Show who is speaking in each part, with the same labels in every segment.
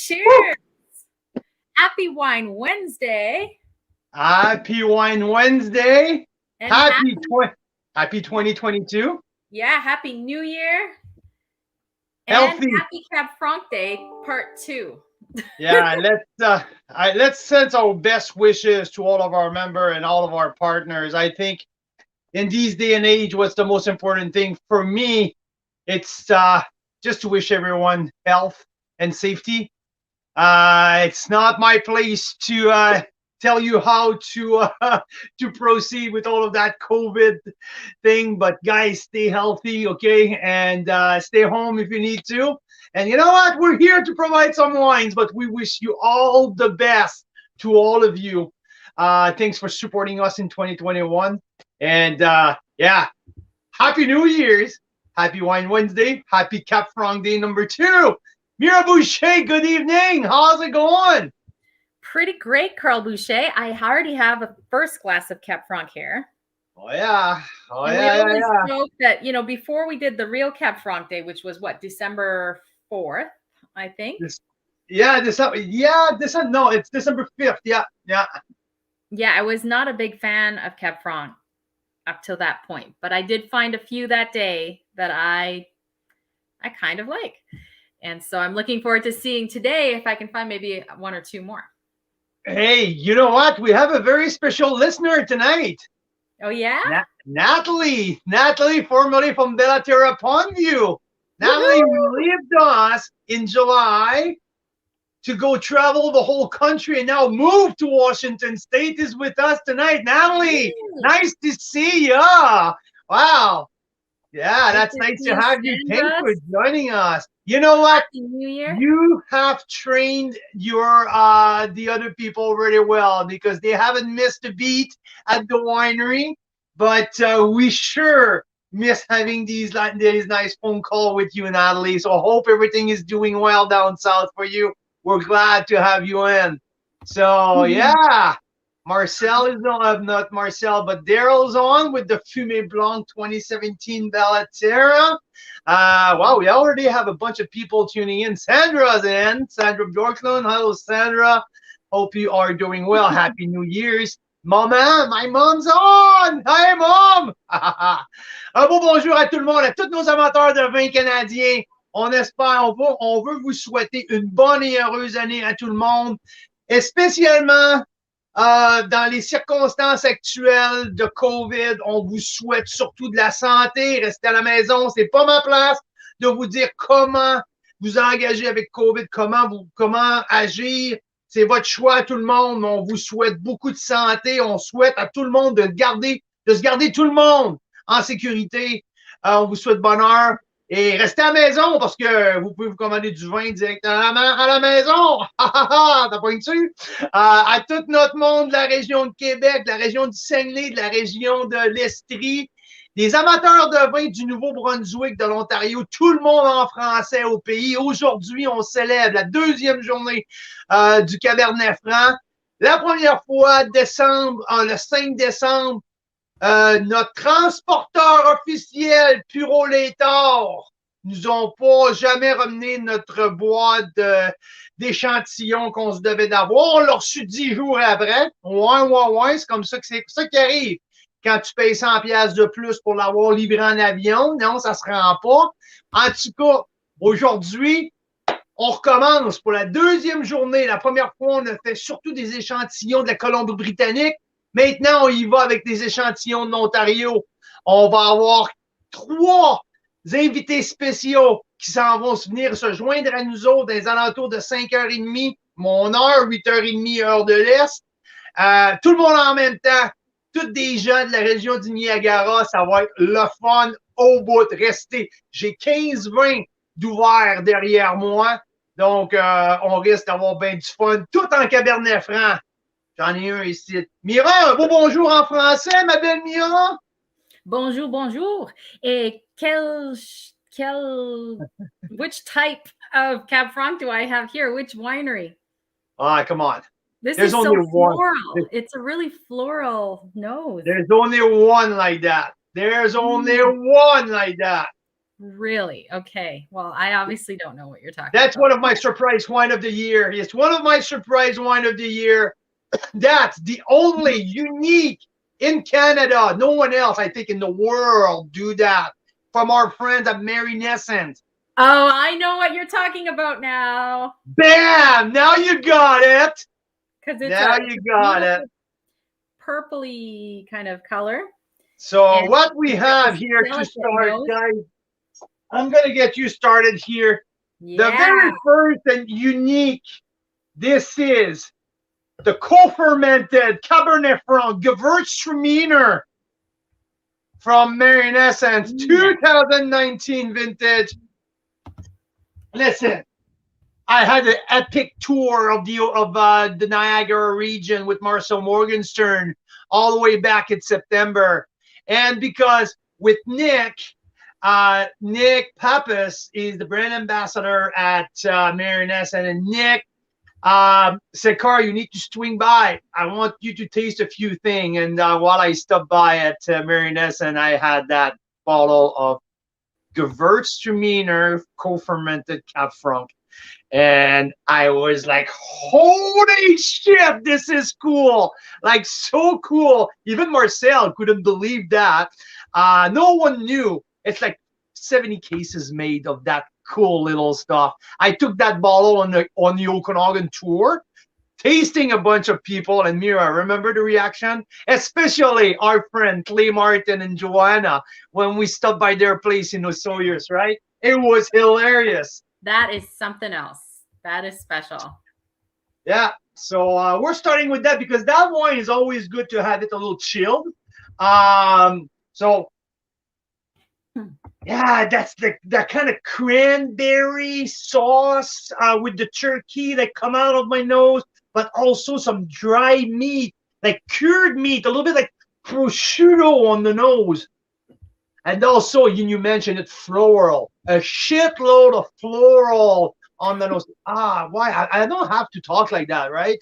Speaker 1: Cheers! Happy Wine Wednesday.
Speaker 2: Happy Wine Wednesday.
Speaker 1: And
Speaker 2: Happy 2022.
Speaker 1: Yeah, Happy New Year.
Speaker 2: Healthy.
Speaker 1: And Happy Cab Franc Day, Part 2.
Speaker 2: Yeah, let's send our best wishes to all of our members and all of our partners. I think in these day and age, what's the most important thing for me? It's just to wish everyone health and safety. It's not my place to tell you how to proceed with all of that COVID thing, but guys, stay healthy, okay, and stay home if you need to. And you know what? We're here to provide some wines, but we wish you all the best to all of you. Thanks for supporting us in 2021, and yeah, Happy New Year's, Happy Wine Wednesday, Happy Cab Franc Day number 2. Mira Boucher, good evening. How's it going?
Speaker 1: Pretty great, Carl Boucher. I already have a first glass of Cab Franc here.
Speaker 2: Oh yeah,
Speaker 1: We always joke that, before we did the real Cab Franc Day, which was what, December 4th, I think.
Speaker 2: December. No, it's December 5th. Yeah.
Speaker 1: Yeah, I was not a big fan of Cab Franc up till that point, but I did find a few that day that I kind of like. And so I'm looking forward to seeing today if I can find maybe one or two more.
Speaker 2: Hey, you know what? We have a very special listener tonight.
Speaker 1: Oh, yeah?
Speaker 2: Natalie, formerly from Bella Terra Pondview. Natalie relieved us in July to go travel the whole country and now move to Washington State, is with us tonight. Natalie, nice to see you. Wow. Yeah, that's nice to have you. Thanks for joining us. You know what?
Speaker 1: Happy New Year.
Speaker 2: You have trained your the other people really well, because they haven't missed a beat at the winery. But we sure miss having these nice phone call with you, Natalie. So I hope everything is doing well down south for you. We're glad to have you in. So yeah. Marcel is not Marcel, but Daryl's on with the Fumé Blanc 2017 Bella Terra. Wow, we already have a bunch of people tuning in. Sandra's in. Sandra Bjorklund. Hello, Sandra. Hope you are doing well. Happy New Year's. Maman, my mom's on. Hi, Mom. Un beau bonjour à tout le monde, à tous nos amateurs de vin canadiens. On espère, on veut vous souhaiter une bonne et heureuse année à tout le monde, et spécialement dans les circonstances actuelles de COVID. On vous souhaite surtout de la santé. Restez à la maison. C'est pas ma place de vous dire comment vous engager avec COVID, comment agir. C'est votre choix à tout le monde. On vous souhaite beaucoup de santé. On souhaite à tout le monde de se garder tout le monde en sécurité. On vous souhaite bonheur. Et restez à la maison, parce que vous pouvez vous commander du vin directement à la maison. T'as pas une dessus? À tout notre monde de la région de Québec, de la région du Saguenay, de la région de l'Estrie, des amateurs de vin du Nouveau-Brunswick, de l'Ontario, tout le monde en français au pays. Aujourd'hui, on célèbre la 2e journée du Cabernet Franc. La première fois, le 5 décembre, notre transporteur officiel, Puro Létard, nous ont pas jamais ramené notre boîte d'échantillons qu'on se devait d'avoir. On l'a reçu 10 jours après. Ouais, c'est comme ça qui arrive. Quand tu payes 100$ de plus pour l'avoir livré en avion, non, ça se rend pas. En tout cas, aujourd'hui, on recommence pour la 2e journée. La première fois, on a fait surtout des échantillons de la Colombie-Britannique. Maintenant, on y va avec des échantillons de l'Ontario. On va avoir 3 invités spéciaux qui s'en vont venir se joindre à nous autres dans les alentours de 5h30, mon heure, 8h30, heure de l'Est. Tout le monde en même temps. Tous des gens de la région du Niagara. Ça va être le fun au bout. Restez. J'ai 15 vins d'ouvert derrière moi. Donc, on risque d'avoir bien du fun. Tout en Cabernet Franc. J'en ai un ici. Mira, un beau bonjour en français, ma belle Mira.
Speaker 1: Bonjour. Et which type of Cab Franc do I have here? Which winery?
Speaker 2: Come on.
Speaker 1: There's is so floral. It's a really floral nose.
Speaker 2: There's only one like that.
Speaker 1: Really? Okay. Well, I obviously don't know what you're talking
Speaker 2: That's
Speaker 1: about.
Speaker 2: one of my surprise wine of the year. It's one of my surprise wine of the year. That's the only unique in Canada. No one else, I think, in the world do that. From our friends at Mira.
Speaker 1: Oh, I know what you're talking about now.
Speaker 2: Bam! Now you got it.
Speaker 1: Because it's
Speaker 2: Now
Speaker 1: a
Speaker 2: you got it.
Speaker 1: beautiful purpley kind of color.
Speaker 2: So
Speaker 1: And
Speaker 2: what we
Speaker 1: it's
Speaker 2: have
Speaker 1: really
Speaker 2: here to
Speaker 1: delicate
Speaker 2: start,
Speaker 1: nose.
Speaker 2: guys, I'm going to get you started here. The
Speaker 1: Yeah.
Speaker 2: very first and unique, this is the co-fermented Cabernet Franc Gewürztraminer from Mary Essence, 2019 vintage. Listen, I had an epic tour of the Niagara region with Marcel Morgenstern all the way back in September, and because with Nick Pappas is the brand ambassador at Mary Essence, and Nick said, Carl, you need to swing by. I want you to taste a few things. And while I stopped by at Mary Essence, I had that bottle of Gewürztraminer co-fermented Cab Franc. And I was like, holy shit, this is cool. Like, so cool. Even Marcel couldn't believe that. No one knew. It's like 70 cases made of that cool little stuff. I took that bottle on the Okanagan tour, tasting a bunch of people. And Mira, remember the reaction? Especially our friend Clay Martin and Joanna when we stopped by their place in Osoyoos, right? It was hilarious.
Speaker 1: That is something else. That is special.
Speaker 2: Yeah. So we're starting with that because that wine is always good to have it a little chilled. So yeah, that's that kind of cranberry sauce with the turkey that come out of my nose, but also some dry meat, like cured meat, a little bit like prosciutto on the nose. And also, you mentioned it, floral, a shitload of floral on the nose. Why? I don't have to talk like that, right?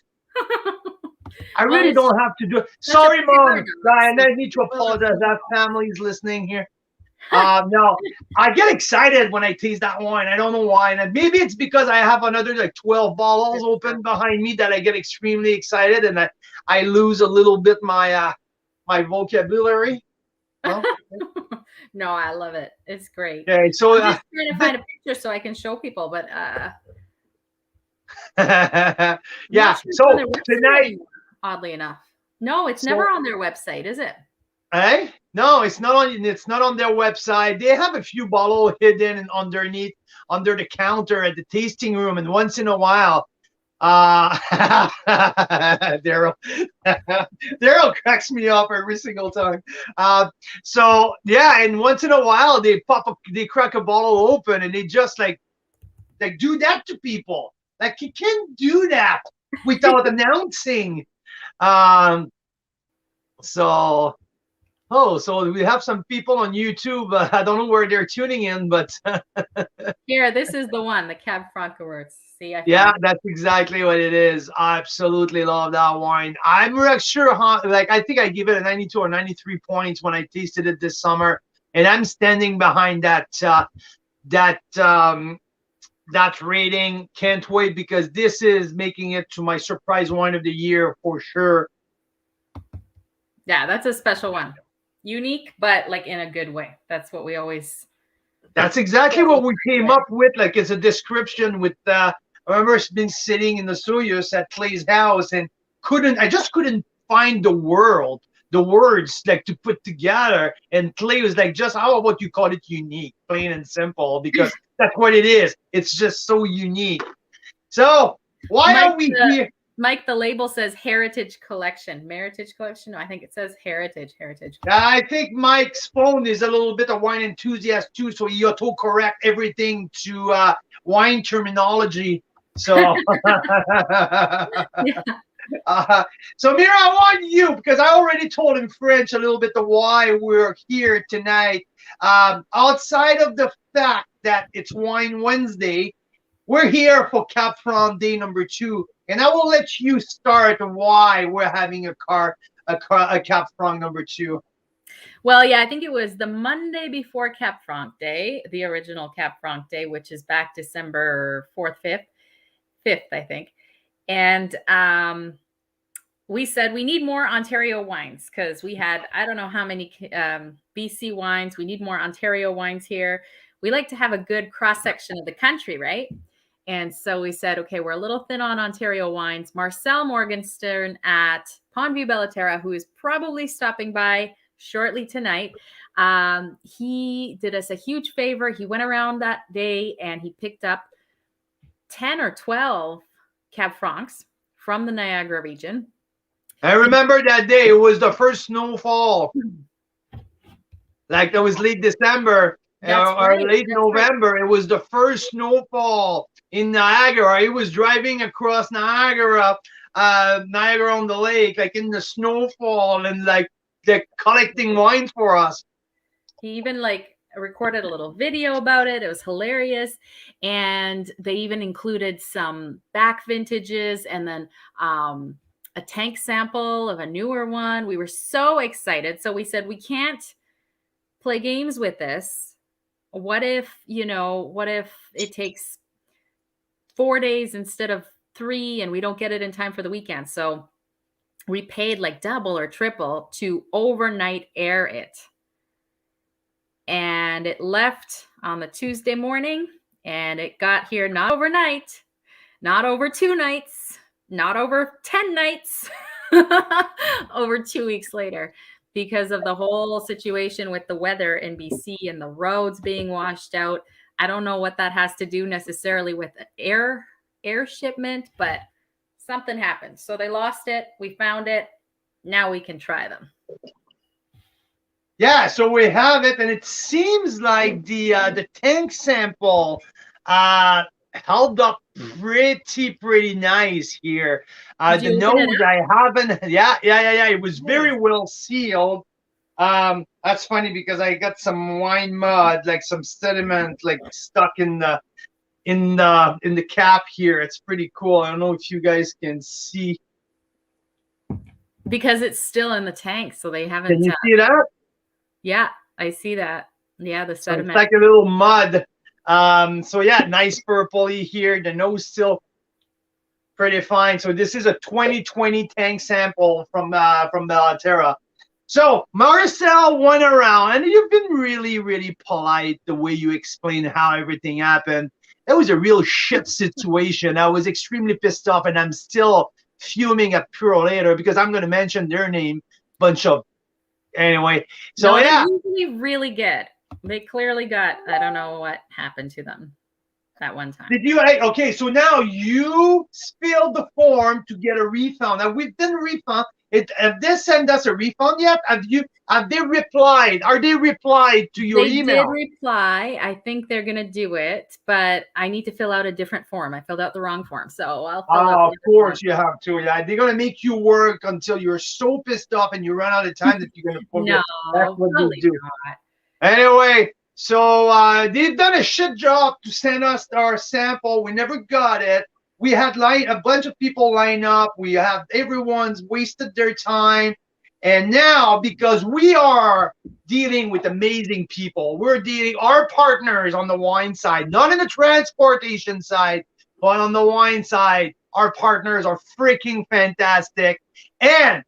Speaker 2: I really don't have to do it. Sorry, Mom. And I need to apologize. That family's listening here. No, I get excited when I taste that wine. I don't know why. And maybe it's because I have another like 12 bottles open behind me that I get extremely excited and I lose a little bit my my vocabulary. Well,
Speaker 1: no, I love it. It's great.
Speaker 2: Okay, so
Speaker 1: I'm just trying to find a picture so I can show people, but
Speaker 2: yeah. So tonight,
Speaker 1: oddly enough, no, it's never on their website, is it?
Speaker 2: Eh? No, it's not on. It's not on their website. They have a few bottles hidden and underneath, under the counter at the tasting room, and once in a while, Daryl cracks me up every single time. So yeah, and once in a while they crack a bottle open, and they just like do that to people. Like, you can't do that without announcing. So we have some people on YouTube. I don't know where they're tuning in, but
Speaker 1: here, this is the one, the Cab Franc Awards. See,
Speaker 2: yeah, that's exactly what it is. I absolutely love that wine. I'm not sure how. Like, I think I give it a 92 or 93 points when I tasted it this summer, and I'm standing behind that rating. Can't wait because this is making it to my surprise wine of the year for sure.
Speaker 1: Yeah, that's a special one. Unique, but like in a good way. That's what we always.
Speaker 2: That's exactly what we came up with. Like, it's a description with. I remember being sitting in the Osoyoos at Clay's house and I just couldn't find the words like to put together. And Clay was like, just how about you call it unique, plain and simple, because that's what it is. It's just so unique. So why are we here?
Speaker 1: Mike, the label says Heritage Collection. Meritage Collection? No, I think it says Heritage.
Speaker 2: I think Mike's phone is a little bit of wine enthusiast too, so he auto-correct everything to wine terminology. So,
Speaker 1: yeah.
Speaker 2: So Mira, I want you, because I already told in French a little bit of why we're here tonight. Outside of the fact that it's Wine Wednesday, we're here for Cab Franc Day number 2. And I will let you start why we're having a Cab Franc number 2.
Speaker 1: Well, yeah, I think it was the Monday before Cab Franc Day, the original Cab Franc Day, which is back December 4th, 5th, I think. And we said we need more Ontario wines because we had, I don't know how many BC wines. We need more Ontario wines here. We like to have a good cross section of the country, right? And so we said, okay, we're a little thin on Ontario wines. Marcel Morgenstern at Pondview Bellaterra, who is probably stopping by shortly tonight, he did us a huge favor. He went around that day and he picked up 10 or 12 Cab Francs from the Niagara region.
Speaker 2: I remember that day. It was the first snowfall. Like it was late December or late November. Right. It was the first snowfall in Niagara. He was driving across Niagara on the lake, like in the snowfall, and like they're collecting wines for us.
Speaker 1: He even like recorded a little video about it. It was hilarious. And they even included some back vintages and then a tank sample of a newer one. We were so excited. So we said, we can't play games with this. What if it takes 4 days instead of 3 and we don't get it in time for the weekend? So we paid like double or triple to overnight air it. And it left on the Tuesday morning and it got here not overnight, not over 2 nights, not over 10 nights, over 2 weeks later, because of the whole situation with the weather in BC and the roads being washed out. I don't know what that has to do necessarily with air shipment, but something happened. So they lost it. We found it. Now we can try them.
Speaker 2: Yeah, so we have it, and it seems like the tank sample held up pretty nice here. The nose I haven't, yeah. It was very well sealed. That's funny because I got some wine mud, like some sediment, like stuck in the cap here. It's pretty cool. I don't know if you guys can see.
Speaker 1: Because it's still in the tank, so they haven't.
Speaker 2: Can you see that?
Speaker 1: Yeah, I see that. Yeah, the sediment.
Speaker 2: So it's like a little mud. So yeah, nice purpley here. The nose still pretty fine. So this is a 2020 tank sample from Bellaterra. So Marcel went around, and you've been really polite the way you explain how everything happened. It was a real shit situation. I was extremely pissed off, and I'm still fuming at Puro later because I'm going to mention their name. Bunch of anyway. So no, yeah,
Speaker 1: usually really good. They clearly got. I don't know what happened to them that one time.
Speaker 2: Did you? Okay, so now you filled the form to get a refund. Now we didn't refund. Have they sent us a refund yet? Have they replied? Are they replied to your email?
Speaker 1: They did reply. I think they're gonna do it, but I need to fill out a different form. I filled out the wrong form, so I'll fill out.
Speaker 2: Of course you have to. Yeah, they're gonna make you work until you're so pissed off and you run out of time that you're gonna forget.
Speaker 1: No, that's what they do.
Speaker 2: Not. Anyway, so they've done a shit job to send us our sample. We never got it. We had a bunch of people line up. We have everyone's wasted their time. And now, because we are dealing with amazing people, we're dealing our partners on the wine side, not in the transportation side, but on the wine side, our partners are freaking fantastic. And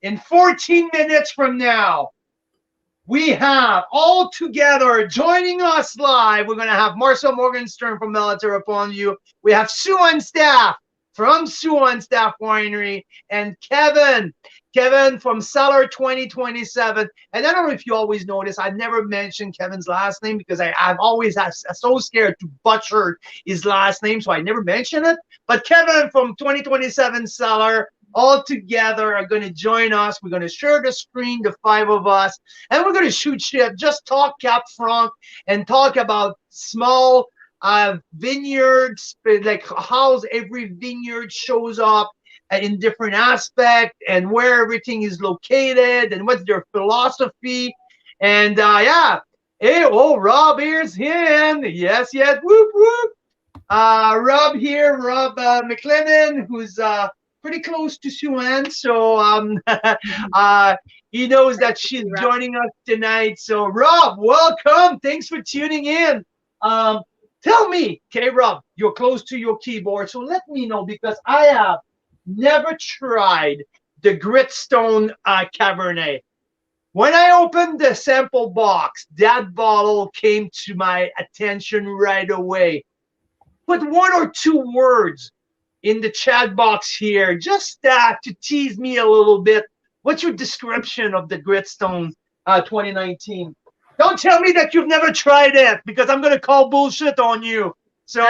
Speaker 2: in 14 minutes from now, we have all together joining us live. We're going to have Marcel Morgenstern from Bellaterra Pondview. We have Sue on staff from Sue on Staff Winery, and Kevin from Cellar 2027. And I don't know if you always notice, I've never mentioned Kevin's last name because I'm always so scared to butcher his last name, so I never mention it. But Kevin from 2027 Cellar, all together are going to join us. We're going to share the screen, the 5 of us, and we're going to shoot shit, just talk Cab Franc and talk about small vineyards, like how every vineyard shows up in different aspects and where everything is located and what's their philosophy. And yeah, hey, Rob here's him. Yes, whoop whoop. Rob here, Rob McLennan, who's pretty close to Sue-Ann, so he knows that she's joining us tonight. So Rob, welcome. Thanks for tuning in. Tell me, okay, Rob, you're close to your keyboard, so let me know, because I have never tried the Gritstone Cabernet. When I opened the sample box, that bottle came to my attention right away. Put one or two words in the chat box here, just to tease me a little bit. What's your description of the Gritstone 2019? Don't tell me that you've never tried it, because I'm going to call bullshit on you. So,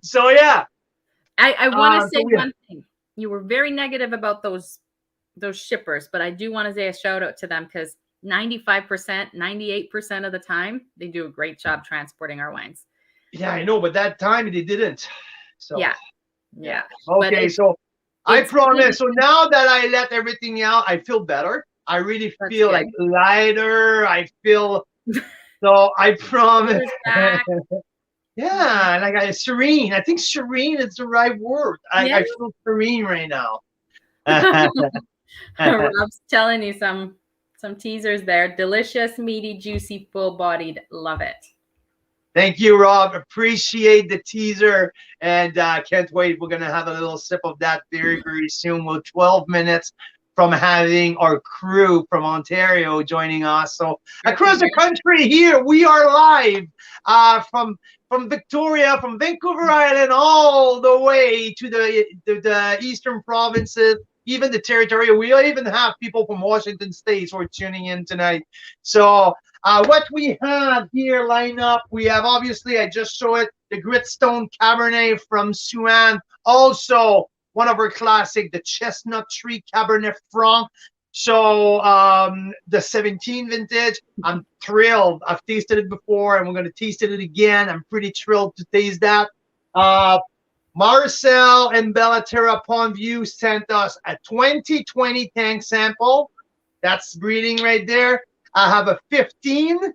Speaker 2: so yeah.
Speaker 1: I want to say one thing. You were very negative about those shippers, but I do want to say a shout out to them, because 95%, 98% of the time, they do a great job transporting our wines.
Speaker 2: Yeah, I know, but that time they didn't. So
Speaker 1: yeah.
Speaker 2: Okay, so I promise. So now that I let everything out, I feel better. I really feel like lighter. I feel so. I promise. Yeah, like serene. I think serene is the right word. I feel serene right now.
Speaker 1: Rob's telling you some teasers there. Delicious, meaty, juicy, full-bodied. Love it.
Speaker 2: Thank you, Rob. Appreciate the teaser, and can't wait. We're gonna have a little sip of that very, very soon. We're 12 minutes from having our crew from Ontario joining us. So across the country here, we are live from Victoria, from Vancouver Island, all the way to the eastern provinces, even the territory. We even have people from Washington State who are tuning in tonight. So what we have here lined up, we have, obviously, I just showed it, the Gritstone Cabernet from Sue-Ann. Also, one of our classic, the Chestnut Tree Cabernet Franc. So the 17 vintage, I'm thrilled. I've tasted it before, and we're going to taste it again. I'm pretty thrilled to taste that. Marcel and Bellaterra Pondview sent us a 2020 tank sample. That's breeding right there. I have a 15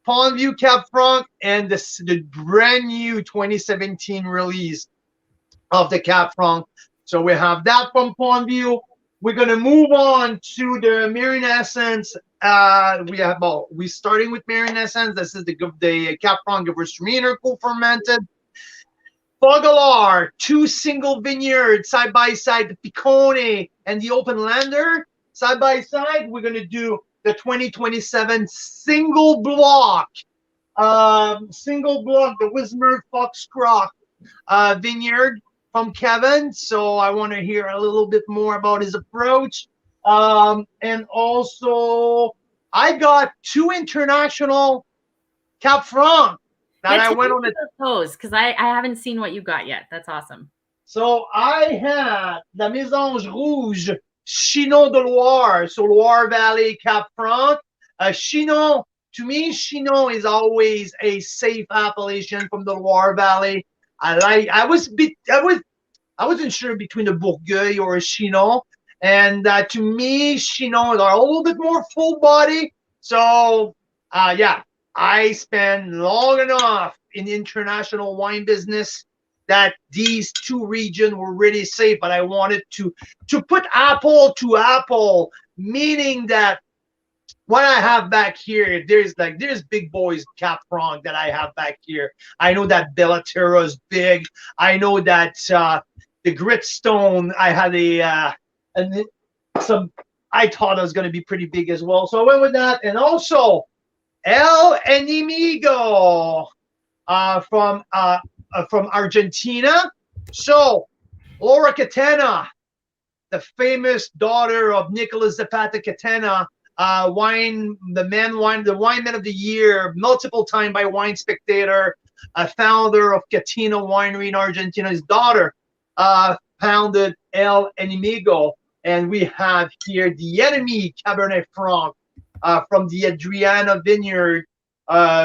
Speaker 2: Pondview Cab Franc and the brand new 2017 release of the Cab Franc. So we have that from Pondview. We're gonna move on to the Marinessence. We're starting with Marinessence. This is the Cab Franc Gewürztraminer co-fermented. Fogalar, 2 single vineyards side by side, the Piccone and the Open Lander side by side. We're gonna do the 2027 single block, the Wismer Foxcroft vineyard from Kevin. So I want to hear a little bit more about his approach. And also, I got 2 international Cab Franc that I went on
Speaker 1: those, because I haven't seen what you got yet. That's awesome.
Speaker 2: So I had the Mésange Rouge Chinon de Loire, so Loire Valley Cab Franc. Chinon, to me, Chinon is always a safe appellation from the Loire Valley. I wasn't sure between the Bourgueil or a Chinon, and to me, Chinon are a little bit more full body. So yeah, I spent long enough in the international wine business that these 2 regions were really safe, but I wanted to put apple to apple, meaning that what I have back here, there's big boys Cab Franc that I have back here. I know that Bellaterra is big. I know that the Gritstone, I had I thought it was going to be pretty big as well. So I went with that. And also El Enemigo from Argentina. So Laura Catena, the famous daughter of Nicolas Zapata Catena, the wineman of the year, multiple time by Wine Spectator, founder of Catena Winery in Argentina. His daughter founded El Enemigo, and we have here the Enemy Cabernet Franc from the Adriana Vineyard.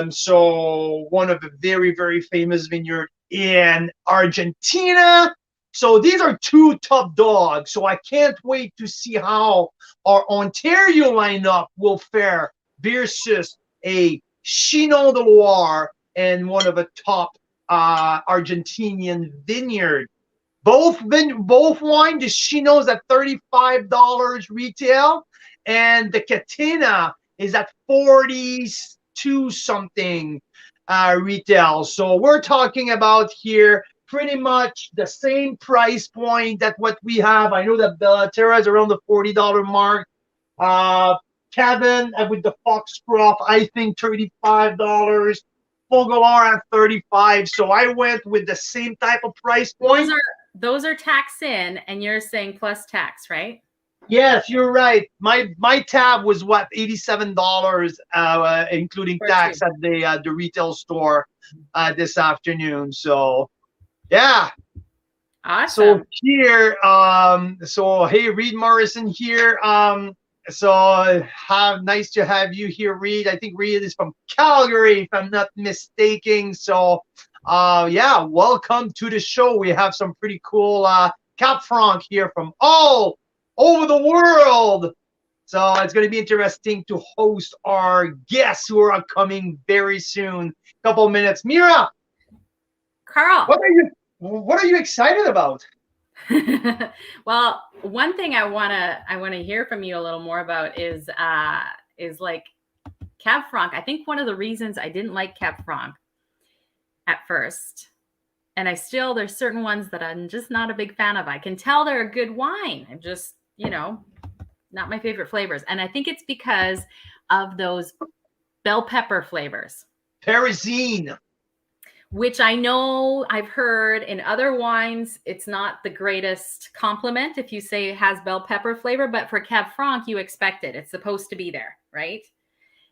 Speaker 2: So one of the very, very famous vineyard in Argentina. So these are 2 top dogs. So I can't wait to see how our Ontario lineup will fare versus a Chinon de Loire and one of the top Argentinian vineyard. both wine, the Chino's at $35 retail, and the Catena is at 42 something retail. So we're talking about here pretty much the same price point that what we have. I know that Bellaterra is around the $40 mark. Cabin with the Foxcroft, I think $35. Fogalar at 35. So I went with the same type of price point.
Speaker 1: Those are tax in, and you're saying plus tax, right?
Speaker 2: Yes, you're right. My tab was what, $87, including tax at the retail store this afternoon. So yeah.
Speaker 1: Awesome.
Speaker 2: So here, so hey, Reed Morrison here. So nice to have you here, Reed. I think Reed is from Calgary, if I'm not mistaken. So yeah, welcome to the show. We have some pretty cool Cab Franc here from all over the world. So it's going to be interesting to host our guests who are coming very soon. Couple minutes. Mira,
Speaker 1: Carl,
Speaker 2: what are you excited about?
Speaker 1: Well, one thing I wanna hear from you a little more about is like Cab Franc. I think one of the reasons I didn't like Cab Franc at first, and there's certain ones that I'm just not a big fan of. I can tell they're a good wine. I'm just, not my favorite flavors. And I think it's because of those bell pepper flavors.
Speaker 2: Parisine.
Speaker 1: Which I know I've heard in other wines, it's not the greatest compliment if you say it has bell pepper flavor, but for Cab Franc, you expect it. It's supposed to be there, right?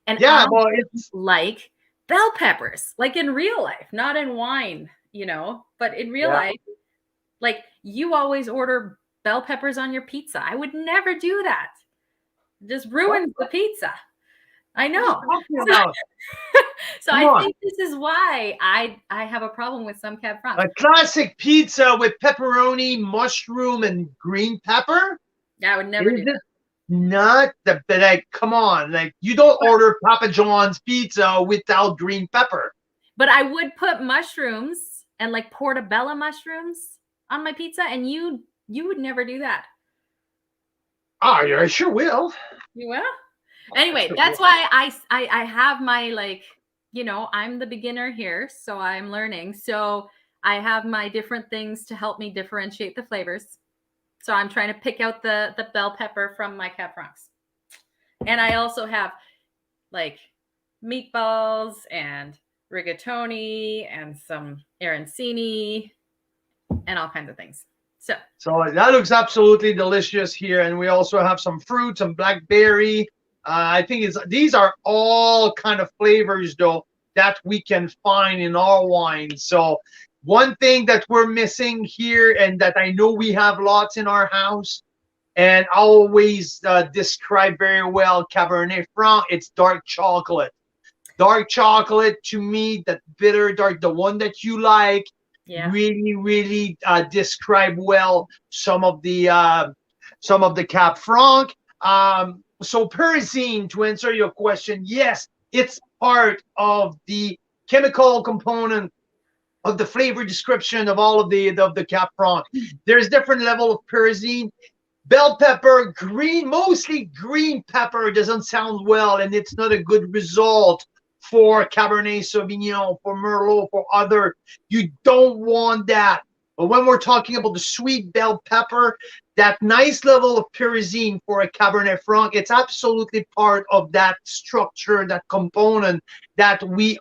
Speaker 1: And
Speaker 2: yeah,
Speaker 1: well, it's like bell peppers, like in real life, not in wine, but in real life, like you always order bell peppers on your pizza. I would never do that. It just ruins the pizza. I know. So I think this is why I have a problem with some Cab Franc.
Speaker 2: A classic pizza with pepperoni, mushroom, and green pepper?
Speaker 1: Yeah, I would never do that.
Speaker 2: Not the, like, come on. Like, you don't order Papa John's pizza without green pepper.
Speaker 1: But I would put mushrooms and like portobello mushrooms on my pizza, and you would never do that.
Speaker 2: Oh, yeah, I sure will.
Speaker 1: You will? Anyway, that's why I have my, like, I'm the beginner here, so I'm learning. So I have my different things to help me differentiate the flavors. So I'm trying to pick out the bell pepper from my Cab Francs. And I also have like meatballs and rigatoni and some arancini and all kinds of things. So
Speaker 2: that looks absolutely delicious here. And we also have some fruit, some blackberry. I think these are all kind of flavors, though, that we can find in our wine. So one thing that we're missing here, and that I know we have lots in our house, and I always describe very well Cabernet Franc, it's dark chocolate. Dark chocolate, to me, that bitter dark, the one that you like, really, really describe well some of the Cab Franc. So Parisine, to answer your question, yes, it's part of the chemical component of the flavor description of all of the Cab Franc. There's different level of Parisine. Bell pepper, mostly green pepper doesn't sound well, and it's not a good result for Cabernet Sauvignon, for Merlot, for other. You don't want that. But when we're talking about the sweet bell pepper, that nice level of Parisine for a Cabernet Franc, it's absolutely part of that structure, that component that we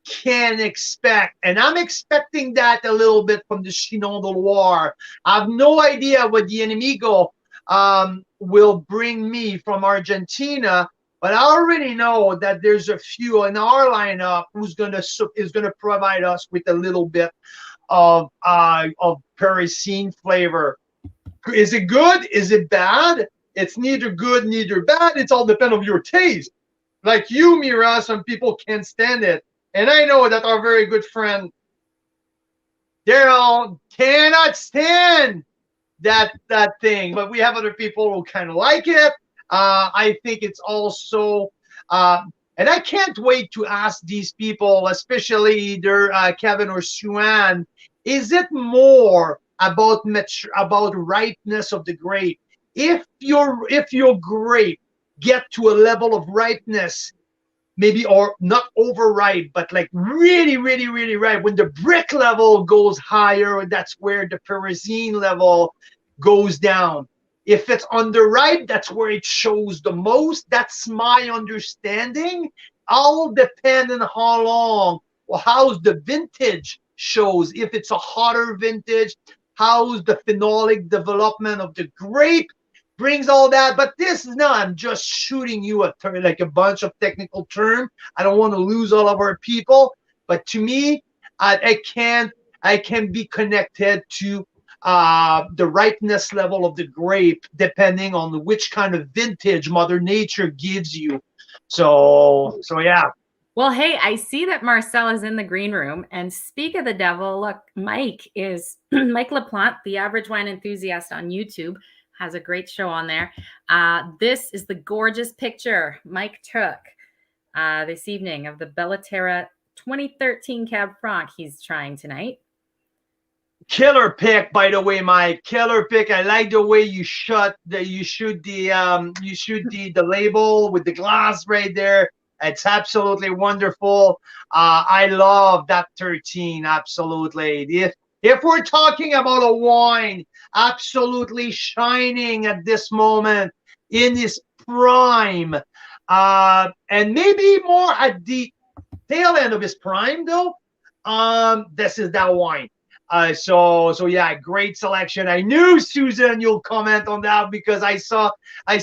Speaker 2: can expect. And I'm expecting that a little bit from the Chinon de Loire. I have no idea what the Enemigo will bring me from Argentina, but I already know that there's a few in our lineup is gonna provide us with a little bit of Parisine flavor. Is it good? Is it bad? It's neither good, neither bad. It's all depend on your taste. Like you, Mira, some people can't stand it. And I know that our very good friend Daryl cannot stand that thing. But we have other people who kind of like it. I think it's also, and I can't wait to ask these people, especially either Kevin or Suan, Is it more about ripeness of the grape? If your grape get to a level of ripeness, maybe, or not overripe, but like really, really, really ripe, when the brick level goes higher, that's where the pyrazine level goes down. If it's underripe, that's where it shows the most. That's my understanding. All depend on how long, or how's the vintage shows. If it's a hotter vintage, how's the phenolic development of the grape, brings all that. But this is not, I'm just shooting you like a bunch of technical term. I don't want to lose all of our people. But to me, I can be connected to the ripeness level of the grape, depending on which kind of vintage Mother Nature gives you. So yeah.
Speaker 1: Well, hey, I see that Marcel is in the green room. And speak of the devil, look, Mike LaPlante, the Average Wine Enthusiast on YouTube, has a great show on there. This is the gorgeous picture Mike took this evening of the Bellaterra 2013 Cab Franc he's trying tonight.
Speaker 2: Killer pick, by the way, Mike. Killer pick. I like the way you shoot the label with the glass right there. It's absolutely wonderful. I love that 13. Absolutely. If we're talking about a wine absolutely shining at this moment in its prime, and maybe more at the tail end of his prime, though, this is that wine. So yeah, great selection. I knew, Susan, you'll comment on that because I saw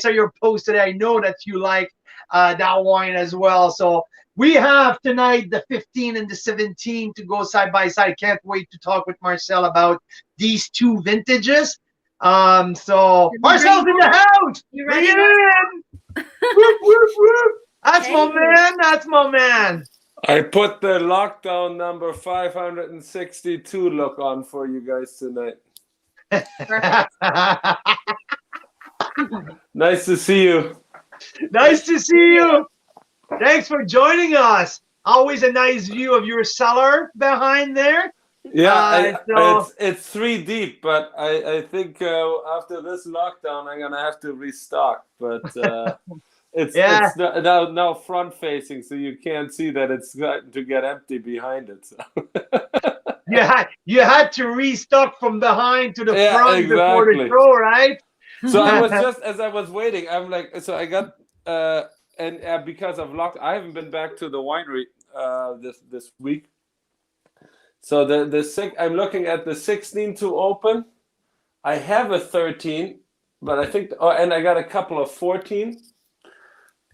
Speaker 2: your post today. I know that you like that wine as well. So we have tonight the 15 and the 17 to go side by side. Can't wait to talk with Marcel about these two vintages. So Marcel's in the house.
Speaker 1: You
Speaker 2: Bring
Speaker 1: ready?
Speaker 2: it in. Whoop, whoop, whoop. That's my man. That's my man.
Speaker 3: I put the lockdown number 562 look on for you guys tonight.
Speaker 1: Perfect.
Speaker 3: Nice to see you.
Speaker 2: Nice to see you. Thanks for joining us. Always a nice view of your cellar behind there.
Speaker 3: Yeah, it's 3 deep, but I think after this lockdown, I'm gonna have to restock. But it's now front facing, so you can't see that it's gotten to get empty behind it. So.
Speaker 2: you had to restock from behind to the front
Speaker 3: exactly.
Speaker 2: before the show, right?
Speaker 3: So I was just, as I was waiting, I'm like, so I got and because of lockdown, I haven't been back to the winery this week. So I'm looking at the 16 to open. I have a 13, but I think, and I got a couple of 14,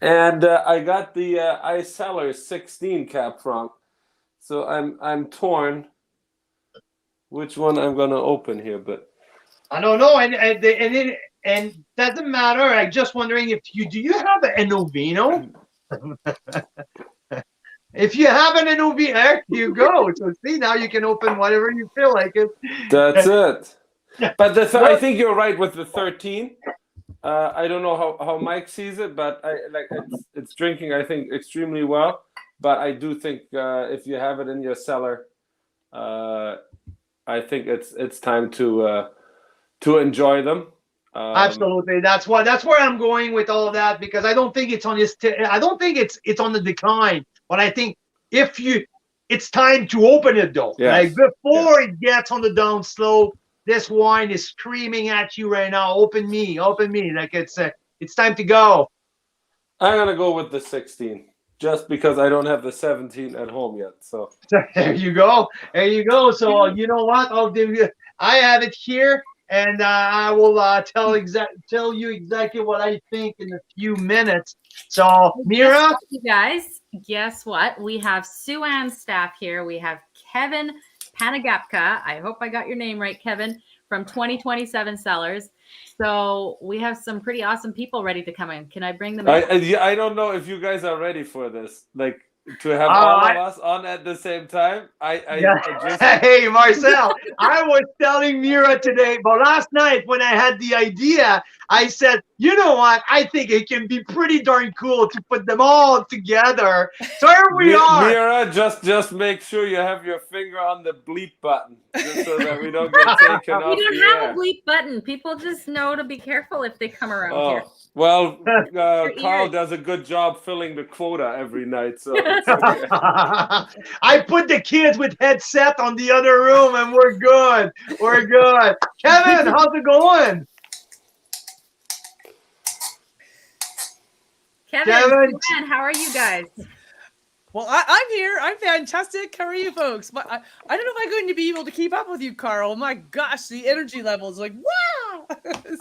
Speaker 3: and I got the Ice Cellar 16 Cab Franc. So I'm torn which one I'm gonna open here, but
Speaker 2: I don't know, and doesn't matter. I'm just wondering do you have an Novino? If you have an Novino, there you go. So see, now you can open whatever you feel like it.
Speaker 3: That's it. But I think you're right with the 13. I don't know how Mike sees it, but it's drinking, I think, extremely well. But I do think if you have it in your cellar, I think it's time to enjoy them.
Speaker 2: Absolutely, that's where I'm going with all of that, because I don't think it's on I don't think it's on the decline, but I think it's time to open it though. Yes. Like before it gets on the down slope, this wine is screaming at you right now. Open me, like it's time to go.
Speaker 3: I'm gonna go with the 16. Just because I don't have the 17 at home yet, so
Speaker 2: there you go. So you know what? I have it here, and I will tell you exactly what I think in a few minutes. So Mira,
Speaker 1: you guys, guess what? We have Sue Ann's staff here. We have Kevin Panagapka. I hope I got your name right, Kevin, from 2027 Cellars. So we have some pretty awesome people ready to come in. Can I bring them in?
Speaker 3: I don't know if you guys are ready for this. Like to have all of us on at the same time.
Speaker 2: Hey, Marcel, I was telling Mira today, but last night when I had the idea, I said, you know what? I think it can be pretty darn cool to put them all together. So here we are.
Speaker 3: Mira, just make sure you have your finger on the bleep button, just so that we don't get taken off
Speaker 1: We
Speaker 3: the
Speaker 1: don't have
Speaker 3: air.
Speaker 1: a bleep button. People just know to be careful if they come around here.
Speaker 3: Oh, well, Carl
Speaker 1: ears.
Speaker 3: does a good job filling the quota every night, so it's okay.
Speaker 2: I put the kids with headset on the other room, and we're good. We're good. Kevin, how's it going?
Speaker 1: Kevin,
Speaker 2: Kevin.
Speaker 1: Joanne, how are you guys?
Speaker 4: Well, I'm here. I'm fantastic. How are you folks? I don't know if I'm going to be able to keep up with you, Carl. My gosh, the energy levels like, wow.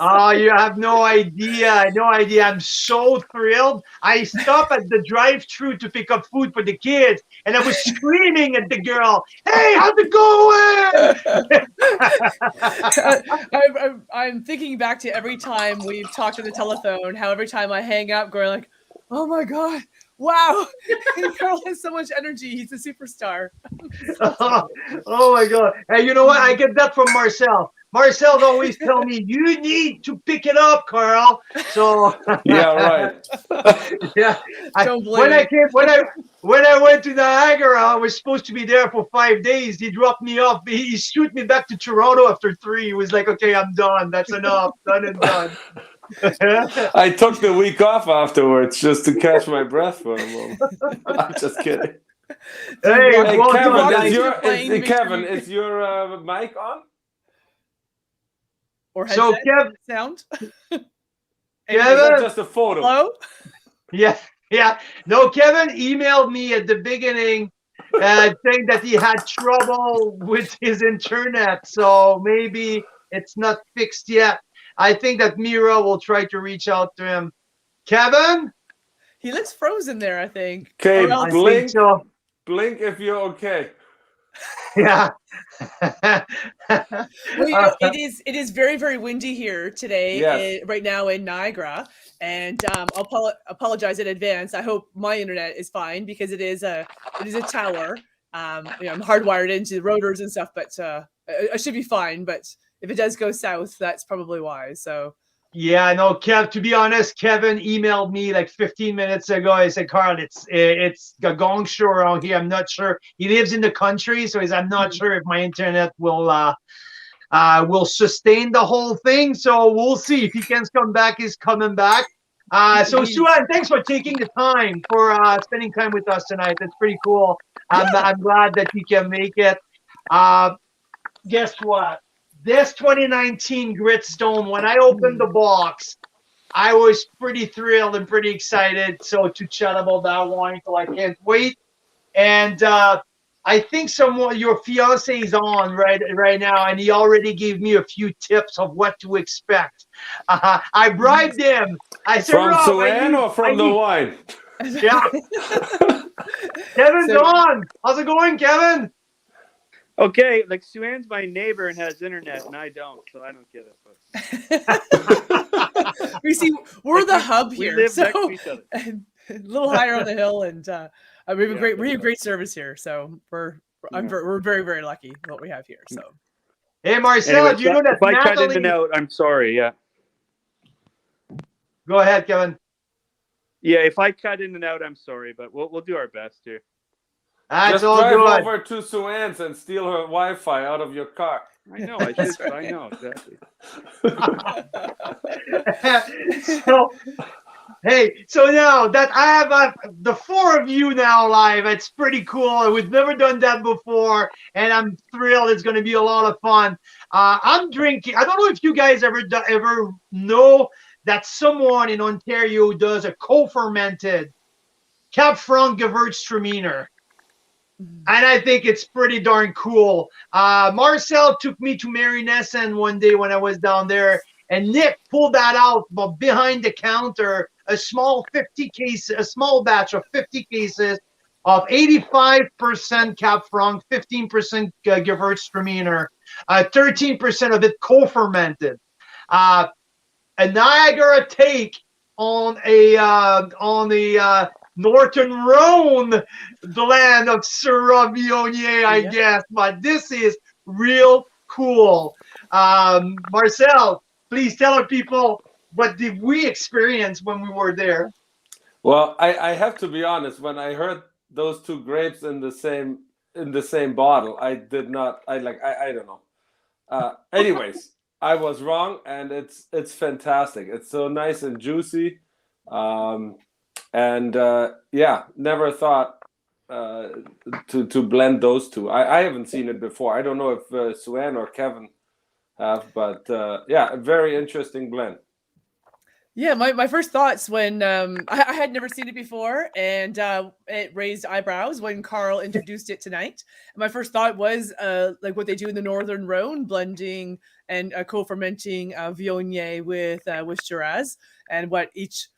Speaker 2: Oh, you have no idea. No idea. I'm so thrilled. I stopped at the drive-thru to pick up food for the kids, and I was screaming at the girl, "Hey, how's it going?"
Speaker 4: I'm thinking back to every time we've talked on the telephone, how every time I hang up, going like, oh my God, wow. Carl has so much energy. He's a superstar.
Speaker 2: Oh my God. Hey, you know what? I get that from Marcel. Marcel's always tell me, you need to pick it up, Carl. So
Speaker 3: Yeah, right.
Speaker 2: yeah.
Speaker 4: Don't blame
Speaker 2: When I went to Niagara, I was supposed to be there for 5 days. He dropped me off. He shoot me back to Toronto after 3. He was like, okay, I'm done. That's enough. Done and done.
Speaker 3: I took the week off afterwards just to catch my breath for a moment. I'm just kidding.
Speaker 2: Hey,
Speaker 3: Hey,
Speaker 2: well
Speaker 3: Kevin,
Speaker 2: done,
Speaker 3: is
Speaker 2: guys.
Speaker 3: Kevin, is your mic on?
Speaker 4: Or
Speaker 2: So,
Speaker 4: headset sound.
Speaker 3: Is
Speaker 2: Kevin,
Speaker 3: that just a photo?
Speaker 4: Hello?
Speaker 2: yeah. No, Kevin emailed me at the beginning saying that he had trouble with his internet. So maybe it's not fixed yet. I think that Mira will try to reach out to him. Kevin?
Speaker 4: He looks frozen there, I think.
Speaker 3: Okay,
Speaker 4: Or else-
Speaker 2: I
Speaker 3: blink.
Speaker 2: think so.
Speaker 3: Blink if you're okay.
Speaker 2: Yeah.
Speaker 4: Well, you know, it is very, very windy here today,
Speaker 3: Yes.
Speaker 4: right now in Niagara, and I'll apologize in advance. I hope my internet is fine because it is a tower. I'm hardwired into the rotors and stuff, but I should be fine. But if it does go south, that's probably why. So.
Speaker 2: Yeah, no, to be honest, Kevin emailed me like 15 minutes ago. He said, Carl, it's a gong show around here. I'm not sure. He lives in the country, so I'm not sure if my internet will sustain the whole thing. So we'll see. If he can come back, he's coming back. So Sue-Ann, thanks for taking the time for spending time with us tonight. That's pretty cool. I'm glad that you can make it. Guess what? This 2019 Gritstone, when I opened the box, I was pretty thrilled and pretty excited. So to chat about that wine, so I can't wait. And I think your fiance is on right now, and he already gave me a few tips of what to expect. I bribed him. I said,
Speaker 3: From
Speaker 2: Rob,
Speaker 3: Sue-Ann or from the wine?
Speaker 2: Yeah. Kevin's on. How's it going, Kevin?
Speaker 5: Okay, like Sue-Ann's my neighbor and has internet, and I don't, so I don't get it. But
Speaker 4: We see we're the hub
Speaker 5: we
Speaker 4: here,
Speaker 5: live
Speaker 4: so
Speaker 5: next to each other.
Speaker 4: a little higher on the hill, and we have great service here. So we're very, very lucky what we have here. So
Speaker 2: Hey, Marcel,
Speaker 5: Anyway,
Speaker 2: do you know that
Speaker 5: if I cut in and
Speaker 2: Natalie...
Speaker 5: out, I'm sorry. Yeah,
Speaker 2: Go ahead, Kevin.
Speaker 5: yeah. If I cut in and out, I'm sorry, but we'll do our best here.
Speaker 2: That's
Speaker 3: Just
Speaker 2: all
Speaker 3: drive
Speaker 2: good.
Speaker 3: over to Sue-Ann's and steal her Wi-Fi out of your car.
Speaker 5: I know. I should. I know exactly.
Speaker 2: So, hey, so now that I have the 4 of you now live, it's pretty cool. We've never done that before, and I'm thrilled. It's going to be a lot of fun. I'm drinking. I don't know if you guys ever know that someone in Ontario does a co-fermented Cab Franc Gewürztraminer. And I think it's pretty darn cool. Marcel took me to Mary Nesson one day when I was down there, and Nick pulled that out behind the counter, a small batch of 50 cases of 85% Cab Franc, 15% Gewürztraminer, 13% of it co-fermented. A Niagara take on the Norton Rhone blend of Syrah Viognier, I guess, but this is real cool. Marcel, please tell our people what did we experience when we were there?
Speaker 3: Well, I have to be honest. When I heard those two grapes in the same bottle, I did not. I don't know. Anyways, I was wrong, and it's fantastic. It's so nice and juicy, um, and yeah, never thought to blend those two. I haven't seen it before. I don't know if Suen or Kevin have, but yeah, a very interesting blend.
Speaker 4: Yeah, my first thoughts when I had never seen it before, and it raised eyebrows when Carl introduced it tonight. My first thought was like what they do in the Northern Rhone, blending and co-fermenting Viognier with Shiraz, and what each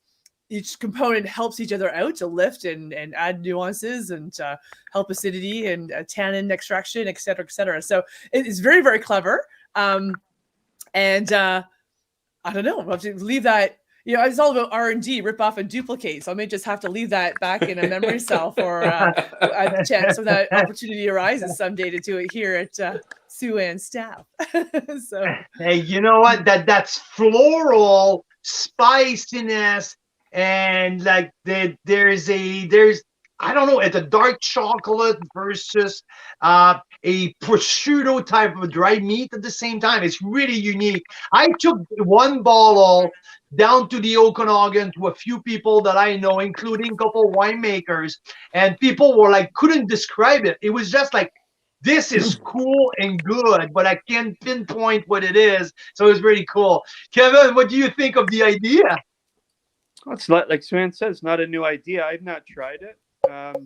Speaker 4: component helps each other out to lift and add nuances and help acidity and tannin extraction, et cetera, et cetera. So it is very, very clever. And I don't know. I'll have to leave that. You know, it's all about R&D, rip off and duplicate. So I may just have to leave that back in a memory cell for a chance when that opportunity arises someday to do it here at Sue Ann's staff. So
Speaker 2: Hey, you know what? That's floral spiciness, and like there's I don't know, it's a dark chocolate versus a prosciutto type of dry meat at the same time. It's really unique. I took one bottle down to the Okanagan to a few people that I know, including a couple winemakers, and people were like, couldn't describe it. It was just like, this is cool and good, but I can't pinpoint what it is. So it's really cool. Kevin, what do you think of the idea?
Speaker 5: Well, it's not like Swan says, not a new idea. I've not tried it,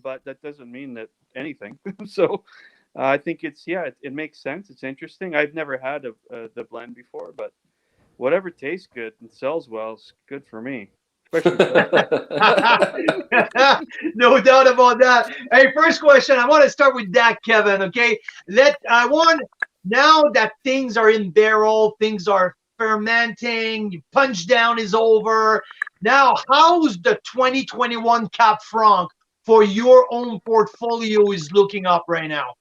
Speaker 5: but that doesn't mean that anything. So I think it makes sense. It's interesting. I've never had the blend before, but whatever tastes good and sells well is good for me. Especially
Speaker 2: No doubt about that. Hey, first question. I want to start with that, Kevin. Okay, now that things are in barrel, things are fermenting, punch down is over. Now, how's the 2021 Cab Franc for your own portfolio is looking up right now?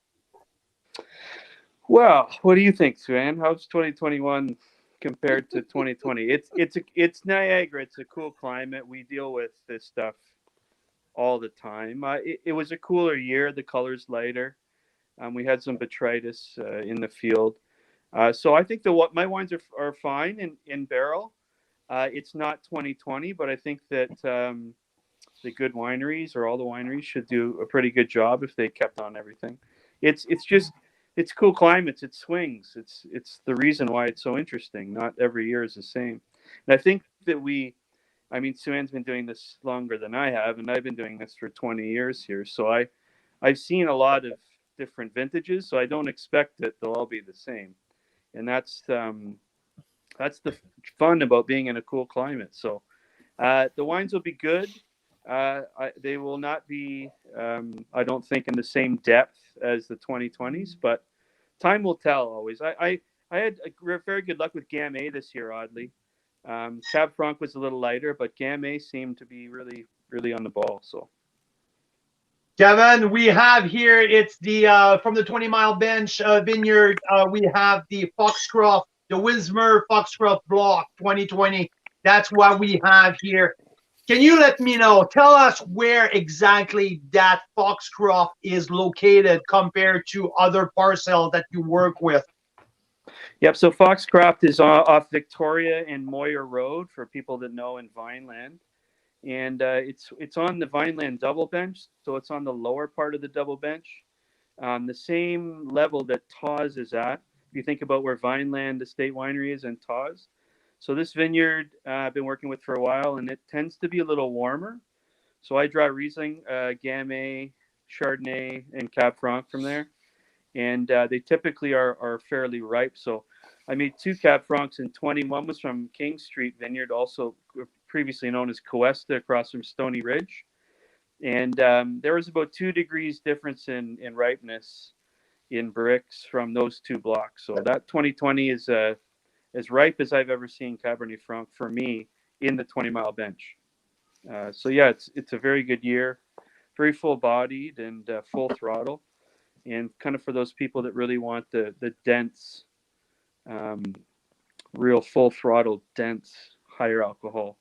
Speaker 5: Well, what do you think, Swan? How's 2021 compared to 2020? It's Niagara. It's a cool climate. We deal with this stuff all the time. It was a cooler year. The color's lighter. We had some botrytis in the field. So I think my wines are fine in barrel. It's not 2020, but I think that the good wineries or all the wineries should do a pretty good job if they kept on everything. It's cool climates. It swings. It's the reason why it's so interesting. Not every year is the same. And I think that Suan's been doing this longer than I have, and I've been doing this for 20 years here. So I've seen a lot of different vintages. So I don't expect that they'll all be the same. And that's the fun about being in a cool climate. So the wines will be good. They will not be, I don't think, in the same depth as the 2020s, but time will tell always. I had very good luck with Gamay this year, oddly. Cab Franc was a little lighter, but Gamay seemed to be really, really on the ball. So,
Speaker 2: Kevin, we have here, it's the from the 20 Mile Bench Vineyard, we have the Foxcroft, the Wismer Foxcroft Block 2020. That's what we have here. Can you let me know, tell us where exactly that Foxcroft is located compared to other parcels that you work with?
Speaker 5: Yep. So Foxcroft is off Victoria and Moyer Road for people that know in Vineland. And it's on the Vineland double bench. So it's on the lower part of the double bench, the same level that Tawes is at. If you think about where Vineland Estate Winery is and Tawes. So this vineyard I've been working with for a while, and it tends to be a little warmer. So I draw Riesling, Gamay, Chardonnay, and Cab Franc from there. And they typically are fairly ripe. So I made 2 Cab Francs in 20. One was from King Street Vineyard, also previously known as Cuesta, across from Stony Ridge. And there was about 2 degrees difference in ripeness in bricks from those 2 blocks. So that 2020 is as ripe as I've ever seen Cabernet Franc for me in the 20 Mile Bench. So yeah, it's a very good year, very full bodied and full throttle, and kind of for those people that really want the dense, real full throttle, dense, higher alcohol.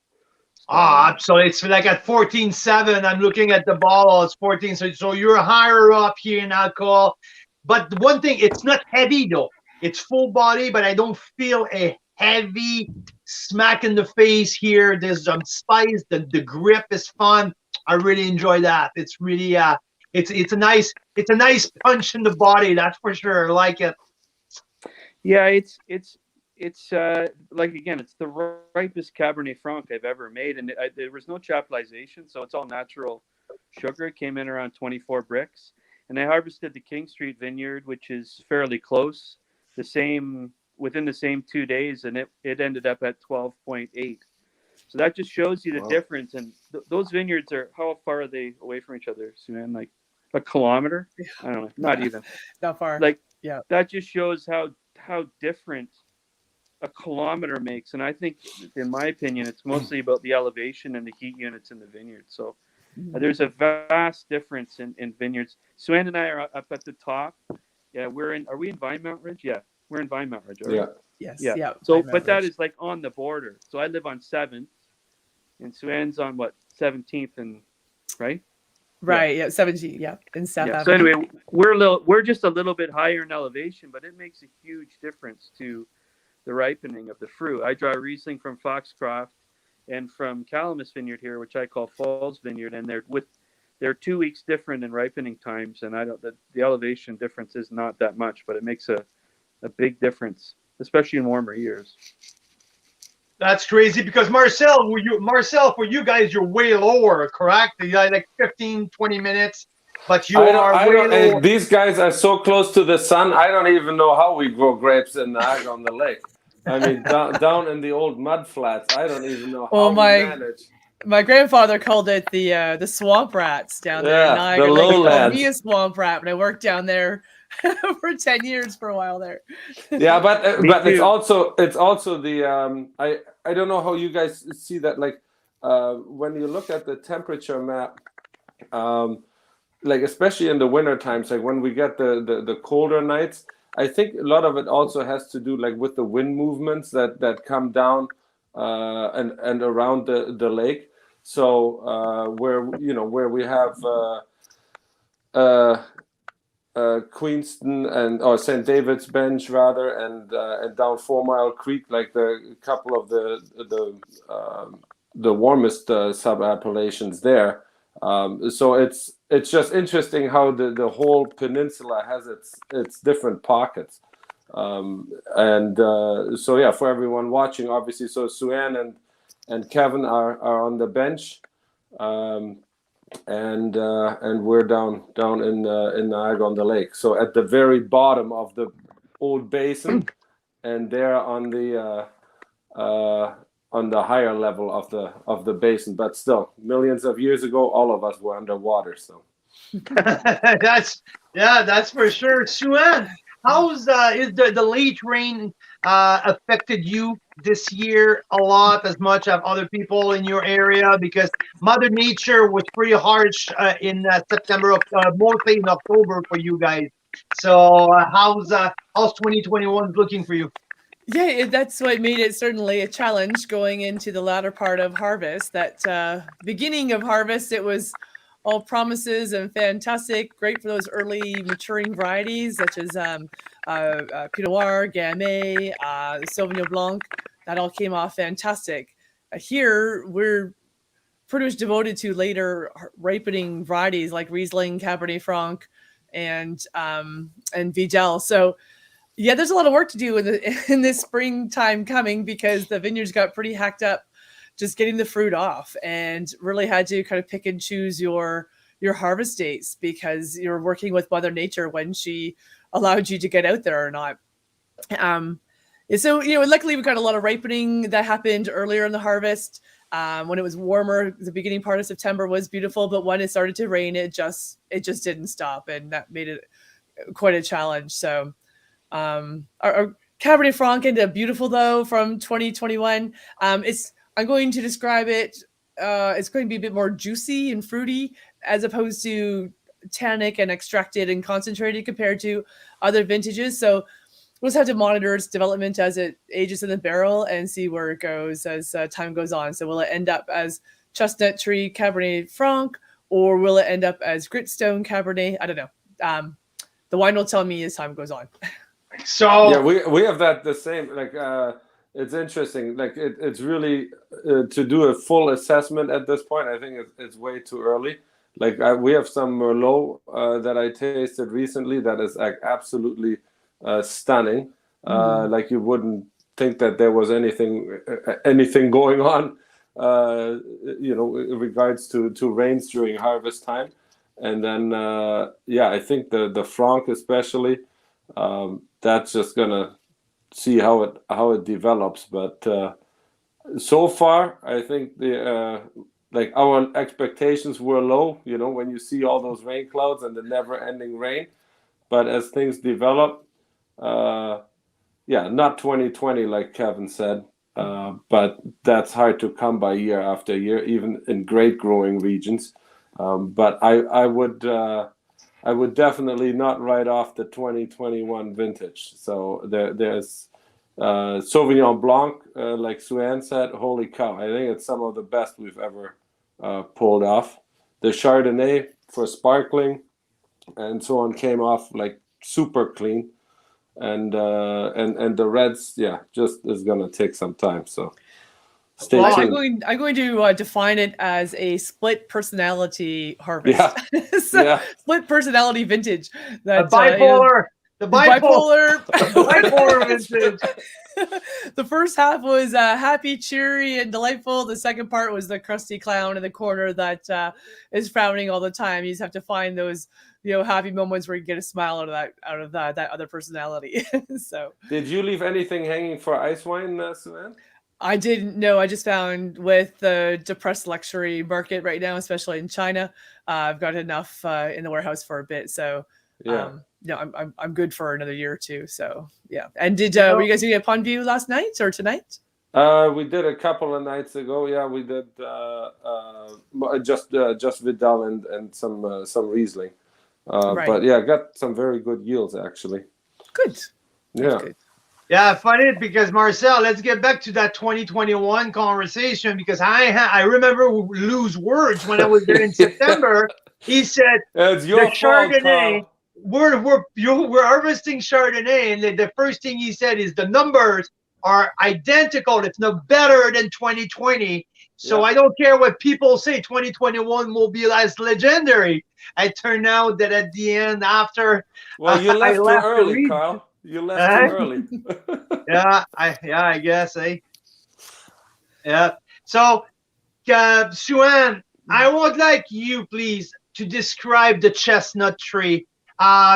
Speaker 2: So it's like at 14.7. I'm looking at the bottle. It's 14. So you're higher up here in alcohol. But the one thing, it's not heavy though. It's full body, but I don't feel a heavy smack in the face here. There's some spice. The grip is fun. I really enjoy that. It's really it's a nice punch in the body. That's for sure. I like it.
Speaker 5: Yeah, it's like, again, it's the ripest Cabernet Franc I've ever made, and there was no chaptalization, so it's all natural sugar. It came in around 24 bricks, and I harvested the King Street Vineyard, which is fairly close, within the same 2 days, and it ended up at 12.8. So that just shows you the difference. And those vineyards how far are they away from each other, Suzanne? Like a kilometer? I don't know, not even.
Speaker 4: Not far.
Speaker 5: Like,
Speaker 4: yeah,
Speaker 5: that just shows how different a kilometer makes. And I think, in my opinion, it's mostly about the elevation and the heat units in the vineyard. So there's a vast difference in vineyards. Suzanne and I are up at the top. Yeah, are we in Vinemount Ridge? Yeah, we're in Vinemount Ridge. Right?
Speaker 3: Yeah.
Speaker 4: yes,
Speaker 5: Yeah.
Speaker 4: yeah.
Speaker 5: So, but that is like on the border. So I live on 7th, and Suzanne's on 17th, and right?
Speaker 4: Right. Yeah. 17. Yeah. In South
Speaker 5: Yeah.
Speaker 4: Africa.
Speaker 5: So anyway, we're just a little bit higher in elevation, but it makes a huge difference to the ripening of the fruit. I draw Riesling from Foxcroft and from Calamus Vineyard here, which I call Falls Vineyard, and they're 2 weeks different in ripening times, and the elevation difference is not that much, but it makes a big difference, especially in warmer years.
Speaker 2: That's crazy because Marcel, for you guys, you're way lower, correct? You got like 15, 20 minutes, but you are way lower.
Speaker 3: These guys are so close to the sun. I don't even know how we grow grapes in Niagara on the lake. I mean, down in the old mud flats. I don't even know how we manage.
Speaker 4: My grandfather called it the swamp rats down there in Niagara.
Speaker 3: The lowlands.
Speaker 4: Me a swamp rat, but I worked down there for 10 years for a while there.
Speaker 3: Yeah, but it's also the I don't know how you guys see that, like when you look at the temperature map, like especially in the winter times, like when we get the colder nights, I think a lot of it also has to do like with the wind movements that come down and around the lake. So where we have Queenston or St. David's Bench rather, and down 4 Mile Creek, like the couple of the warmest sub-appellations there. So it's just interesting how the whole peninsula has its different pockets. So yeah, for everyone watching, obviously, so Suzanne and Kevin are on the bench, and we're down in Niagara on the lake. So at the very bottom of the old basin, and they're on the higher level of the basin. But still, millions of years ago, all of us were underwater. So
Speaker 2: that's for sure. Suzanne, how's is the late rain affected you this year a lot, as much as other people in your area? Because Mother Nature was pretty harsh in September, mostly in October for you guys. So how's 2021 looking for you?
Speaker 4: Yeah, that's what made it certainly a challenge going into the latter part of harvest. That beginning of harvest, it was all promises and fantastic, great for those early maturing varieties such as Pinot Noir, Gamay, Sauvignon Blanc. That all came off fantastic. Here, we're pretty much devoted to later ripening varieties like Riesling, Cabernet Franc, and Vidal. So yeah, there's a lot of work to do in this springtime coming, because the vineyards got pretty hacked up just getting the fruit off, and really had to kind of pick and choose your harvest dates, because you're working with Mother Nature when she allowed you to get out there or not. So, luckily we got a lot of ripening that happened earlier in the harvest. When it was warmer, the beginning part of September was beautiful, but when it started to rain, it just didn't stop, and that made it quite a challenge. So our Cabernet Franc ended up beautiful though from 2021. I'm going to describe it. It's going to be a bit more juicy and fruity, as opposed to tannic and extracted and concentrated compared to other vintages. So we'll just have to monitor its development as it ages in the barrel and see where it goes as time goes on. So will it end up as Chestnut Tree Cabernet Franc, or will it end up as Gritstone Cabernet? I don't know. The wine will tell me as time goes on.
Speaker 2: So
Speaker 3: Yeah, we have that the same. Like it's interesting. Like it's really to do a full assessment at this point. I think it's way too early. Like we have some Merlot that I tasted recently that is like absolutely stunning. Like you wouldn't think that there was anything going on, in regards to rains during harvest time. And then I think the Franc especially, that's just gonna see how it develops. But so far, I think the like our expectations were low. When you see all those rain clouds and the never-ending rain. But as things develop, not 2020 like Kevin said, but that's hard to come by year after year, even in great growing regions. But I would definitely not write off the 2021 vintage. So there's Sauvignon Blanc, like Sue-Ann said, holy cow! I think it's some of the best we've ever pulled off. The Chardonnay for sparkling and so on came off like super clean, and the reds, just is gonna take some time. So stay tuned.
Speaker 4: I'm going to define it as a split personality harvest. Split personality vintage.
Speaker 2: The bipolar vintage.
Speaker 4: The first half was happy, cheery, and delightful. The second part was the crusty clown in the corner that is frowning all the time. You just have to find those, happy moments where you get a smile out of that other personality. So, did
Speaker 3: you leave anything hanging for ice wine, Sue-Ann?
Speaker 4: I didn't know. I just found with the depressed luxury market right now, especially in China, I've got enough in the warehouse for a bit. So I'm good for another year or two. So yeah. And were you guys doing a Pond View last night or tonight?
Speaker 3: We did a couple of nights ago. Yeah, we did just Vidal and some Riesling.
Speaker 4: Right.
Speaker 3: But yeah, got some very good yields actually.
Speaker 4: Good.
Speaker 3: Yeah.
Speaker 4: Good.
Speaker 2: Yeah, funny because Marcel, let's get back to that 2021 conversation because I remember Lou's words when I was there in September. He said,
Speaker 3: "It's your
Speaker 2: Chardonnay.
Speaker 3: Fault,
Speaker 2: we're harvesting Chardonnay, and the first thing he said is the numbers are identical. It's no better than 2020. So I don't care what people say. 2021 will be as legendary. It turned out that at the end, after
Speaker 3: you left too early, Carl. You left too early.
Speaker 2: I guess, eh? Yeah. So, Sue-Ann, I would like you, please, to describe the Chestnut Tree,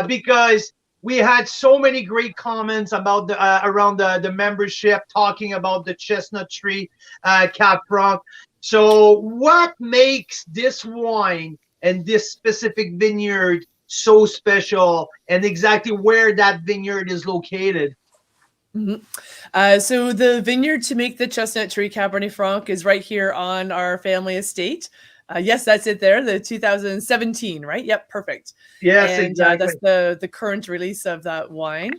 Speaker 2: because we had so many great comments about around the membership talking about the Chestnut Tree Cab Franc. So, what makes this wine and this specific vineyard so special, and exactly where that vineyard is located?
Speaker 4: Mm-hmm. So the vineyard to make the Chestnut Tree Cabernet Franc is right here on our family estate. Yes, that's it there, the 2017, right? Yep, perfect.
Speaker 2: Yes,
Speaker 4: and,
Speaker 2: exactly.
Speaker 4: That's the current release of that wine.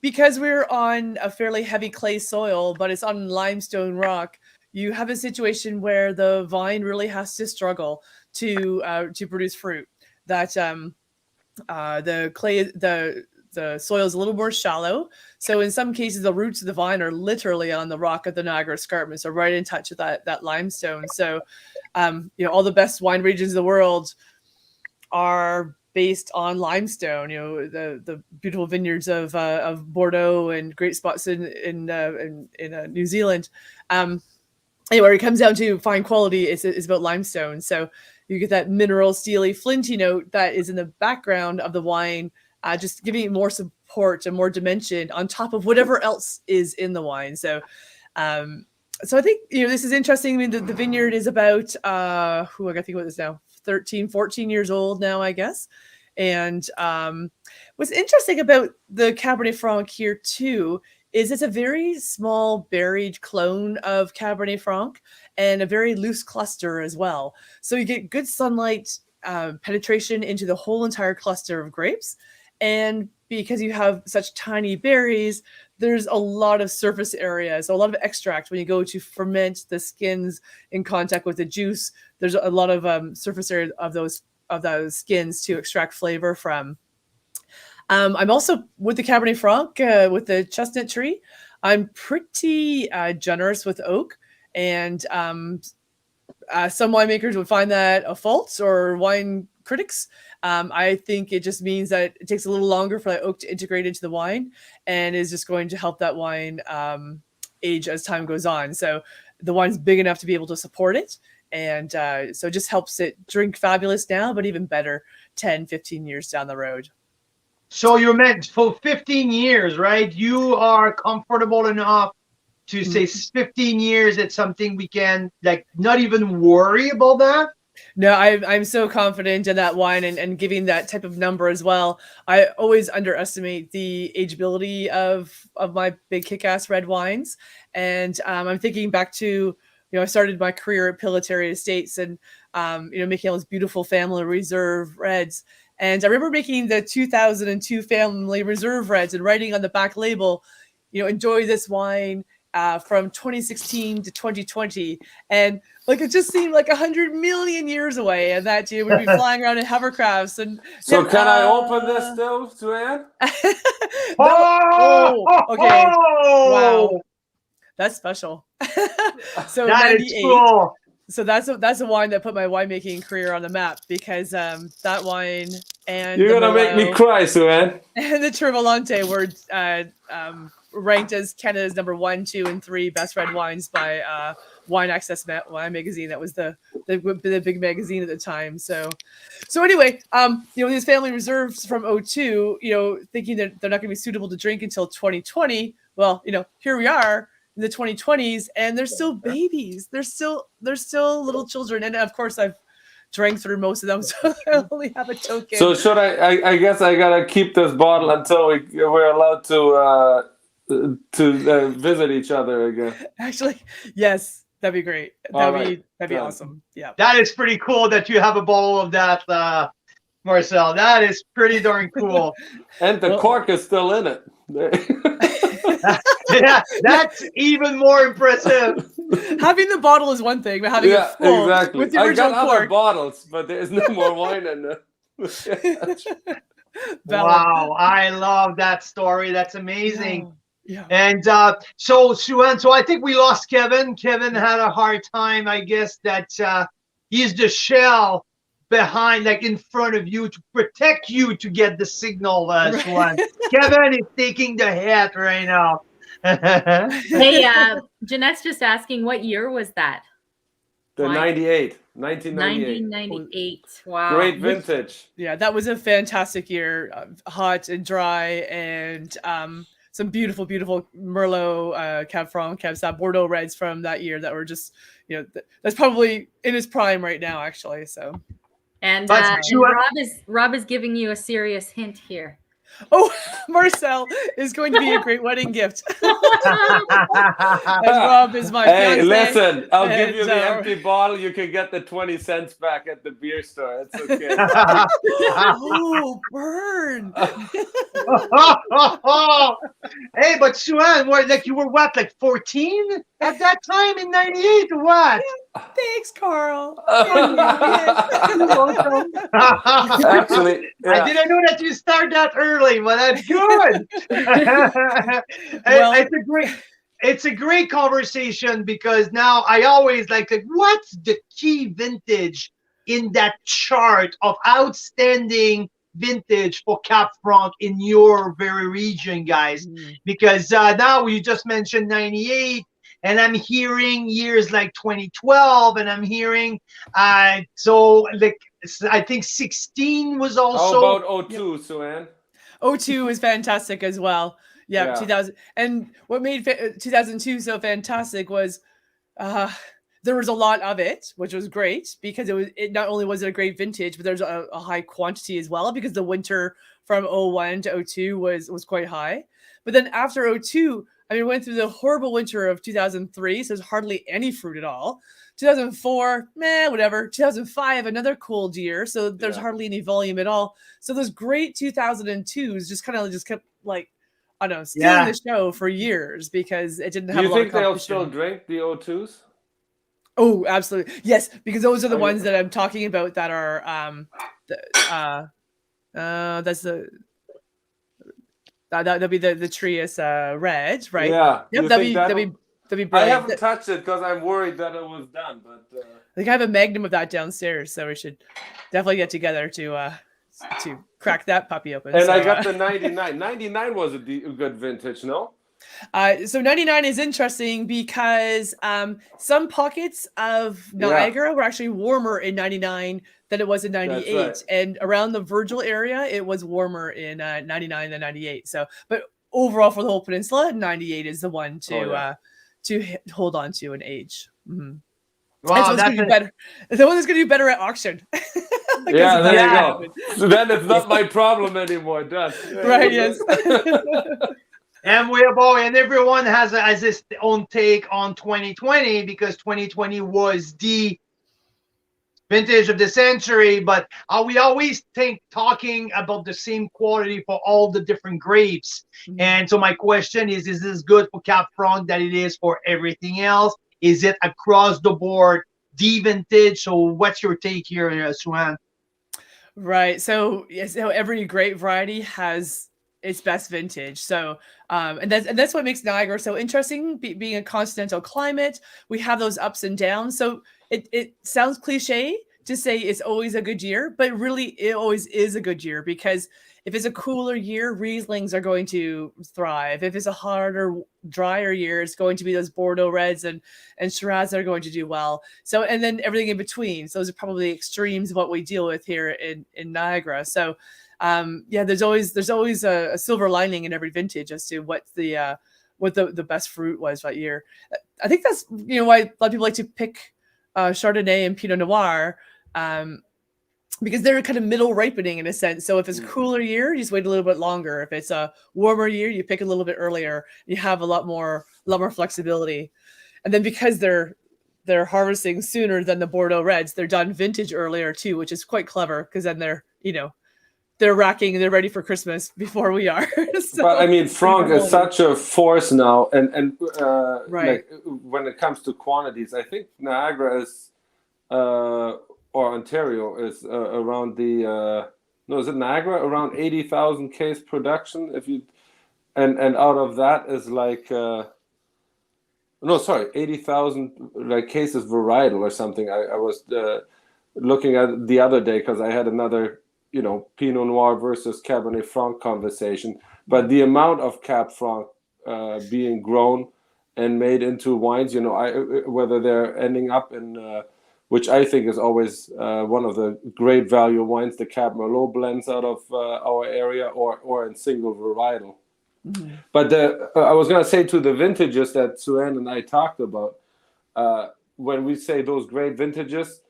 Speaker 4: Because we're on a fairly heavy clay soil, but it's on limestone rock, you have a situation where the vine really has to struggle to produce fruit. That the soil is a little more shallow. So in some cases, the roots of the vine are literally on the rock of the Niagara Escarpment, so right in touch with that limestone. So, all the best wine regions of the world are based on limestone. The beautiful vineyards of Bordeaux and great spots in New Zealand. Anyway, it comes down to fine quality. It's about limestone. So you get that mineral, steely, flinty note that is in the background of the wine, just giving it more support and more dimension on top of whatever else is in the wine. So, so I think, this is interesting. I mean, the vineyard is about, I gotta think about this now, 13, 14 years old now, I guess. And what's interesting about the Cabernet Franc here too is it's a very small buried clone of Cabernet Franc and a very loose cluster as well. So you get good sunlight penetration into the whole entire cluster of grapes. And because you have such tiny berries, there's a lot of surface area, so a lot of extract when you go to ferment the skins in contact with the juice. There's a lot of surface area of those skins to extract flavor from. I'm also with the Cabernet Franc, with the chestnut tree. I'm pretty generous with oak, and some winemakers would find that a fault, or wine critics. I think it just means that it takes a little longer for that oak to integrate into the wine, and is just going to help that wine age as time goes on. So the wine's big enough to be able to support it. And so it just helps it drink fabulous now, but even better 10, 15 years down the road.
Speaker 2: So you're meant for 15 years, right? You are comfortable enough to say 15 years, it's something we can like not even worry about that?
Speaker 4: No, I'm so confident in that wine, and giving that type of number as well. I always underestimate the ageability of my big kick-ass red wines. And I'm thinking back to, I started my career at Pilotary Estates, and, making all those beautiful family reserve reds. And I remember making the 2002 family reserve reds and writing on the back label, enjoy this wine from 2016 to 2020. And like, it just seemed like 100 million years away. And that we'd be flying around in hovercrafts. And
Speaker 3: so can I open this still, Joanne?
Speaker 4: Okay. Wow. That's special. So
Speaker 2: that
Speaker 4: 98.
Speaker 2: is cool.
Speaker 4: So that's a wine that put my winemaking career on the map, because that wine and
Speaker 3: you're gonna make me cry, Joanne.
Speaker 4: And the Trevolante were ranked as Canada's number 1, 2, and 3 best red wines by Wine Access Wine Magazine. That was the big magazine at the time. So anyway, these family reserves from 2002, thinking that they're not going to be suitable to drink until 2020. Well, here we are in the 2020s, and they're still babies. They're still little children. And of course, I've drank through most of them, so I only have a token.
Speaker 3: So should I guess I gotta keep this bottle until we're allowed to visit each other again.
Speaker 4: Actually, yes, that'd be great. That'd be awesome. Yeah.
Speaker 2: That is pretty cool that you have a bottle of that, Marcel. That is pretty darn cool.
Speaker 3: And the cork is still in it.
Speaker 2: Yeah, that's even more impressive.
Speaker 4: Having the bottle is one thing, but having it full
Speaker 3: exactly.
Speaker 4: with the original
Speaker 3: I got
Speaker 4: cork.
Speaker 3: other bottles, but there's no more wine in there.
Speaker 2: Wow, I love that story. That's amazing.
Speaker 4: Yeah.
Speaker 2: And so Sue-Ann, so I think we lost Kevin. Kevin had a hard time, I guess, that he's the shell behind, like in front of you, to protect you to get the signal, Sue-Ann. Kevin is taking the hit right now.
Speaker 1: Hey, Jeanette's just asking, what year was that?
Speaker 3: The 1998.
Speaker 1: 1998. Wow.
Speaker 3: Great vintage.
Speaker 4: Yeah, that was a fantastic year. Hot and dry, and some beautiful, beautiful Merlot, Cab Franc, Cab Sauv, Bordeaux reds from that year that were just, that's probably in its prime right now, actually. So.
Speaker 1: And Rob is giving you a serious hint here.
Speaker 4: Oh, Marcel is going to be a great wedding gift. Rob is my fiance.
Speaker 3: Hey, listen, I'll give you the empty bottle. You can get the 20 cents back at the beer store. It's okay.
Speaker 4: Oh, burn.
Speaker 2: Hey, but Sue-Ann, you were what, like 14 at that time in 98 or what?
Speaker 4: Thanks, Carl.
Speaker 3: Actually, yeah.
Speaker 2: I didn't know that you started that early, but that's good. It's a great conversation, because now I always like, what's the key vintage in that chart of outstanding vintage for Cab Franc in your very region, guys? Because now we just mentioned 98. And I'm hearing years like 2012, and I'm hearing, so like I think 16 was also.
Speaker 3: How about 02, Sue-Ann?
Speaker 4: 02 is fantastic as well. Yeah, 2000. And what made 2002 so fantastic was there was a lot of it, which was great, because it not only was it a great vintage, but there's a high quantity as well, because the winter from 01 to 02 was quite high. But then after 02, I mean, we went through the horrible winter of 2003, so there's hardly any fruit at all. 2004, meh, whatever. 2005, another cold year, so there's hardly any volume at all. So those great 2002s just kind of just kept like, I don't know, stealing the show for years because it didn't have a lot of competition.
Speaker 3: Do you think they'll still drink the O2s?
Speaker 4: Oh, absolutely. Yes, because those are the ones that I'm talking about that are that's the that'd be the Trius red, right?
Speaker 3: Yeah.
Speaker 4: Yep, that'd be brilliant.
Speaker 3: I haven't touched it because I'm worried that it was done, but
Speaker 4: I think I have a magnum of that downstairs, so we should definitely get together to crack that puppy open.
Speaker 3: And
Speaker 4: so,
Speaker 3: I got the 99. 99 was a good vintage, no?
Speaker 4: So 99 is interesting because some pockets of Niagara were actually warmer in 99 than it was in 98.
Speaker 3: Right.
Speaker 4: And around the Virgil area, it was warmer in 99 than 98. So, but overall for the whole peninsula, 98 is the one to hold on to and age. Mm-hmm.
Speaker 2: Wow,
Speaker 4: that's gonna do better. The one that's going to do better at auction.
Speaker 3: Yeah, there you go. So then it's not my problem anymore. Done.
Speaker 4: Right, yes.
Speaker 2: And everyone has his own take on 2020 because 2020 was the vintage of the century. But we always talking about the same quality for all the different grapes. Mm-hmm. And so my question is this good for Cab Franc that it is for everything else? Is it across the board the vintage? So what's your take here, Sue-Ann?
Speaker 4: Right. So every grape variety has its best vintage. So and that's what makes Niagara so interesting. Being a continental climate, we have those ups and downs. So it sounds cliche to say it's always a good year, but really it always is a good year because if it's a cooler year, Rieslings are going to thrive. If it's a harder, drier year, it's going to be those Bordeaux Reds and Shiraz that are going to do well. So, and then everything in between. So those are probably extremes of what we deal with here in Niagara. So, there's always a silver lining in every vintage as to what the best fruit was that year. I think that's why a lot of people like to pick Chardonnay and Pinot Noir. Because they're kind of middle ripening in a sense. So if it's a cooler year, you just wait a little bit longer. If it's a warmer year, you pick a little bit earlier. You have a lot more flexibility. And then because they're harvesting sooner than the Bordeaux Reds, they're done vintage earlier too, which is quite clever because then they're racking and they're ready for Christmas before we are. So,
Speaker 3: but I mean, Franc is such a force now, and
Speaker 4: right.
Speaker 3: Like when it comes to quantities, I think Niagara is. Or Ontario is around is it Niagara around 80,000 case production and out of that is like 80,000 like cases varietal or something. I was looking at the other day because I had another Pinot Noir versus Cabernet Franc conversation, but the amount of Cab Franc being grown and made into wines, whether they're ending up in which I think is always one of the great value wines, the Cab Merlot blends out of our area or in single varietal. Mm-hmm. But I was going to say to the vintages that Sue-Ann and I talked about, when we say those great vintages,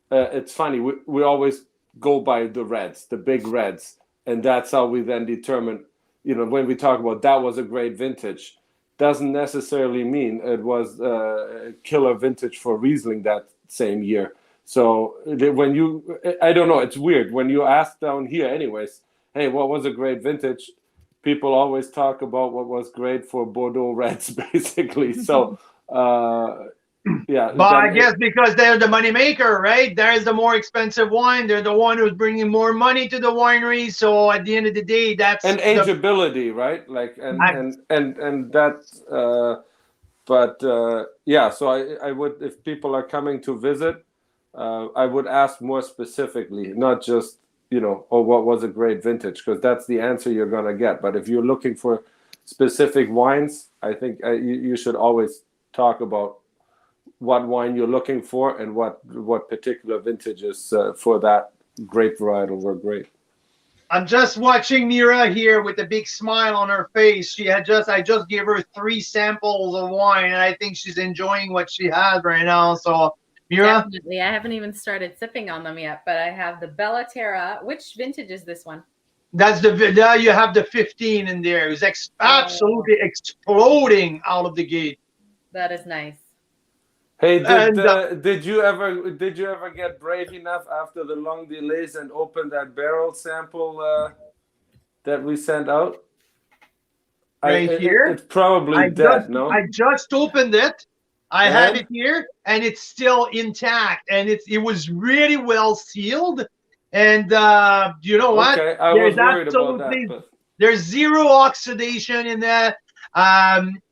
Speaker 3: it's funny. We always go by the reds, the big reds. And that's how we then determine, when we talk about that was a great vintage, doesn't necessarily mean it was a killer vintage for Riesling that same year. So when I don't know, it's weird when you ask down here anyways, hey, what was a great vintage? People always talk about what was great for Bordeaux Reds basically. So yeah.
Speaker 2: But I guess because they're the money maker, right? There's the more expensive wine. They're the one who's bringing more money to the winery. So at the end of the day, that's
Speaker 3: ageability, right? Like and that's but so I would, if people are coming to visit, I would ask more specifically, not just what was a great vintage, because that's the answer you're gonna get. But if you're looking for specific wines, I think you should always talk about what wine you're looking for and what particular vintages for that grape varietal were great.
Speaker 2: I'm just watching Mira here with a big smile on her face. I just gave her 3 samples of wine, and I think she's enjoying what she has right now. So, Mira?
Speaker 1: Definitely. I haven't even started sipping on them yet, but I have the Bella Terra. Which vintage is this one?
Speaker 2: Now you have the 15 in there. It's absolutely exploding out of the gate.
Speaker 1: That is nice.
Speaker 3: Hey,
Speaker 2: And
Speaker 3: did you ever get brave enough after the long delays and open that barrel sample that we sent out?
Speaker 2: here,
Speaker 3: It's probably dead, no?
Speaker 2: I just opened it. I have
Speaker 3: And?
Speaker 2: it here, and it's still intact, and it was really well sealed. And you know what?
Speaker 3: Okay, I was worried about that.
Speaker 2: absolutely
Speaker 3: But
Speaker 2: There's zero oxidation in there.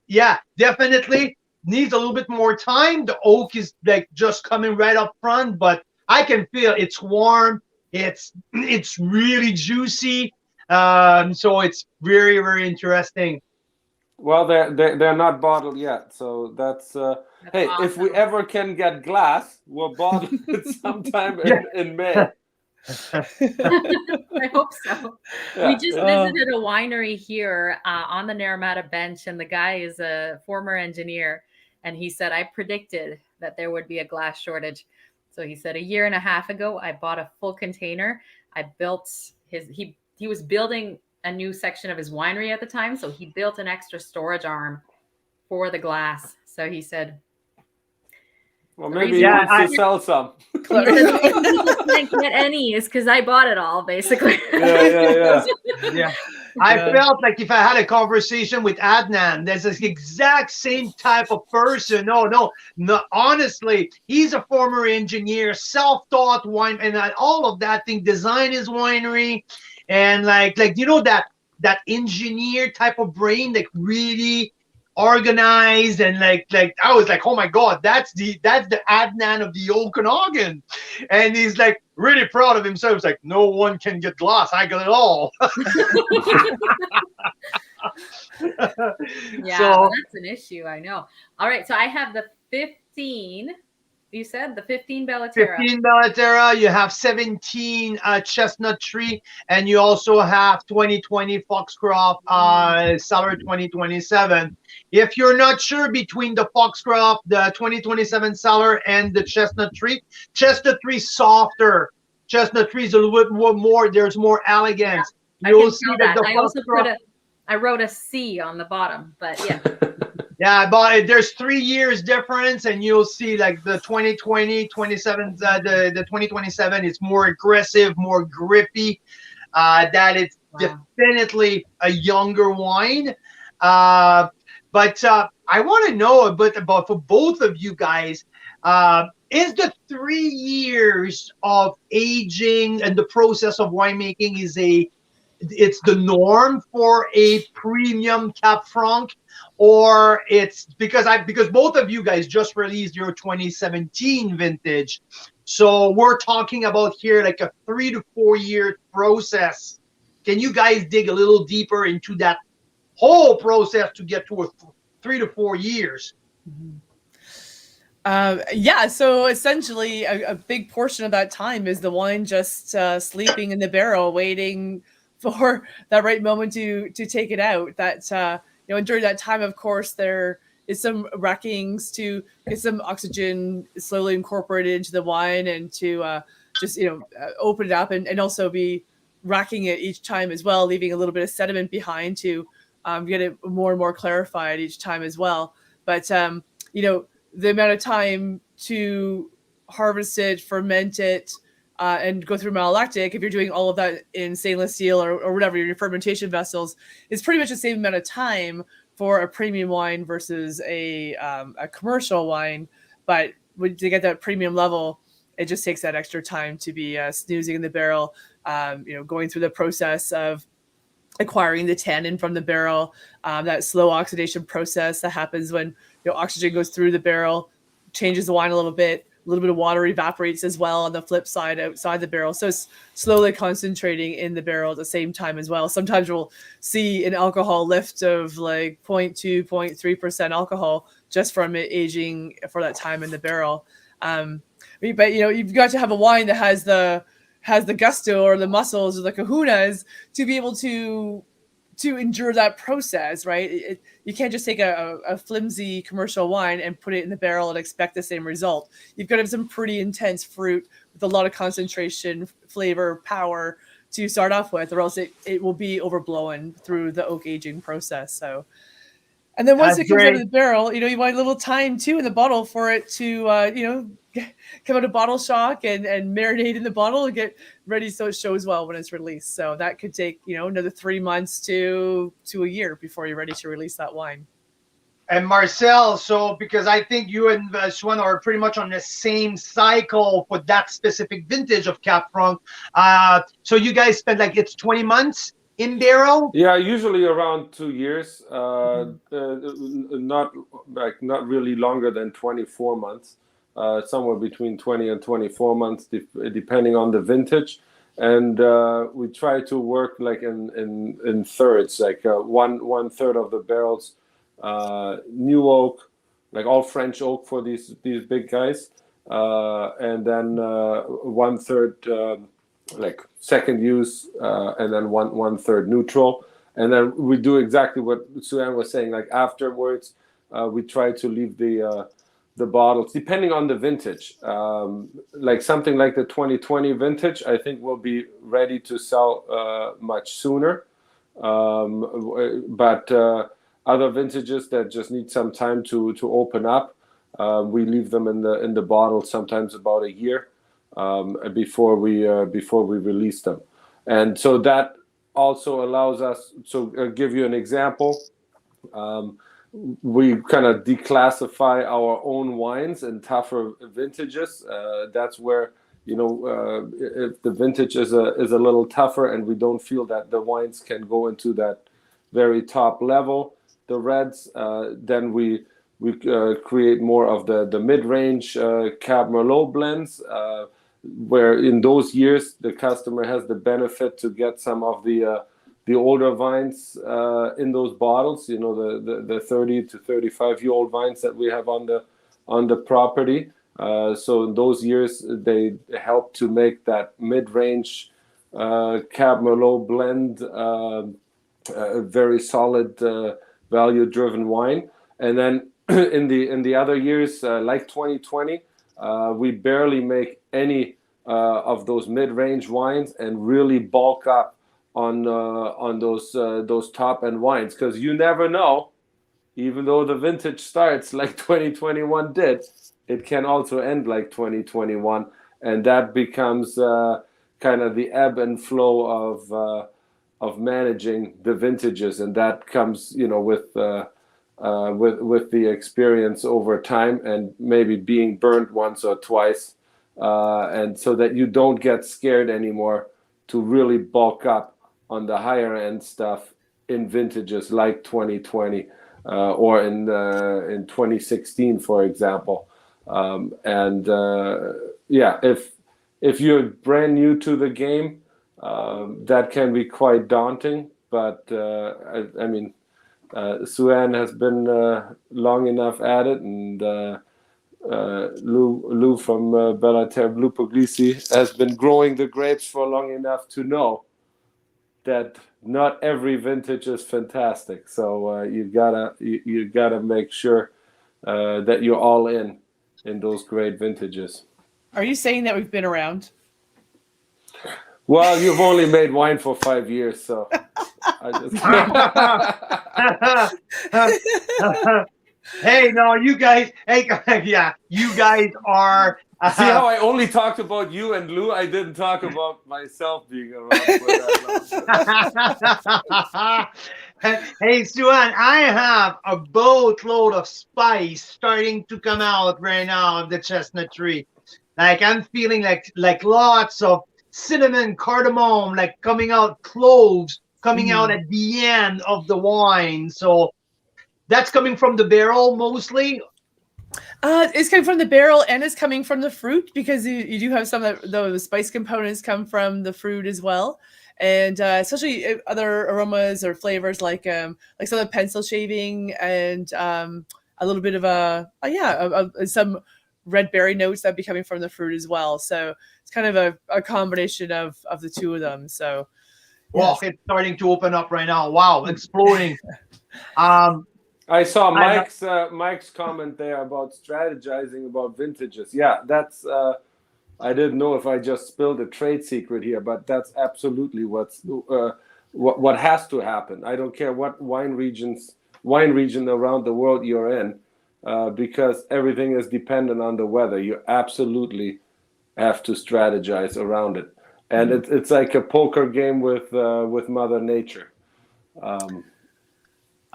Speaker 2: Yeah, definitely needs a little bit more time. The oak is like just coming right up front, but I can feel it's warm. It's really juicy. So it's very, very interesting.
Speaker 3: well, they're not bottled yet, so that's. Hey, if we
Speaker 1: awesome.
Speaker 3: ever can get glass, we'll bottle it sometime in May.
Speaker 1: I hope so.
Speaker 3: Yeah,
Speaker 1: We just
Speaker 3: yeah.
Speaker 1: visited a winery here on the Naramata bench, and the guy is a former engineer, and he said, I predicted that there would be a glass shortage. So he said, a year and a half ago, I bought a full container. I built he was building a new section of his winery at the time, so he built an extra storage arm for the glass. So he said,
Speaker 3: Well,
Speaker 1: the
Speaker 3: maybe
Speaker 1: reason
Speaker 3: he
Speaker 2: Yeah,
Speaker 3: wants to sell some.
Speaker 1: he said, the reason he didn't get any is because I bought it all, basically.
Speaker 3: Yeah.
Speaker 2: Yeah. I felt like if I had a conversation with Adnan, there's this exact same type of person. No, honestly, he's a former engineer, self-taught wine, and all of that thing, design his winery, and like you know that engineer type of brain, like really organized, and like I was like, oh my god, that's the Adnan of the Okanagan, and he's like really proud of himself. He's like, no one can get glass, I got it all.
Speaker 1: Yeah,
Speaker 2: So-
Speaker 1: that's an issue. I know. All right, so I have the 15. You said the 15 Bellaterra.
Speaker 2: 15 Bellaterra, you have 17 Chestnut Tree, and you also have 2020 Foxcroft Cellar 2027. If you're not sure between the Foxcroft, the 2027 Cellar, and the Chestnut Tree softer. Chestnut Tree is a little bit more. There's more elegance.
Speaker 1: I
Speaker 2: You'll
Speaker 1: can
Speaker 2: see
Speaker 1: tell
Speaker 2: that
Speaker 1: that.
Speaker 2: the
Speaker 1: I also
Speaker 2: Foxcroft.
Speaker 1: I wrote a C on the bottom, but yeah.
Speaker 2: Yeah, but there's 3 years difference, and you'll see like the 2020, 27, the 2027 is more aggressive, more grippy. That it's definitely a younger wine. But I want to know a bit about, for both of you guys, is the 3 years of aging and the process of winemaking it's the norm for a premium Cab Franc, or it's because both of you guys just released your 2017 vintage, so we're talking about here like a 3 to 4 year process. Can you guys dig a little deeper into that whole process to get to a 3 to 4 years?
Speaker 4: Yeah, so essentially a big portion of that time is the wine just sleeping in the barrel, waiting for that right moment to take it out. That and during that time, of course, there is some rackings to get some oxygen slowly incorporated into the wine, and to just open it up, and also be racking it each time as well, leaving a little bit of sediment behind to get it more and more clarified each time as well. But the amount of time to harvest it, ferment it, and go through malolactic, if you're doing all of that in stainless steel or whatever, your fermentation vessels, is pretty much the same amount of time for a premium wine versus a commercial wine. But to get that premium level, it just takes that extra time to be snoozing in the barrel, going through the process of acquiring the tannin from the barrel, that slow oxidation process that happens when oxygen goes through the barrel, changes the wine a little bit of water evaporates as well on the flip side outside the barrel. So it's slowly concentrating in the barrel at the same time as well. Sometimes we'll see an alcohol lift of like 0.2, 0.3% alcohol just from it aging for that time in the barrel. But you've got to have a wine that has the gusto or the muscles or the kahunas to be able to to endure that process, right? You can't just take a flimsy commercial wine and put it in the barrel and expect the same result. You've got to have some pretty intense fruit with a lot of concentration, flavor, power to start off with, or else it will be overblown through the oak aging process. So, and then once
Speaker 2: That's
Speaker 4: it comes out
Speaker 2: great.
Speaker 4: of the barrel, you want a little time too in the bottle for it to, come out of bottle shock and marinate in the bottle and get ready so it shows well when it's released. So that could take, another 3 months to a year before you're ready to release that wine.
Speaker 2: And Marcel, so because I think you and Swan are pretty much on the same cycle for that specific vintage of Cab Franc. So you guys spend it's 20 months in barrel?
Speaker 3: Yeah, usually around 2 years. Not really longer than 24 months. Somewhere between 20 and 24 months, depending on the vintage. And we try to work in thirds, one third of the barrels new oak, all French oak for these big guys, and then 1/3 second use, and then one third neutral. And then we do exactly what Sue-Ann was saying. Afterwards, we try to leave the bottles, depending on the vintage. Something like the 2020 vintage, I think will be ready to sell much sooner. But other vintages that just need some time to open up, we leave them in the bottle sometimes about a year before we release them. And so that also allows us. So I'll give you an example. We kind of declassify our own wines in tougher vintages. That's where, if the vintage is a little tougher and we don't feel that the wines can go into that very top level, the reds, then we create more of the mid-range Cab Merlot blends, where in those years the customer has the benefit to get some of the older vines in those bottles, the 30 to 35-year-old vines that we have on the property. So in those years, they help to make that mid-range Cab Merlot blend a very solid value-driven wine. And then in the other years, like 2020, we barely make any of those mid-range wines and really bulk up on those top-end wines, because you never know. Even though the vintage starts like 2021 did, it can also end like 2021, and that becomes kind of the ebb and flow of managing the vintages, and that comes with the experience over time and maybe being burnt once or twice, and so that you don't get scared anymore to really bulk up on the higher end stuff in vintages like 2020 or in 2016, for example. If you're brand new to the game, that can be quite daunting. But Sue-Ann has been long enough at it, and Lou from Bellaterre Blue Puglisi has been growing the grapes for long enough to know that not every vintage is fantastic. So you gotta make sure that you're all in those great vintages.
Speaker 4: Are you saying that we've been around?
Speaker 3: Well, you've only made wine for 5 years, so I just
Speaker 2: Hey, no, you guys. Hey, yeah, you guys are.
Speaker 3: See how I only talked about you and Lou? I didn't talk about myself being around for that long.
Speaker 2: Hey, Sue-Ann, I have a boatload of spice starting to come out right now of the chestnut tree. I'm feeling like lots of cinnamon, cardamom, coming out, cloves coming out at the end of the wine. So that's coming from the barrel mostly.
Speaker 4: It's coming from the barrel, and it's coming from the fruit, because you do have some of the spice components come from the fruit as well, and especially other aromas or flavors like some of the pencil shaving and a little bit of some red berry notes that be coming from the fruit as well. So it's kind of a combination of the two of them. So
Speaker 2: Well, it's starting to open up right now. Wow, exploding.
Speaker 3: I saw
Speaker 2: I-
Speaker 3: Mike's comment there about strategizing about vintages. Yeah, that's. I didn't know if I just spilled a trade secret here, but that's absolutely what has to happen. I don't care what wine region around the world you're in, because everything is dependent on the weather. You absolutely have to strategize around it, and it's like a poker game with Mother Nature.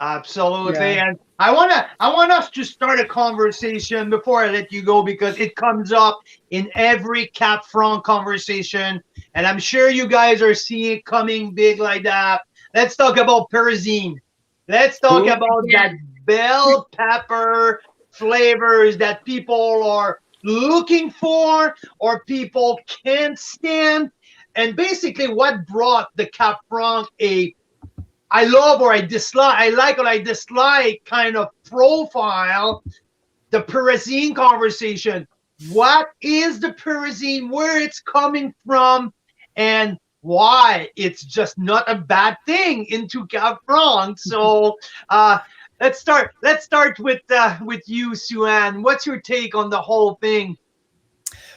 Speaker 2: Absolutely.
Speaker 4: Yeah.
Speaker 2: And I want us to start a conversation before I let you go, because it comes up in every Cab Franc conversation, and I'm sure you guys are seeing it coming big like that. Let's talk about Perzine. Let's talk
Speaker 3: Who?
Speaker 2: about
Speaker 1: Yeah.
Speaker 2: that bell pepper flavors that people are looking for or people can't stand. And basically what brought the Cab Franc I love or I dislike, I like or I dislike kind of profile, the Perzine conversation. What is the Perzine, where it's coming from, and why it's just not a bad thing into Cab Franc. So let's start with you, Sue-Ann. What's your take on the whole thing?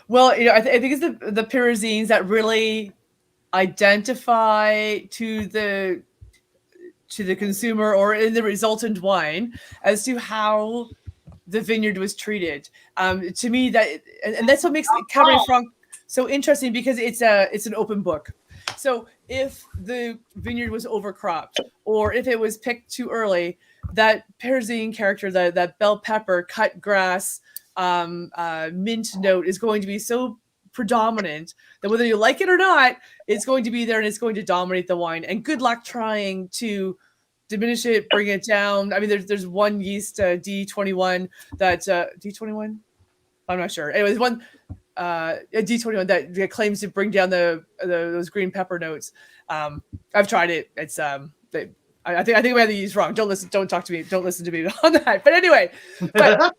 Speaker 4: Well, I think it's the pyrazines that really identify to the consumer or in the resultant wine as to how the vineyard was treated. To me, and that's what makes Cabernet Franc so interesting, because it's an open book. So if the vineyard was overcropped or if it was picked too early, that Perzine character, that bell pepper, cut grass, mint note is going to be so predominant that whether you like it or not, it's going to be there and it's going to dominate the wine. And good luck trying to diminish it, bring it down. I mean, there's one yeast, D21, that D21. I'm not sure. Anyways, one D21 that claims to bring down those green pepper notes. I've tried it. It's I think I had the yeast wrong. Don't talk to me. Don't listen to me on that. But anyway,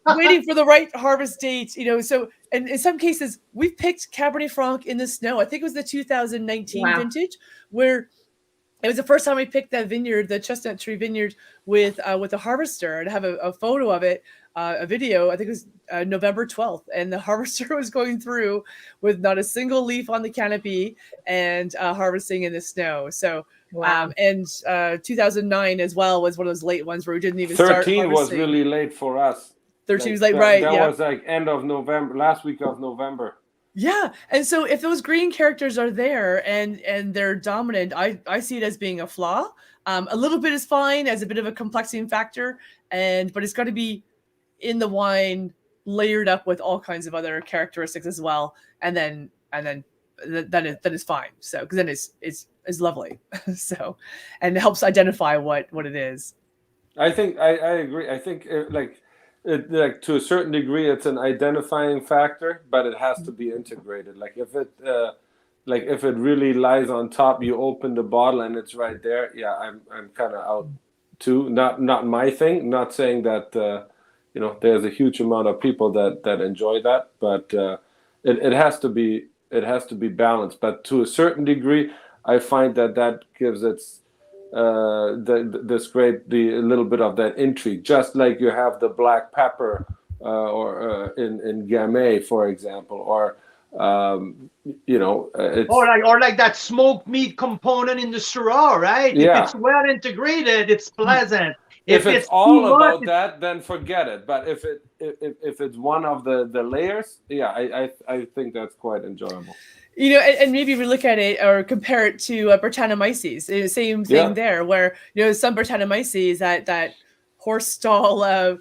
Speaker 4: waiting for the right harvest date, so, and in some cases we've picked Cabernet Franc in the snow. I think it was the 2019 vintage where it was the first time we picked that vineyard, the Chestnut Tree Vineyard, with a harvester. And I have a photo of it, a video. I think it was November 12th, and the harvester was going through with not a single leaf on the canopy and harvesting in the snow. So, and 2009 as well was one of those late ones where we didn't even start
Speaker 3: 13 was
Speaker 4: harvesting.
Speaker 3: really late for us.
Speaker 4: 13 was late, right?
Speaker 3: That was like end of November, last week of November.
Speaker 4: Yeah, and so if those green characters are there and they're dominant, I see it as being a flaw. A little bit is fine as a bit of a complexing factor, but it's got to be in the wine layered up with all kinds of other characteristics as well, and then that is fine. So because then it's lovely. So, and it helps identify what it is.
Speaker 3: I think I agree. I think like to a certain degree, it's an identifying factor, but it has to be integrated. Like if it really lies on top, you open the bottle and it's right there. Yeah, I'm kind of out too. Not my thing. Not saying that there's a huge amount of people that enjoy that, but it has to be balanced. But to a certain degree, I find that gives its this grape a little bit of that intrigue, just like you have the black pepper or in Gamay, for example, or it's
Speaker 2: or like that smoked meat component in the Syrah, right?
Speaker 3: Yeah.
Speaker 2: If it's well integrated, it's pleasant.
Speaker 3: If it's all about that, then forget it. But if it's one of the layers, yeah, I think that's quite enjoyable.
Speaker 4: And maybe we look at it or compare it to Brettanomyces. Same thing there, where some Brettanomyces that horse stall, a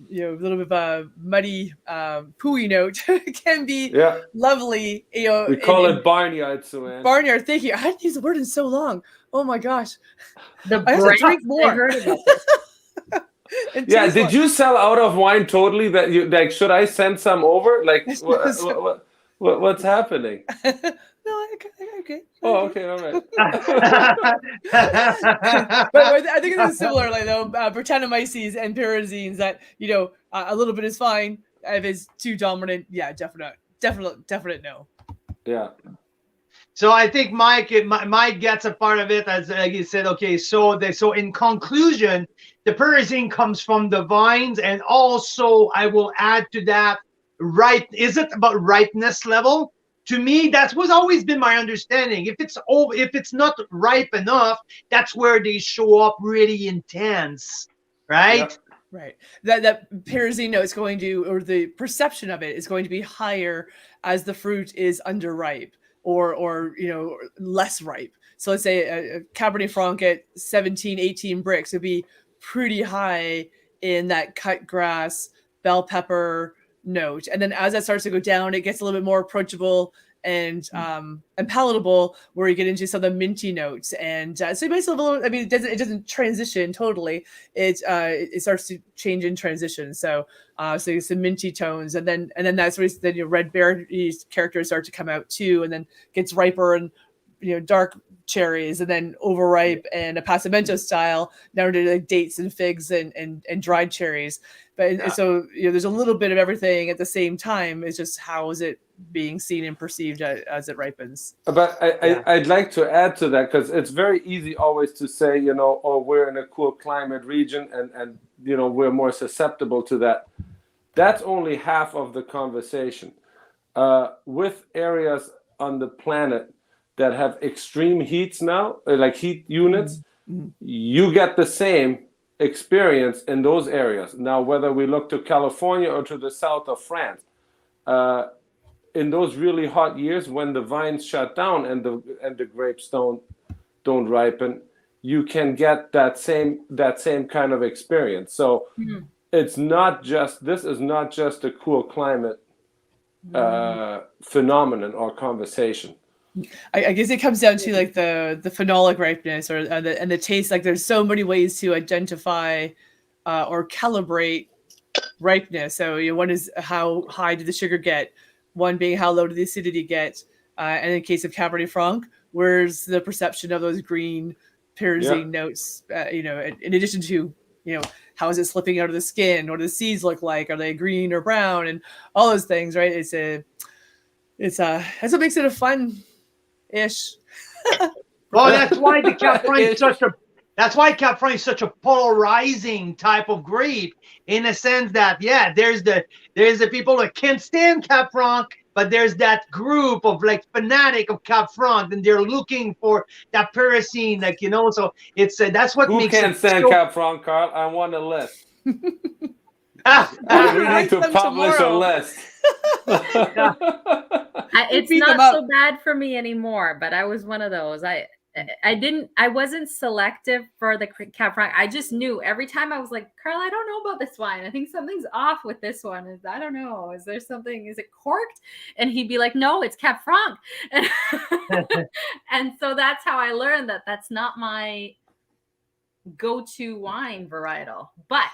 Speaker 4: little bit of a muddy pooey note can be lovely.
Speaker 3: We call it barnyard, Sue-Ann.
Speaker 4: Barnyard. Thank you. I hadn't used the word in so long. Oh my gosh.
Speaker 1: I
Speaker 4: have to drink more.
Speaker 1: I heard about this.
Speaker 3: Yeah, did you sell out of wine totally? That you like? Should I send some over? Like, what's happening?
Speaker 4: No, okay.
Speaker 3: Oh, okay, all right.
Speaker 4: But I think it's similar, like though, Brettanomyces and Pyrazines. That a little bit is fine. If it's too dominant, yeah, definite no.
Speaker 3: Yeah.
Speaker 2: So I think Mike gets a part of it, as like you said. Okay, so in conclusion, the Parisian comes from the vines, and also I will add to that, right? Is it about ripeness level? To me, that was always been my understanding. If it's not ripe enough, that's where they show up really intense, right?
Speaker 3: Yep.
Speaker 4: Right. That Parisian note is going to, or the perception of it is going to be higher as the fruit is underripe or less ripe. So let's say a Cabernet Franc at 17, 18 bricks would be pretty high in that cut grass, bell pepper note. And then as that starts to go down, it gets a little bit more approachable and palatable, where you get into some of the minty notes, and so it makes it a little. I mean, it doesn't transition totally. It starts to change in transition. So so you get some minty tones, and then that's where then your red berry characters start to come out too, and then gets riper and dark cherries, and then overripe and a passamento style down to like dates and figs and dried cherries. But so there's a little bit of everything at the same time. It's just how is it being seen and perceived as it ripens.
Speaker 3: But I'd like to add to that, because it's very easy always to say, oh, we're in a cool climate region and we're more susceptible to that. That's only half of the conversation. With areas on the planet that have extreme heats now, like heat units, you get the same experience in those areas. Now, whether we look to California or to the south of France, in those really hot years when the vines shut down and the grapes don't ripen, you can get that same kind of experience. So this is not just a cool climate phenomenon or conversation.
Speaker 4: I guess it comes down to like the phenolic ripeness and the taste. Like there's so many ways to identify or calibrate ripeness. So one is how high did the sugar get, one being how low did the acidity get, and in the case of Cabernet Franc, where's the perception of those green Parisian notes? In addition to how is it slipping out of the skin? What do the seeds look like? Are they green or brown? And all those things, right? That's what makes it a fun ish.
Speaker 2: Well, that's why the Cab Franc is Cab Franc is such a polarizing type of grape, in a sense that there's the people that can't stand Cab Franc, but there's that group of like fanatic of Cab Franc, and they're looking for that Parisian, so it's that's what makes it.
Speaker 3: Who can't stand Cab Franc, Carl? I want a list. We need to publish a list.
Speaker 1: It's not so bad for me anymore, but I was one of those. I wasn't selective for the Cab Franc. I just knew every time I was like, Carl, I don't know about this wine. I think something's off with this one. I don't know. Is there something? Is it corked? And he'd be like, no, it's Cab Franc. And so that's how I learned that that's not my go-to wine varietal. But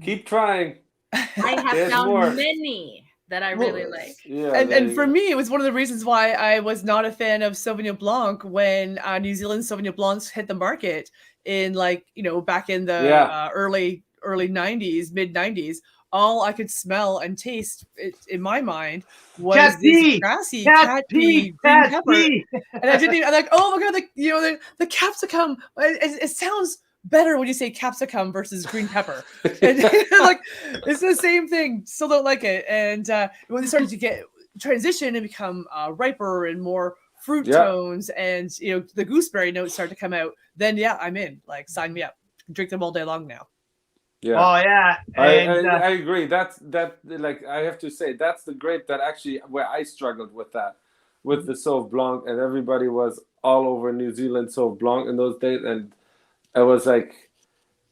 Speaker 3: keep trying.
Speaker 1: I have found many that I really like.
Speaker 4: Yeah, and for me, it was one of the reasons why I was not a fan of Sauvignon Blanc when New Zealand Sauvignon Blancs hit the market in back in the early 90s, mid 90s. All I could smell and taste in my mind was this grassy cat pea green pepper. And I didn't even, I'm like, oh my God, the capsicum, it sounds better when you say capsicum versus green pepper. And, it's the same thing. Still don't like it. And when they started to get transition and become riper and more fruit tones, and the gooseberry notes start to come out, then I'm in. Like, sign me up. Drink them all day long now.
Speaker 3: Yeah.
Speaker 2: Oh yeah.
Speaker 3: I agree. That's I have to say, that's the grape that actually where I struggled with that, with the Sauv Blanc, and everybody was all over New Zealand Sauv Blanc in those days, and I was like,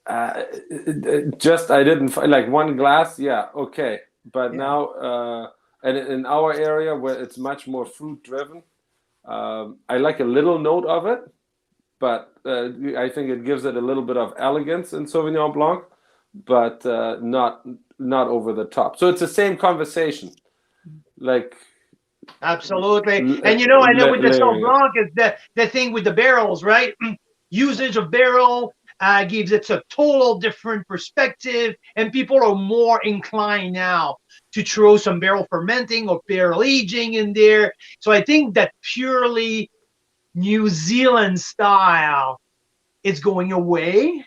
Speaker 3: I didn't find like one glass. Yeah. Okay. But now, and in our area where it's much more fruit driven, I like a little note of it, but I think it gives it a little bit of elegance in Sauvignon Blanc, but not over the top. So it's the same conversation. Like,
Speaker 2: absolutely. And I know with the Sauv Blanc is the thing with the barrels, right? Usage of barrel gives it a total different perspective, and people are more inclined now to throw some barrel fermenting or barrel aging in there. So I think that purely New Zealand style, it's going away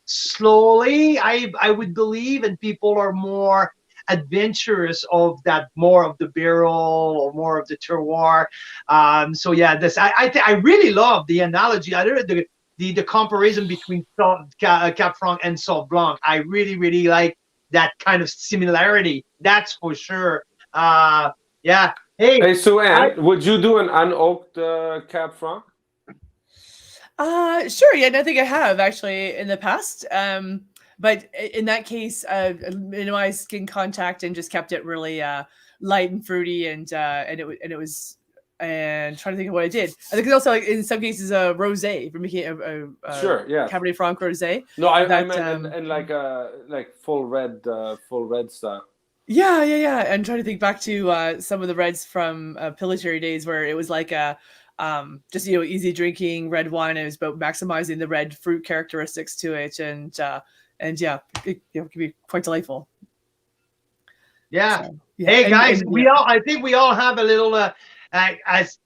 Speaker 2: slowly, I would believe, and people are more adventurous of that, more of the barrel or more of the terroir. So yeah, this I really love the analogy. I don't know, the comparison between Cab Franc and Sauv Blanc. I really like that kind of similarity. That's for sure. Yeah. Hey,
Speaker 3: Hey, Sue Ann, would you do an unoaked Cab Franc?
Speaker 4: Sure. Yeah, I think I have actually in the past. But in that case, minimized skin contact and just kept it really light and fruity, and it was. And trying to think of what I did. I think it's also like in some cases a rosé for making a
Speaker 3: Sure, yeah.
Speaker 4: Cabernet Franc rosé.
Speaker 3: No, I meant in like full red stuff.
Speaker 4: Yeah. And trying to think back to some of the reds from Pillsbury days where it was like a just easy drinking red wine. It was about maximizing the red fruit characteristics to it, and yeah, it can be quite delightful.
Speaker 2: Yeah.
Speaker 4: So, yeah.
Speaker 2: Hey guys, I think we all have a little as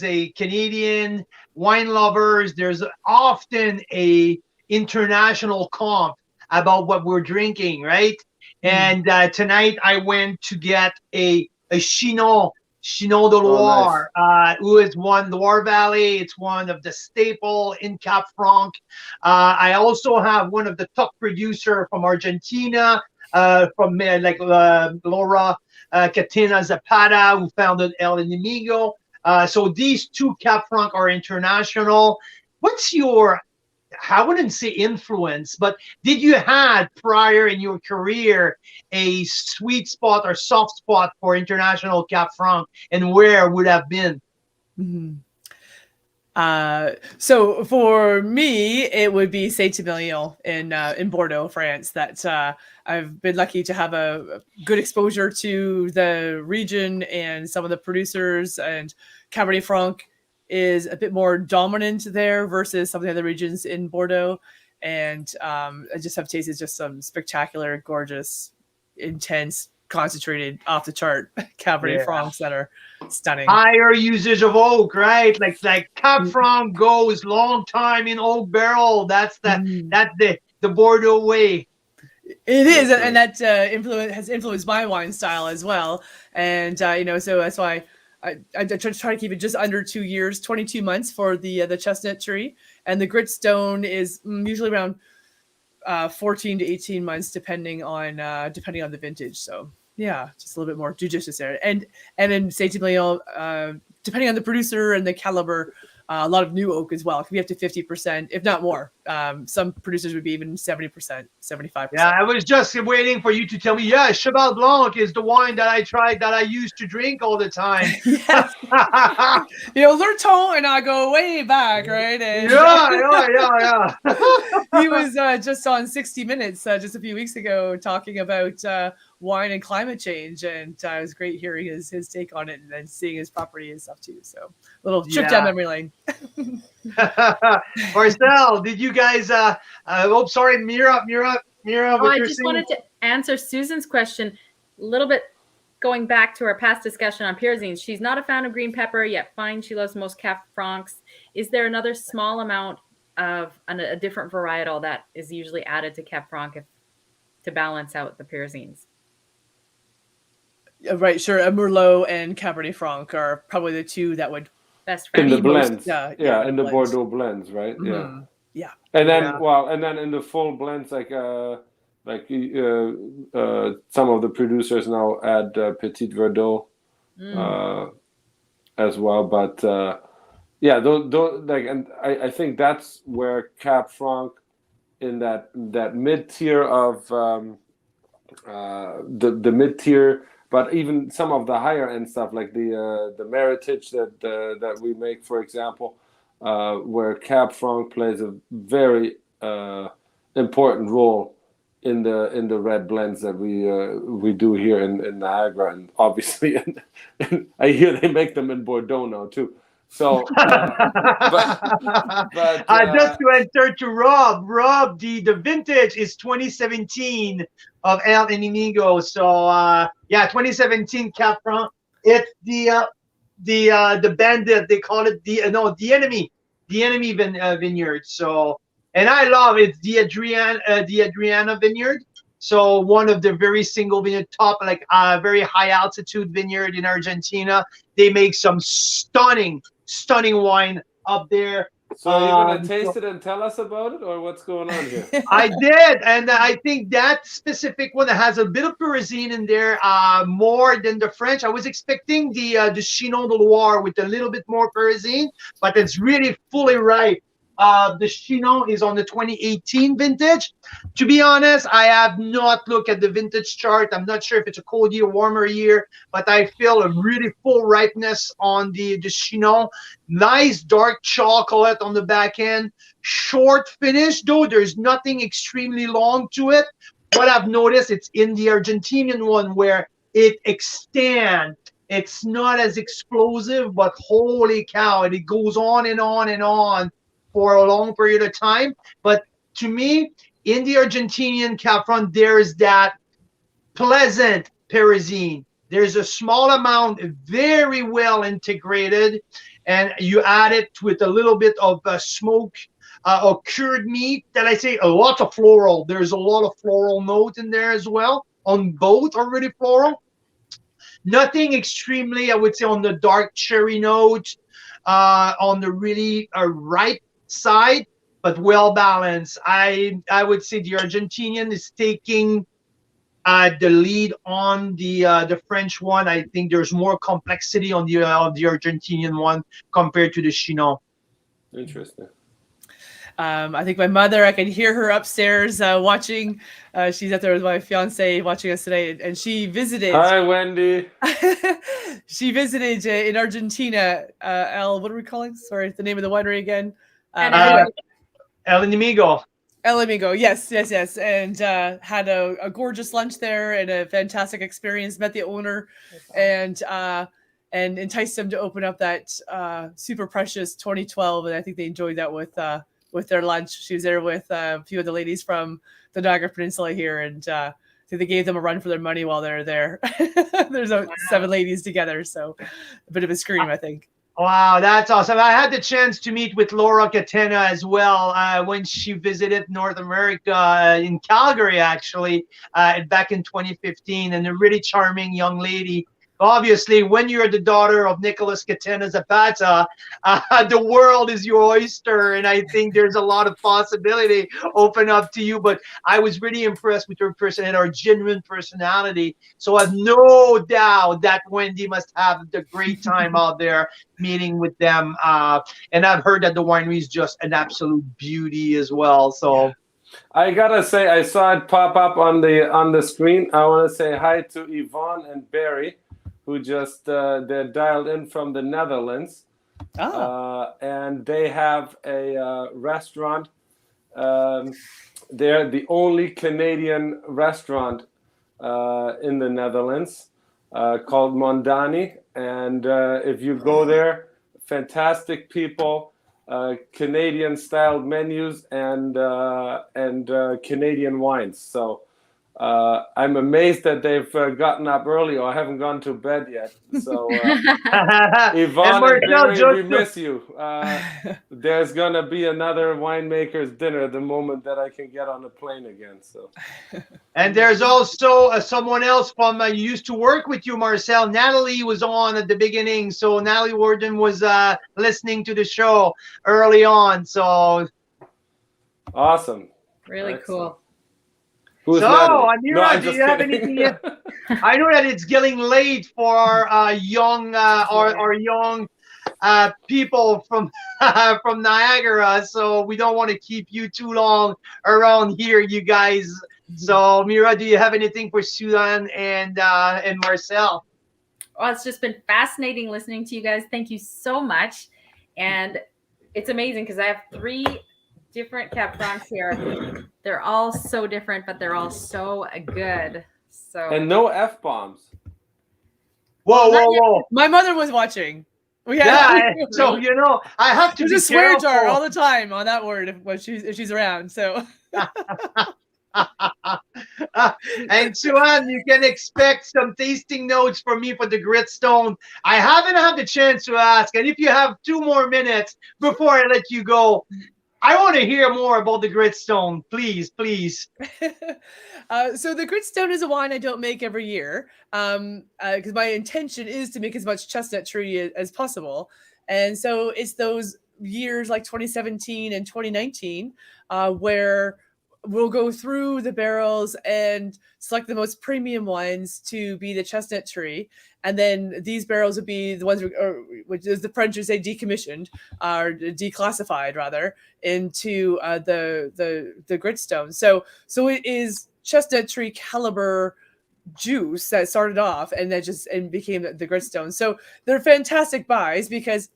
Speaker 2: a Canadian wine lovers, there's often a international comp about what we're drinking, right? And tonight I went to get a Chinon de Loire, nice. Who is one Loire Valley. It's one of the staple in Cab Franc. I also have one of the top producer from Argentina, from Laura Catina Zapata, who founded El Enemigo. So these two Cab Franc are international. What's your, I wouldn't say influence, but did you had prior in your career a sweet spot or soft spot for international Cab Franc, and where would have been?
Speaker 4: Mm-hmm. So for me, it would be Saint-Emilion in Bordeaux, France. That I've been lucky to have a good exposure to the region and some of the producers, and Cabernet Franc is a bit more dominant there versus some of the other regions in Bordeaux. And I just have tasted just some spectacular, gorgeous, intense, concentrated, off the chart Cabernet Francs that are stunning.
Speaker 2: Higher usage of oak, right? Like Cab Franc goes long time in oak barrel. That's the Bordeaux way.
Speaker 4: It is, and that has influenced my wine style as well. And so that's why I try to keep it just under 2 years, 22 months for the chestnut tree, and the gritstone is usually around 14 to 18 months, depending on the vintage. So yeah, just a little bit more judicious there. And in Saint-Emilion, depending on the producer and the caliber, a lot of new oak as well. It can be up to 50%, if not more. Some producers would be even 70%, 75%.
Speaker 2: Yeah, I was just waiting for you to tell me, yeah, Cheval Blanc is the wine that I used to drink all the time.
Speaker 4: Yes. Lurton and I go way back, right? And
Speaker 2: yeah.
Speaker 4: He was just on 60 Minutes just a few weeks ago talking about wine and climate change, and it was great hearing his take on it and then seeing his property and stuff too. So little trip down memory lane.
Speaker 2: Marcel, did you guys Mira,
Speaker 1: I just wanted to answer Susan's question a little bit, going back to our past discussion on pyrazines. She's not a fan of green pepper, yet finds she loves most Cab Francs. Is there another small amount of a different varietal that is usually added to Cab Franc to balance out the pyrazines?
Speaker 4: Right, sure. A Merlot and Cabernet Franc are probably the two that would
Speaker 1: best
Speaker 3: in the blends.
Speaker 4: In
Speaker 3: the Bordeaux blends, right?
Speaker 4: Mm-hmm. Yeah.
Speaker 3: And then and then in the full blends, like some of the producers now add Petit Verdot as well. But and I think that's where Cab Franc in that mid tier of the mid tier. But even some of the higher end stuff, like the Meritage that we make, for example, where Cab Franc plays a very important role in the red blends that we do here in Niagara, and obviously, I hear they make them in Bordeaux now too. So,
Speaker 2: just to answer to Rob, the vintage is 2017 of El Enemigo. So 2017 Cab Franc. It's the the bandit. They call it the enemy vineyard. So, and I love it. The Adriana vineyard. So one of the very single vineyard top, like very high altitude vineyard in Argentina. They make some stunning wine up there.
Speaker 3: So are you gonna taste it and tell us about it, or what's going on here?
Speaker 2: I did, and I think that specific one has a bit of Parisian in there, more than the French. I was expecting the Chinon de Loire with a little bit more Parisian, but it's really fully ripe. The Chinon is on the 2018 vintage. To be honest, I have not looked at the vintage chart. I'm not sure if it's a cold year, warmer year, but I feel a really full ripeness on the Chinon. Nice dark chocolate on the back end. Short finish, though. There's nothing extremely long to it. What I've noticed, it's in the Argentinian one where it extends. It's not as explosive, but holy cow, it goes on and on and on for a long period of time. But to me, in the Argentinian Cab Franc, there is that pleasant Parisian. There's a small amount, very well integrated, and you add it with a little bit of smoke or cured meat. That I say a lot of floral. There's a lot of floral note in there as well. On both are really floral. Nothing extremely, I would say, on the dark cherry note, on the really ripe side, but well balanced. I would say the Argentinian is taking the lead on the French one. I think there's more complexity on the Argentinian one compared to the Chinon.
Speaker 3: Interesting.
Speaker 4: I think my mother, I can hear her upstairs watching. She's up there with my fiance watching us today, and she visited.
Speaker 3: Hi, Wendy.
Speaker 4: She visited in Argentina. What are we calling? Sorry, the name of the winery again.
Speaker 2: El Enemigo.
Speaker 4: El Amigo, yes, and had a gorgeous lunch there and a fantastic experience. Met the owner, and enticed them to open up that super precious 2012, and I think they enjoyed that with their lunch. She was there with a few of the ladies from the Niagara Peninsula here, and so they gave them a run for their money while they're there. There's 7 ladies together, so a bit of a scream, I think.
Speaker 2: Wow, that's awesome. I had the chance to meet with Laura Catena as well when she visited North America in Calgary, actually, back in 2015, and a really charming young lady. Obviously, when you're the daughter of Nicholas Catena Zapata, the world is your oyster, and I think there's a lot of possibility open up to you. But I was really impressed with her person and her genuine personality. So I have no doubt that Wendy must have the great time out there meeting with them. And I've heard that the winery is just an absolute beauty as well. So
Speaker 3: I gotta say, I saw it pop up on the screen. I want to say hi to Yvonne and Barry, who just they're dialed in from the Netherlands. And they have a restaurant. They're the only Canadian restaurant in the Netherlands called Mondani. And if you go there, fantastic people, Canadian styled menus and Canadian wines. So I'm amazed that they've gotten up early, or I haven't gone to bed yet. So Yvonne and Barry, we miss you. There's gonna be another winemaker's dinner the moment that I can get on a plane again. So,
Speaker 2: and there's also someone else from used to work with you, Marcel. Natalie was on at the beginning, so Natalie Warden was listening to the show early on. So
Speaker 3: awesome,
Speaker 1: really
Speaker 3: excellent.
Speaker 1: Cool.
Speaker 3: Who's
Speaker 2: so, Mira, do you have
Speaker 3: kidding.
Speaker 2: anything yet? I know that it's getting late for our young people from from Niagara, so we don't want to keep you too long around here, you guys. So, Mira, do you have anything for Sudan and Marcel?
Speaker 1: Well, it's just been fascinating listening to you guys. Thank you so much, and it's amazing because I have 3 different Cab Francs here. They're all so different, but they're all so good. So
Speaker 3: And no F-bombs.
Speaker 2: Whoa.
Speaker 4: My mother was watching.
Speaker 2: So I have to
Speaker 4: There's
Speaker 2: be
Speaker 4: a swear
Speaker 2: careful.
Speaker 4: jar all the time on that word if she's around. So
Speaker 2: And Suan, you can expect some tasting notes from me for the Gritstone. I haven't had the chance to ask, and if you have 2 more minutes before I let you go, I want to hear more about the Gritstone. Please, please.
Speaker 4: So the Gritstone is a wine I don't make every year, because my intention is to make as much chestnut tree as possible. And so it's those years like 2017 and 2019 where we'll go through the barrels and select the most premium ones to be the chestnut tree. And then these barrels would be the ones, which is the French would say decommissioned, or declassified rather, into the Gritstone. So it is chestnut tree caliber juice that started off and that just and became the Gritstone. So they're fantastic buys because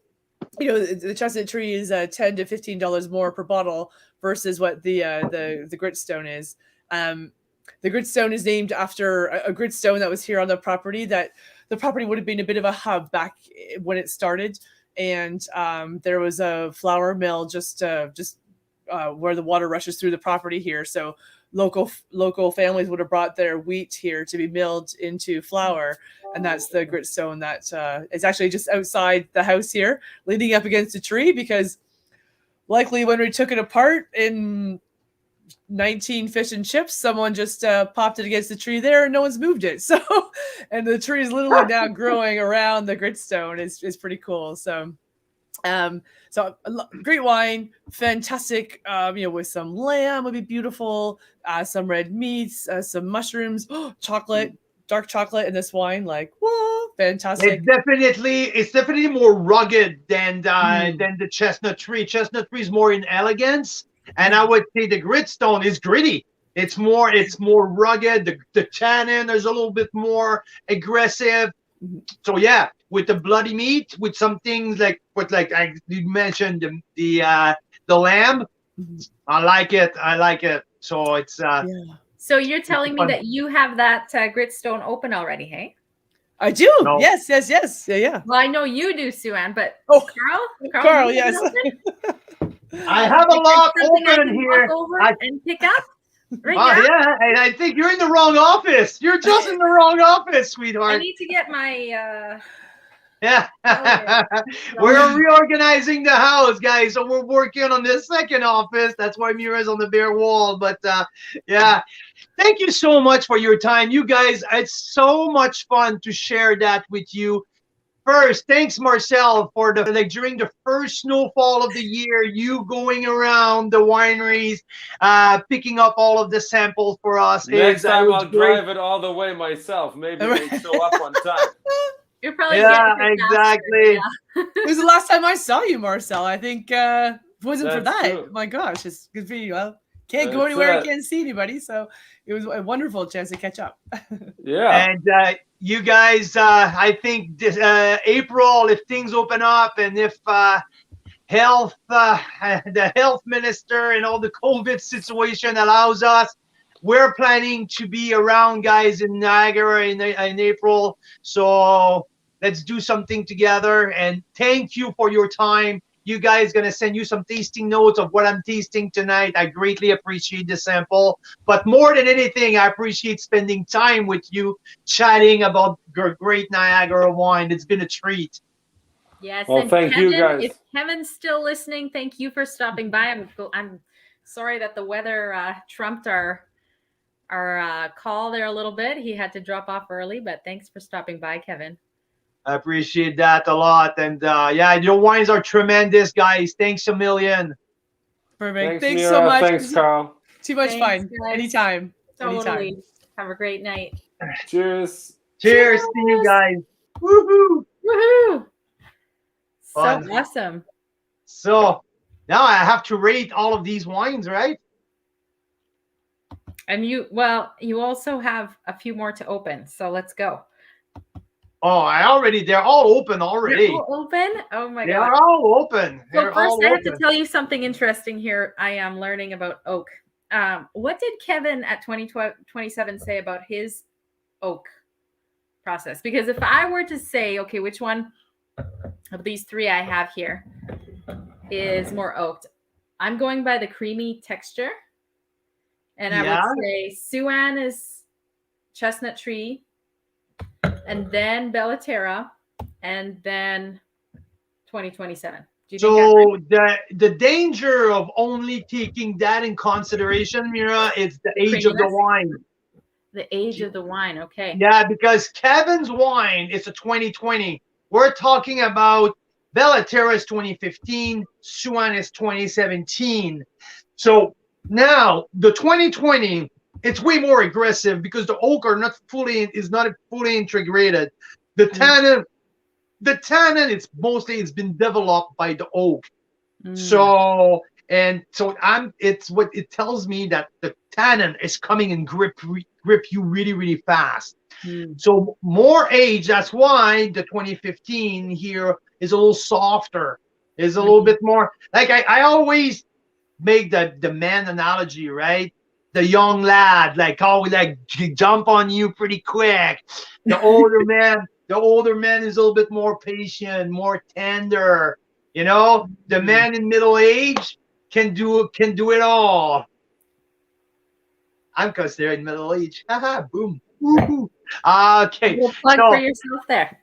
Speaker 4: the chestnut tree is $10 to $15 more per bottle versus what the Gritstone is. The Gritstone is named after a Gritstone that was here on the property. That the property would have been a bit of a hub back when it started, and there was a flour mill just where the water rushes through the property here. So local families would have brought their wheat here to be milled into flour, and that's the Gritstone that is actually just outside the house here, leaning up against a tree, because likely when we took it apart in 19 fish and chips, someone just popped it against the tree there and no one's moved it. So, and the tree is literally now growing around the Gritstone. It's pretty cool. So great wine, fantastic. With some lamb would be beautiful. Some red meats, some mushrooms, chocolate, dark chocolate in this wine. Like, whoa, fantastic.
Speaker 2: It's definitely more rugged than the chestnut tree. Chestnut tree is more in elegance, and I would say the Gritstone is gritty. It's more rugged. The tannin is a little bit more aggressive. So yeah, with the bloody meat, with some things you mentioned the lamb, I like it. So it's
Speaker 1: So you're telling me that you have that Gritstone open already, hey?
Speaker 4: I do.
Speaker 2: No.
Speaker 4: Yes. Yeah.
Speaker 1: Well, I know you do, Suan, but
Speaker 4: Carl, yes.
Speaker 2: I have a lot open here.
Speaker 1: And pick up right
Speaker 2: Oh
Speaker 1: now.
Speaker 2: yeah, and I think you're in the wrong office. You're just in the wrong office,
Speaker 1: I
Speaker 2: sweetheart.
Speaker 1: need to get my
Speaker 2: Yeah. We're reorganizing the house, guys. So we're working on this second office. That's why Mira's on the bare wall. But yeah. Thank you so much for your time. You guys, it's so much fun to share that with you. First, thanks, Marcel, for during the first snowfall of the year, you going around the wineries, picking up all of the samples for us.
Speaker 3: Next time I'll drive it all the way myself. Maybe we'll show up on time.
Speaker 1: You're probably
Speaker 2: exactly.
Speaker 1: Yeah.
Speaker 4: It was the last time I saw you, Marcel. I think if it wasn't for
Speaker 3: That's
Speaker 4: that.
Speaker 3: true.
Speaker 4: My gosh, it's good for you. Well, can't go
Speaker 3: That's
Speaker 4: anywhere,
Speaker 3: it.
Speaker 4: can't see anybody, so it was a wonderful chance to catch up.
Speaker 3: Yeah.
Speaker 2: And you guys, I think this, April, if things open up and if the health minister and all the COVID situation allows us, we're planning to be around, guys, in Niagara in April. So let's do something together. And thank you for your time. You guys gonna send you some tasting notes of what I'm tasting tonight. I greatly appreciate the sample. But more than anything, I appreciate spending time with you, chatting about great Niagara wine. It's been a treat.
Speaker 1: Yes.
Speaker 3: Well,
Speaker 1: and
Speaker 3: thank
Speaker 1: Kevin,
Speaker 3: you, guys.
Speaker 1: If Kevin's still listening, thank you for stopping by. I'm sorry that the weather trumped our call there a little bit. He had to drop off early, but thanks for stopping by, Kevin.
Speaker 2: I appreciate that a lot. And yeah, your wines are tremendous, guys. Thanks a million.
Speaker 4: Perfect.
Speaker 3: Thanks,
Speaker 4: so
Speaker 3: Mira.
Speaker 4: much.
Speaker 3: Thanks, Carl.
Speaker 4: Too much
Speaker 1: Thanks,
Speaker 4: fun.
Speaker 1: guys.
Speaker 4: Anytime.
Speaker 1: Totally.
Speaker 4: Anytime.
Speaker 1: Have a great night.
Speaker 3: Cheers.
Speaker 2: Cheers to you guys. Woohoo!
Speaker 1: Woohoo! So
Speaker 2: Fun.
Speaker 1: awesome.
Speaker 2: So now I have to rate all of these wines, right?
Speaker 1: And you also have a few more to open. So let's go.
Speaker 2: Oh, they're all open already.
Speaker 1: They're all open? Oh my
Speaker 2: They're
Speaker 1: God.
Speaker 2: all open.
Speaker 1: So
Speaker 2: They're
Speaker 1: first,
Speaker 2: all
Speaker 1: I have to
Speaker 2: open.
Speaker 1: tell you something interesting here. I am learning about oak. What did Kevin at 2027 say about his oak process? Because if I were to say, okay, which one of these three I have here is more oaked, I'm going by the creamy texture And I
Speaker 2: Yeah.
Speaker 1: would say Suan is Chestnut Tree, and then Bellaterra, and then 2027. Do you think
Speaker 2: So the danger of only taking that in consideration, Mira, it's the age of the
Speaker 1: creaminess?
Speaker 2: wine.
Speaker 1: The age of the wine? Okay.
Speaker 2: Yeah, because Kevin's wine is a 2020. We're talking about Bellaterra is 2015, Suan is 2017. So now the 2020, it's way more aggressive because the oak is not fully integrated. The tannin, it's been developed by the oak. So it's what it tells me that the tannin is coming and grip you really, really fast. So more age, that's why the 2015 here is a little softer, is a little bit more like I always make the man analogy, right? The young lad, like always like jump on you pretty quick. The older man is a little bit more patient, more tender. The man in middle age can do it all. I'm considered middle age. Haha, boom. Woo-hoo. Okay.
Speaker 1: Little plug for yourself there.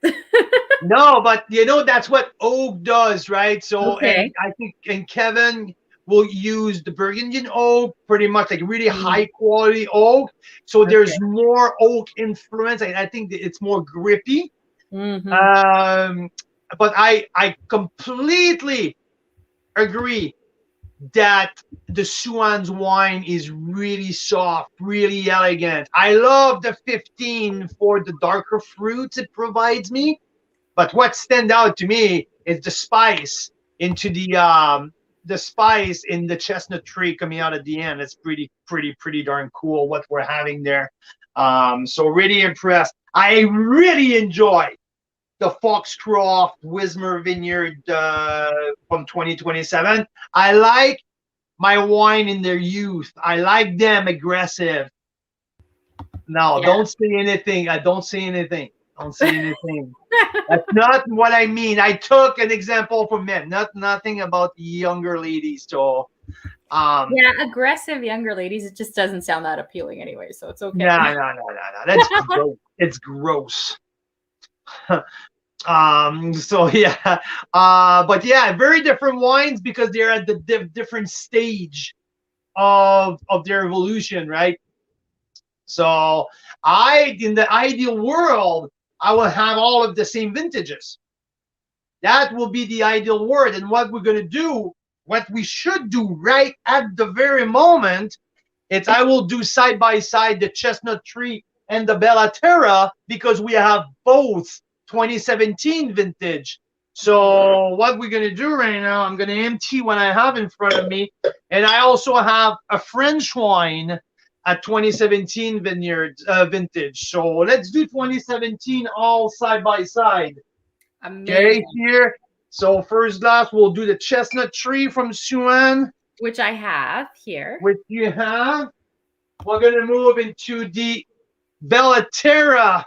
Speaker 2: No, but that's what oak does, right? So
Speaker 1: Okay.
Speaker 2: and I think Kevin will use the Burgundian oak, pretty much like really high quality oak. So there's more oak influence. I think that it's more grippy. But I completely agree that the Suan's wine is really soft, really elegant. I love the 15 for the darker fruits it provides me. But what stands out to me is the spice into the spice in the chestnut tree coming out at the end. It's pretty darn cool what we're having there. So really impressed. I really enjoy the Foxcroft Wismer Vineyard from 2027. I like my wine in their youth. I like them aggressive. No, don't say anything. I don't say anything. Don't say anything. That's not what I mean. I took an example from men, nothing about the younger ladies. So,
Speaker 1: aggressive younger ladies. It just doesn't sound that appealing anyway, so it's okay.
Speaker 2: No. That's gross. It's gross. So yeah, but yeah, very different wines because they're at the different stage of their evolution, right? So in the ideal world, I will have all of the same vintages. That will be the ideal world. And what we're going to do, what we should do right at the very moment, is I will do side by side the Chestnut Tree and the Bellaterra because we have both 2017 vintage. So what we're going to do right now, I'm going to empty what I have in front of me. And I also have a French wine at 2017 vintage. So let's do 2017 all side by side.
Speaker 1: Amazing.
Speaker 2: Okay, here. So first glass, we'll do the Chestnut Tree from Suan.
Speaker 1: Which I have here.
Speaker 2: Which you have. We're going to move into the Bellaterra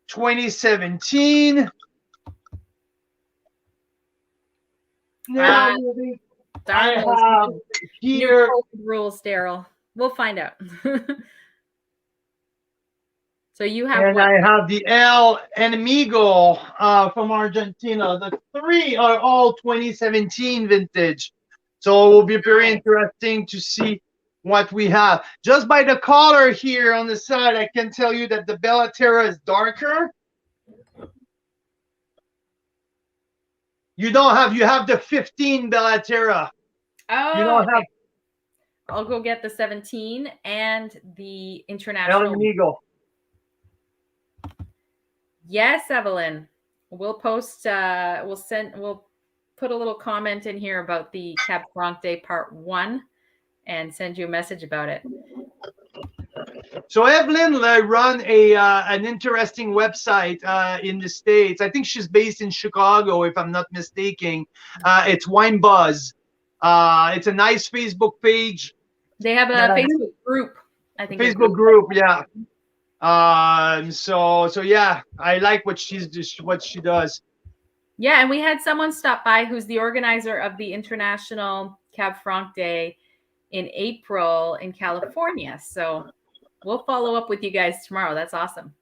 Speaker 2: 2017. Now, I have here.
Speaker 1: Rules, Daryl. We'll find out. So you have.
Speaker 2: And I have the El Enemigo from Argentina. The three are all 2017 vintage. So it will be very interesting to see what we have. Just by the color here on the side, I can tell you that the Bellaterra is darker. You have the 15 Bellaterra.
Speaker 1: Oh,
Speaker 2: you don't have.
Speaker 1: I'll go get the 17 and the international.
Speaker 2: El Enemigo.
Speaker 1: Yes, Evelyn. We'll post. We'll put a little comment in here about the Cab Franc Day Part 1 and send you a message about it.
Speaker 2: So Evelyn run an interesting website in the States. I think she's based in Chicago, if I'm not mistaken. It's Wine Buzz. It's a nice Facebook page.
Speaker 1: They have a Facebook group. I think
Speaker 2: Facebook group, yeah. So yeah, I like what she does.
Speaker 1: Yeah, and we had someone stop by who's the organizer of the International Cab Franc Day in April in California. So we'll follow up with you guys tomorrow. That's awesome.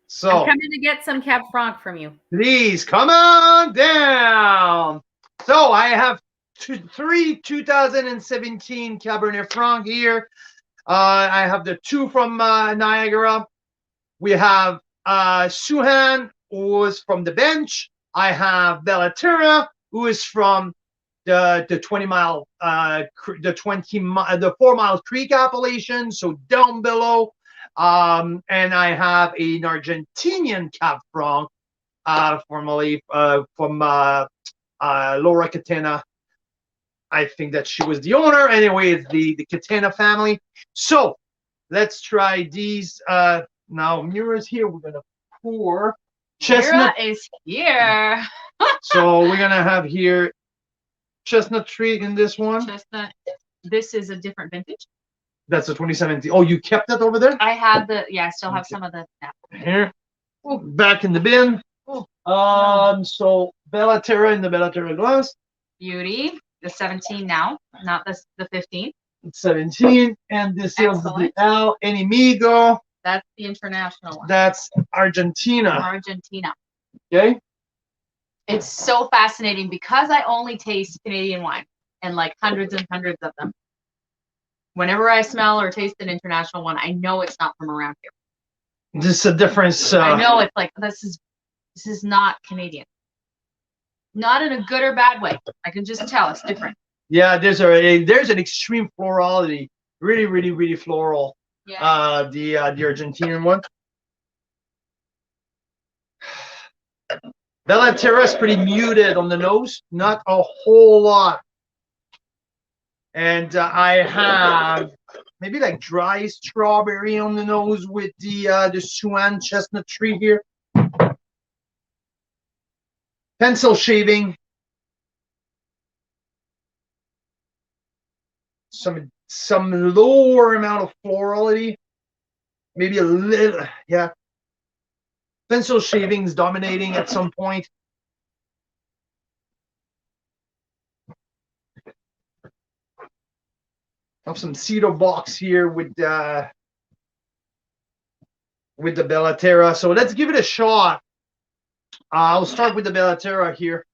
Speaker 2: So
Speaker 1: I'm coming to get some Cab Franc from you.
Speaker 2: please come on down. So I have three 2017 Cabernet Franc here. I have the two from Niagara. We have Suhan, who is from the bench. I have Bellaterra, who is from the 20-mile, the 4-mile creek appellation, so down below. And I have an Argentinian Cab Franc, formerly from Laura Catena. I think that she was the owner. Anyway, it's the Catena family. So let's try these. Now Mira's here. We're gonna pour Chestnut.
Speaker 1: Mira is here.
Speaker 2: So we're gonna have here Chestnut tree in this one.
Speaker 1: Chestnut. This is a different vintage.
Speaker 2: That's a 2017. Oh, you kept that over there?
Speaker 1: I have the, yeah, I still have some of the.
Speaker 2: Here. Back in the bin. So Bellaterra in the Bellaterra glass.
Speaker 1: Beauty. The 17 now, not the 15.
Speaker 2: 17. And this is the
Speaker 1: Excellent.
Speaker 2: El Enemigo.
Speaker 1: That's the international one.
Speaker 2: That's Argentina.
Speaker 1: Argentina.
Speaker 2: Okay.
Speaker 1: It's so fascinating because I only taste Canadian wine and like hundreds and hundreds of them. Whenever I smell or taste an international one, I know it's not from around here.
Speaker 2: This is a difference.
Speaker 1: I know it's like this is not Canadian. Not in a good or bad way. I can just tell it's different.
Speaker 2: Yeah, there's an extreme florality. Really, really, really floral.
Speaker 1: Yeah.
Speaker 2: The Argentinian one. Bellaterra is pretty muted on the nose, not a whole lot. And I have maybe like dry strawberry on the nose with the Suan chestnut tree here. Pencil shaving. Some lower amount of florality. Maybe a little, yeah. Pencil shavings dominating at some point. Have some cedar box here with the Bellaterra. So let's give it a shot. I'll start with the Bellaterra here.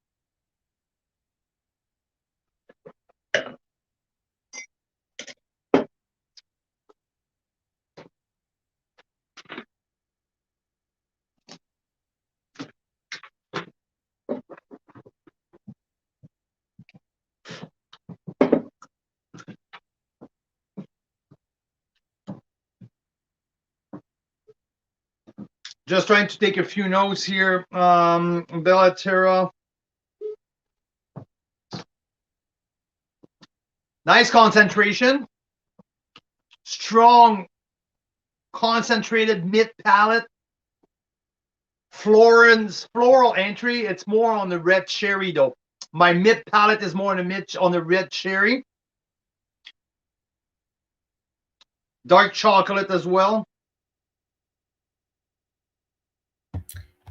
Speaker 2: Just trying to take a few notes here. Bellaterra. Nice concentration. Strong, concentrated mid palate. Floral entry. It's more on the red cherry though. My mid palate is more on the red cherry. Dark chocolate as well.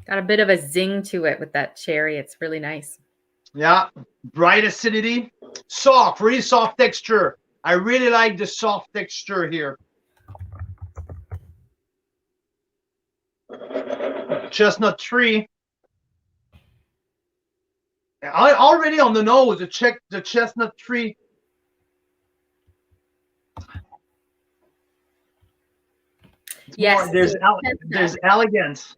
Speaker 1: Got a bit of a zing to it with that cherry. It's really nice.
Speaker 2: Yeah, bright acidity. Soft, really soft texture. I really like the soft texture here. Chestnut tree. I already on the nose to check the chestnut tree.
Speaker 1: Yes.
Speaker 2: There's elegance.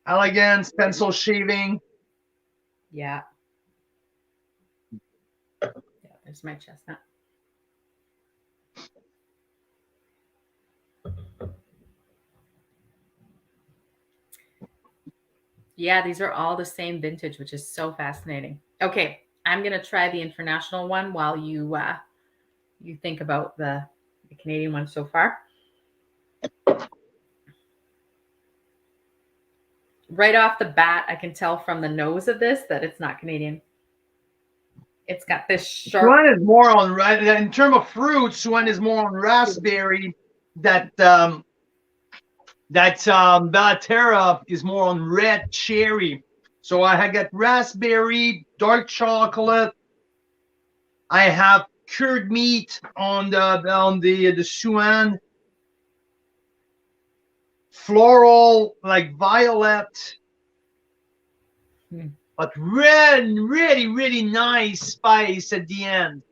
Speaker 2: Elegance, pencil shaving.
Speaker 1: Yeah. Yeah, there's my chestnut. Yeah, these are all the same vintage, which is so fascinating. Okay, I'm gonna try the international one while you think about the Canadian one so far. Right off the bat, I can tell from the nose of this that it's not Canadian. It's got this sharp.
Speaker 2: Suan is more on in terms of fruit. Suan is more on raspberry. That Bellaterra is more on red cherry. So I got raspberry, dark chocolate, I have cured meat on the Suan, floral like violet, but really nice spice at the end.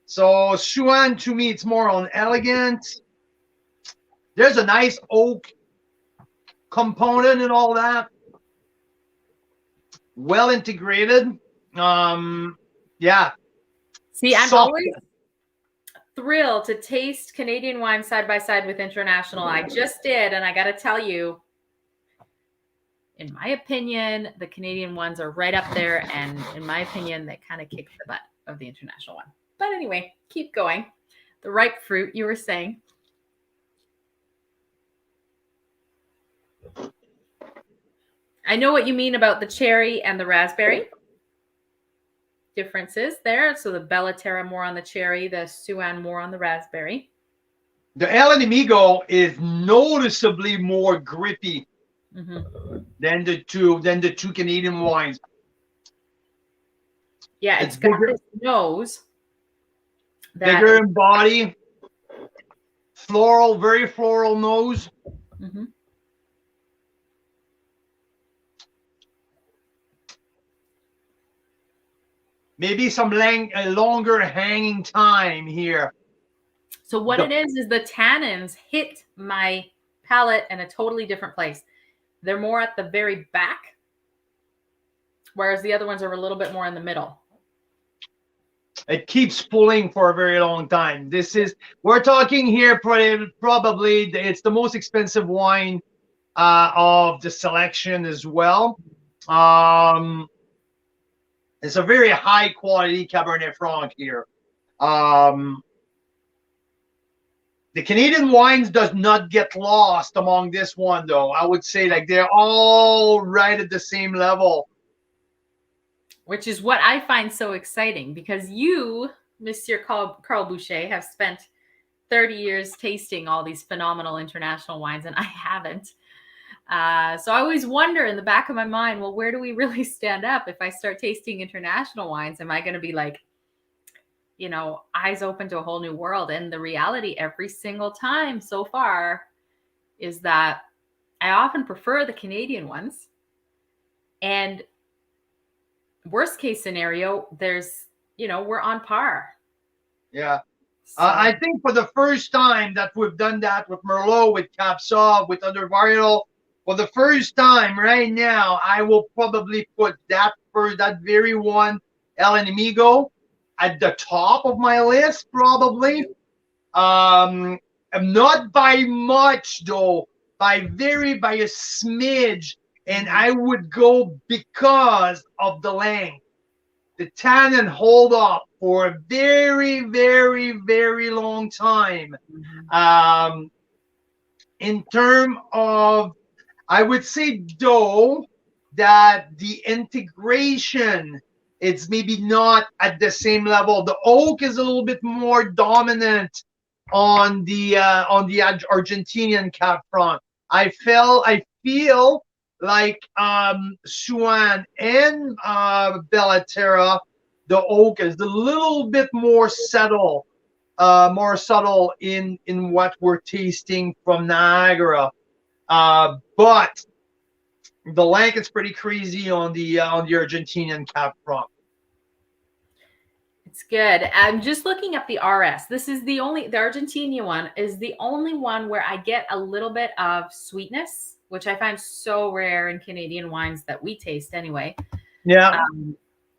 Speaker 2: So Suan to me, it's more on elegant. There's a nice oak component and all that. Well integrated. Yeah.
Speaker 1: See, I'm
Speaker 2: Soft.
Speaker 1: always thrilled to taste Canadian wine side by side with international. I just did, and I got to tell you, in my opinion, the Canadian ones are right up there, and in my opinion, they kind of kick the butt of the international one. But anyway, keep going. The ripe fruit, you were saying. I know what you mean about the cherry and the raspberry. Differences there. So the Bellaterra more on the cherry, the Suan more on the raspberry.
Speaker 2: The El Enemigo is noticeably more grippy than the two Canadian wines.
Speaker 1: Yeah, it's got
Speaker 2: bigger,
Speaker 1: this nose.
Speaker 2: bigger in body, floral, very floral nose. Maybe some longer hanging time here.
Speaker 1: So what it is the tannins hit my palate in a totally different place. They're more at the very back, whereas the other ones are a little bit more in the middle.
Speaker 2: It keeps pulling for a very long time. We're talking here probably it's the most expensive wine of the selection as well. It's a very high quality Cabernet Franc here. The Canadian wines does not get lost among this one, though. I would say like they're all right at the same level.
Speaker 1: Which is what I find so exciting, because you, Monsieur Carl Boucher, have spent 30 years tasting all these phenomenal international wines, and I haven't. So I always wonder in the back of my mind, well, where do we really stand up? If I start tasting international wines, am I going to be like, eyes open to a whole new world? And the reality every single time so far is that I often prefer the Canadian ones. And worst case scenario, we're on par.
Speaker 2: Yeah.
Speaker 1: So.
Speaker 2: I think for the first time that we've done that with Merlot, with Cab Sauv, with other varietal, for the first time right now, I will probably put that very one, El Enemigo, at the top of my list, probably. Not by much, though, by a smidge. And I would go because of the length. The tannin hold up for a very, very, very long time. In terms of, I would say, though, that the integration, it's maybe not at the same level. The oak is a little bit more dominant on the Argentinian Cab Franc. I feel like Suan and Bellaterra, the oak is a little bit more subtle in what we're tasting from Niagara. But the length is pretty crazy on the Argentinian Cab Franc.
Speaker 1: It's good. I'm just looking at the RS. This is the Argentinian one is the only one where I get a little bit of sweetness, which I find so rare in Canadian wines that we taste anyway.
Speaker 2: Yeah.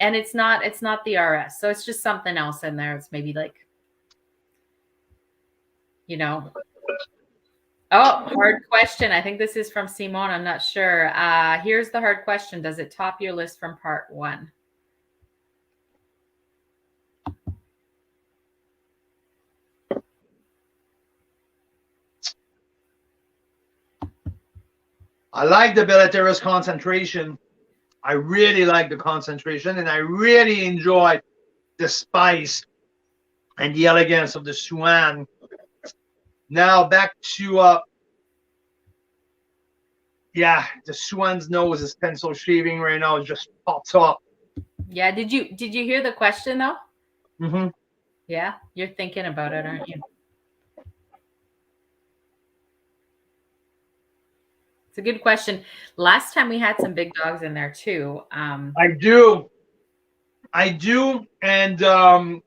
Speaker 1: And it's not the RS. So it's just something else in there. It's maybe like, Oh, hard question. I think this is from Simone. I'm not sure. Here's the hard question. Does it top your list from part 1?
Speaker 2: I like the Bellaterra's concentration. I really like the concentration, and I really enjoy the spice and the elegance of the Suan. Now back to the Suan's nose is pencil shaving right now. It just pops up.
Speaker 1: Yeah. Did you hear the question though?
Speaker 2: Mm-hmm.
Speaker 1: Yeah, you're thinking about it, aren't you? It's a good question. Last time we had some big dogs in there too.
Speaker 2: I do. And I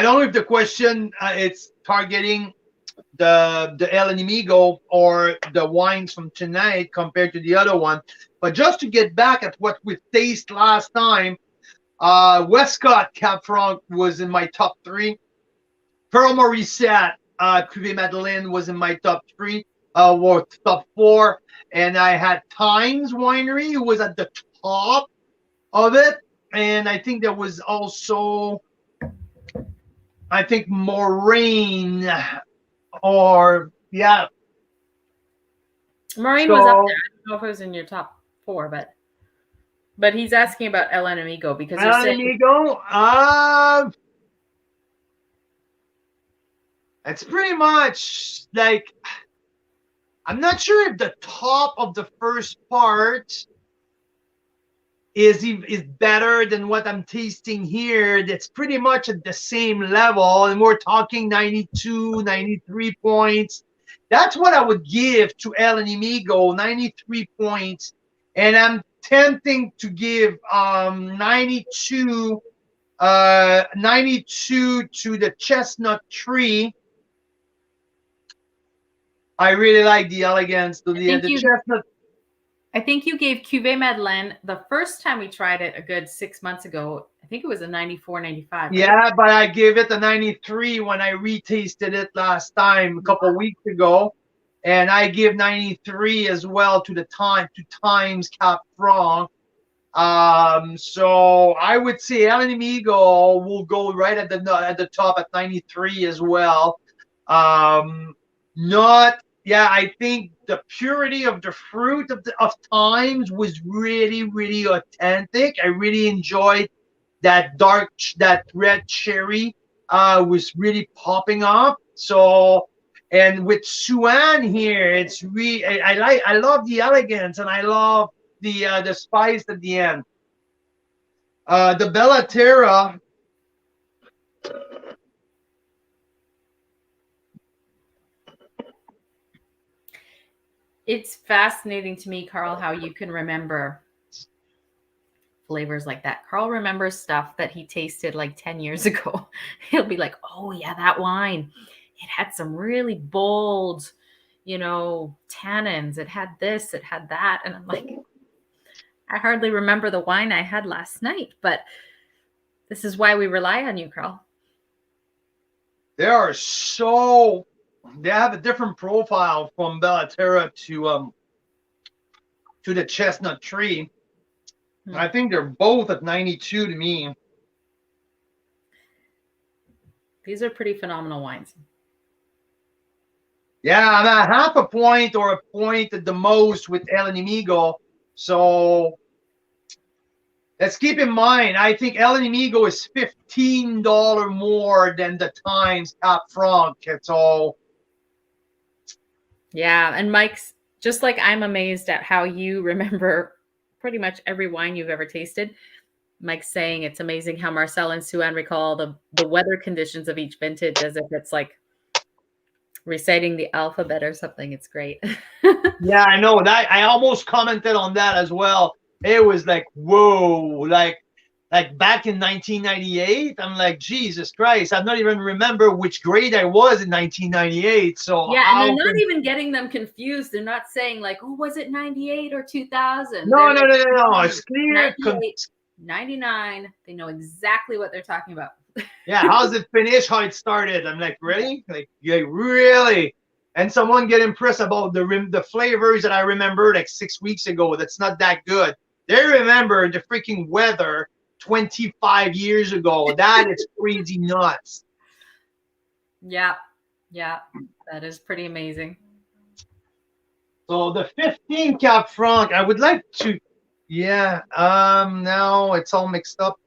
Speaker 2: don't know if the question it's targeting the El Enemigo or the wines from tonight compared to the other one. But just to get back at what we tasted last time, Westcott Cab Franc was in my top 3. Pearl Mauricette, Cuvée Madeleine was in my top 3, or top 4. And I had Times Winery, who was at the top of it. And I think there was also, I think, Moraine, or, yeah.
Speaker 1: Maureen was up there. I don't know if it was in your top 4, but he's asking about El Enemigo because you're
Speaker 2: El
Speaker 1: saying
Speaker 2: Enemigo, it's pretty much like, I'm not sure if the top of the first part is better than what I'm tasting here. That's pretty much at the same level, and we're talking 92, 93 points. That's what I would give to El Enemigo, 93 points, and I'm tempting to give 92 to the Chestnut Tree. I really like the elegance to the Chestnut.
Speaker 1: I think you gave Cuvée Madeleine the first time we tried it a good 6 months ago. I think it was a 94, 95. Right?
Speaker 2: Yeah, but I gave it a 93 when I retasted it last time a couple of weeks ago. And I give 93 as well to Times Cab Franc. So I would say El Enemigo will go right at the top at 93 as well. I think the purity of the fruit of Times was really, really authentic. I really enjoyed that red cherry was really popping up. So, and with Suan here, it's really, I love the elegance, and I love the spice at the end. The Bella Terra.
Speaker 1: It's fascinating to me, Carl, how you can remember flavors like that. Carl remembers stuff that he tasted like 10 years ago. He'll be like, oh yeah, that wine, it had some really bold, tannins. It had this, it had that. And I'm like, I hardly remember the wine I had last night, but this is why we rely on you, Carl.
Speaker 2: They have a different profile from Bella Terra to the Chestnut Tree. I think they're both at 92 to me.
Speaker 1: These are pretty phenomenal wines.
Speaker 2: Yeah, I'm at half a point or a point at the most with El Enemigo. So let's keep in mind, I think El Enemigo is $15 more than the Times Cab Franc. So
Speaker 1: yeah, and Mike's just like, I'm amazed at how you remember pretty much every wine you've ever tasted. Mike's saying it's amazing how Marcel and Suan recall the weather conditions of each vintage as if it's like reciting the alphabet or something. It's great.
Speaker 2: Yeah, I know that. I almost commented on that as well. It was like, whoa, like back in 1998, I'm like, Jesus Christ, I don't even remember which grade I was in 1998. So
Speaker 1: yeah, and they're not even getting them confused. They're not saying like, oh, was it 98 or 2000?
Speaker 2: No. It's clear.
Speaker 1: 99. They know exactly what they're talking about.
Speaker 2: Yeah, how's it finish? How it started? I'm like, really? Like, yeah, really? And someone get impressed about the flavors that I remember like 6 weeks ago. That's not that good. They remember the freaking weather 25 years ago. That is crazy nuts.
Speaker 1: Yeah, that is pretty amazing.
Speaker 2: So the 15 Cab Franc, I would like to, now it's all mixed up.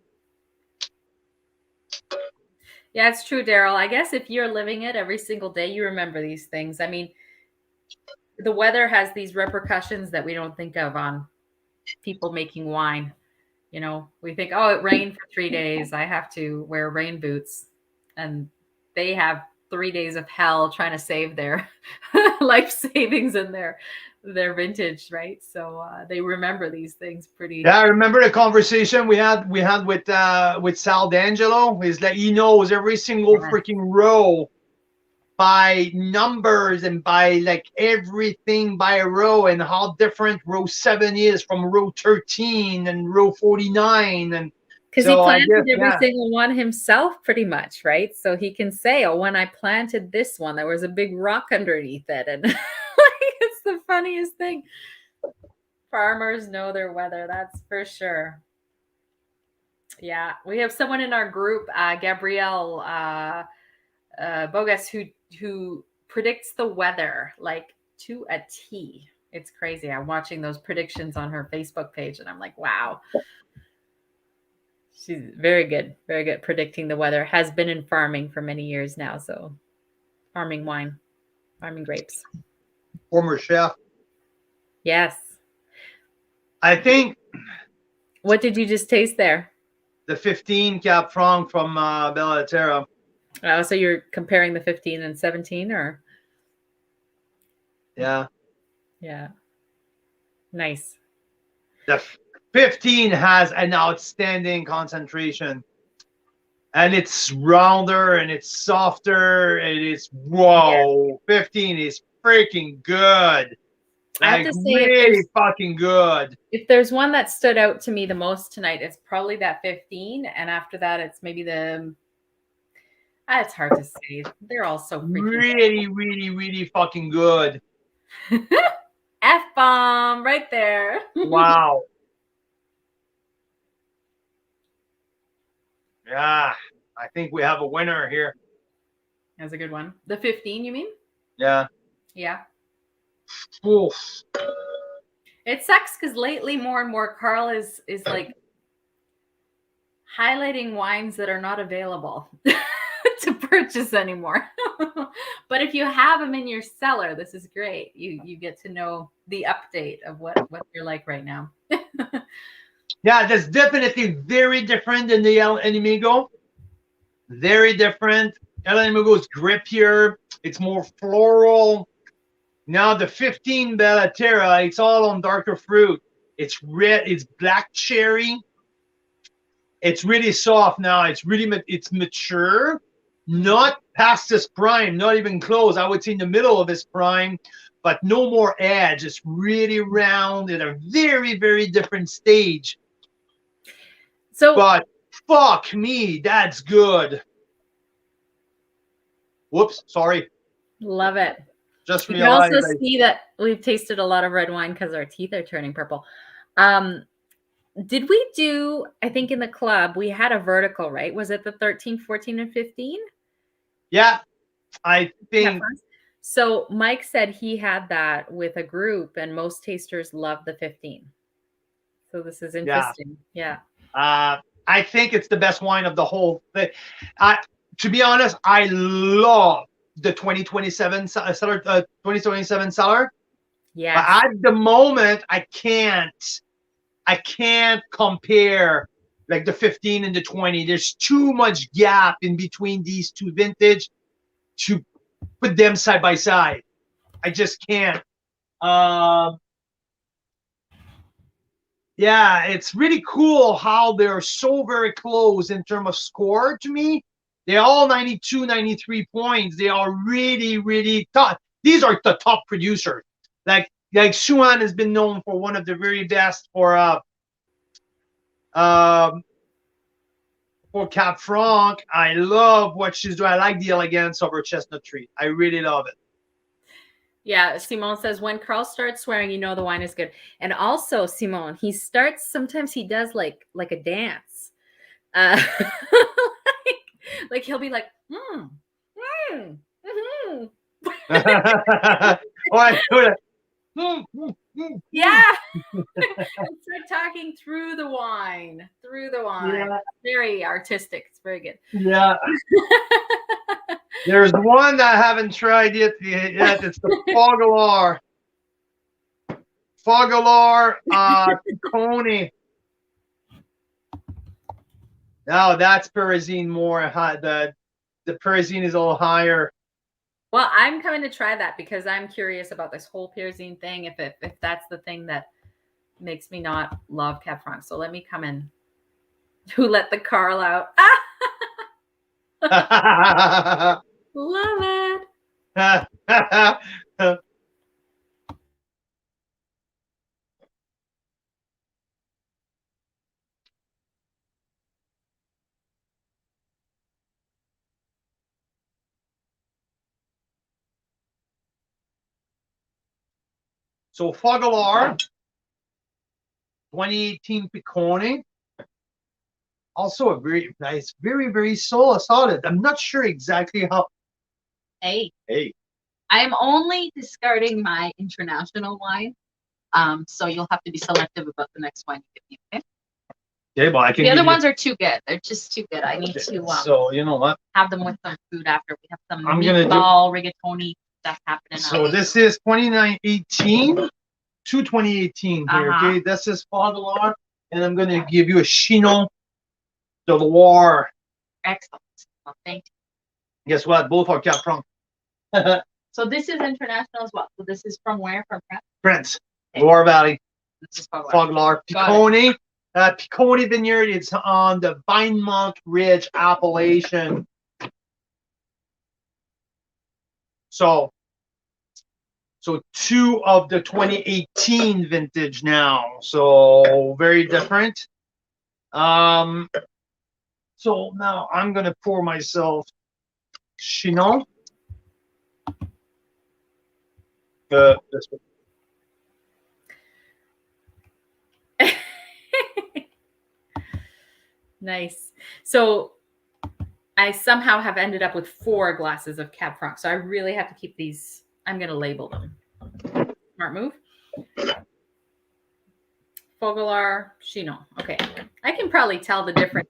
Speaker 1: Yeah, it's true, Daryl. I guess if you're living it every single day, you remember these things. I mean, the weather has these repercussions that we don't think of on people making wine. You know, we think, oh, it rained for 3 days. I have to wear rain boots. And they have 3 days of hell trying to save their life savings in their vintage, right? So they remember these things pretty.
Speaker 2: Yeah, I remember the conversation we had with Sal D'Angelo. Is that he knows every single freaking row by numbers and by like everything by a row, and how different row 7 is from row 13 and row 49. And
Speaker 1: because
Speaker 2: so
Speaker 1: he planted every
Speaker 2: yeah.
Speaker 1: single one himself pretty much, right? So he can say, oh, when I planted this one, there was a big rock underneath it. And it's the funniest thing. Farmers know their weather, that's for sure. Yeah, we have someone in our group, Gabrielle Bogus, who predicts the weather like to a T. It's crazy. I'm watching those predictions on her Facebook page, and I'm like, wow. She's very good predicting the weather. Has been in farming for many years now, so farming wine, farming grapes.
Speaker 2: Former chef.
Speaker 1: Yes.
Speaker 2: I think.
Speaker 1: What did you just taste there?
Speaker 2: The 15 Cab Franc from Bella Terra.
Speaker 1: Oh, so you're comparing the 15 and 17, or?
Speaker 2: Yeah.
Speaker 1: Yeah. Nice.
Speaker 2: The 15 has an outstanding concentration. And it's rounder and it's softer. And it's, whoa, yeah. 15 is freaking good.
Speaker 1: I have to say,
Speaker 2: really fucking good.
Speaker 1: If there's one that stood out to me the most tonight, it's probably that 15. And after that, it's maybe the... It's hard to say. They're all so
Speaker 2: really, good. really fucking good.
Speaker 1: F-bomb right there.
Speaker 2: Wow. Yeah, I think we have a winner here.
Speaker 1: That's a good one. The 15, you mean?
Speaker 2: Yeah.
Speaker 1: Yeah.
Speaker 2: Oof.
Speaker 1: It sucks because lately more and more Carl is like highlighting wines that are not available to purchase anymore. But if you have them in your cellar, this is great. You get to know the update of what you're like right now.
Speaker 2: Yeah, that's definitely very different than the El Enemigo. Very different. El Enemigo is grippier. It's more floral. Now the 15 Bella Terra, it's all on darker fruit. It's red. It's black cherry. It's really soft now. It's mature. Not past its prime, not even close. I would say in the middle of its prime, but no more edge. It's really round in a very, very different stage. So, but fuck me, that's good. Whoops, sorry.
Speaker 1: Love it.
Speaker 2: Just
Speaker 1: you can also see that we've tasted a lot of red wine because our teeth are turning purple. Did we do, I think in the club, we had a vertical, right? Was it the 13, 14, and 15?
Speaker 2: Yeah, I think.
Speaker 1: So Mike said he had that with a group, and most tasters love the 15. So this is interesting. Yeah.
Speaker 2: I think it's the best wine of the whole thing. To be honest, I love the 2027 cellar, 2027 cellar.
Speaker 1: Yeah.
Speaker 2: But at the moment, I can't compare like the 15 and the 20. There's too much gap in between these two vintage to put them side by side. I just can't. Yeah, it's really cool how they're so very close in terms of score to me. They're all 92, 93 points. They are really, really tough. These are the top producers. Like Suan has been known for one of the very best for Cab Franc. I love what she's doing. I like the elegance of her chestnut tree. I really love it.
Speaker 1: Yeah, Simone says when Carl starts swearing, you know the wine is good. And also, Simone, sometimes he does like a dance. Like he'll be like, yeah. Start talking through the wine. Yeah. Very artistic. It's very good.
Speaker 2: Yeah. There's one that I haven't tried yet. It's the Fogalar Coney. Now that's Pyrazine more high. The Pyrazine is a little higher.
Speaker 1: Well, I'm coming to try that because I'm curious about this whole Pyrazine thing. If that's the thing that makes me not love Cab Franc. So let me come in. Who let the Carl out? Love it.
Speaker 2: So Fogalar, 2018 Piccone. Also a very nice, very, very solid. I'm not sure exactly how.
Speaker 6: Hey,
Speaker 2: Hey.
Speaker 6: I'm only discarding my international wine. So you'll have to be selective about the next wine you give me, okay?
Speaker 2: Okay, well, I can
Speaker 6: The other
Speaker 2: give you-
Speaker 6: ones are too good. They're just too good. I need to
Speaker 2: So you know what?
Speaker 6: have them with some food after. We have some
Speaker 2: I'm gonna do-
Speaker 6: meatball, rigatoni stuff happening.
Speaker 2: So this is 2918 to 2018 here.
Speaker 6: Uh-huh.
Speaker 2: Okay, this is Fogalar, and I'm gonna give you a Chinon de Loire.
Speaker 6: Excellent. Well, thank you.
Speaker 2: Guess what? Both are Cab Franc.
Speaker 6: So this is international as well. So this is from where? From France?
Speaker 2: Prince, Loire Valley,
Speaker 6: This is Fogalar.
Speaker 2: Fogalar,
Speaker 6: Got it.
Speaker 2: Piccone. Piccone Vineyard. It's on the Vinemont Ridge appellation. So two of the 2018 vintage now. So very different. So now I'm gonna pour myself Chinon. This one.
Speaker 1: Nice. So I somehow have ended up with 4 glasses of Cab Franc. So I really have to keep these. I'm going to label them. Smart move. Fogalar, Chinon. Okay. I can probably tell the difference.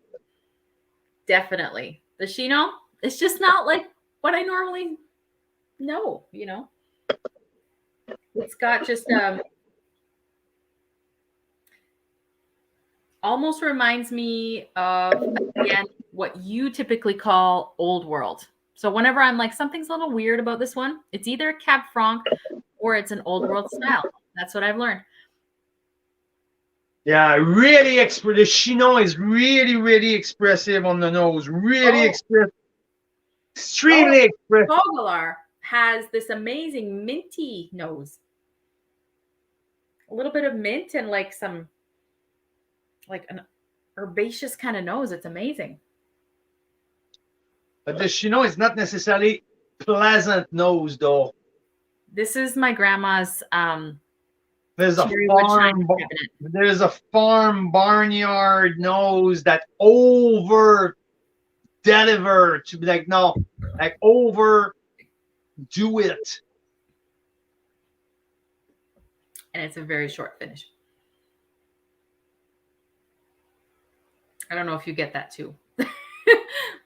Speaker 1: Definitely. The Chinon, it's just not like what I normally know, you know. It's got just almost reminds me of, again, what you typically call old world. So whenever I'm like, something's a little weird about this one, it's either Cab Franc or it's an old world style. That's what I've learned.
Speaker 2: Yeah, really the Chinon is really, really expressive on the nose. Really expressive. Extremely expressive.
Speaker 1: Fogalar has this amazing minty nose. A little bit of mint and like some, like an herbaceous kind of nose. It's amazing.
Speaker 2: But the Chinon is not necessarily pleasant nose, though.
Speaker 1: This is my grandma's
Speaker 2: There's a
Speaker 1: cherrywood shine
Speaker 2: farm,
Speaker 1: cabinet.
Speaker 2: there's a farm barnyard nose that over deliver to be like, no, like over do it.
Speaker 1: And it's a very short finish. I don't know if you get that too.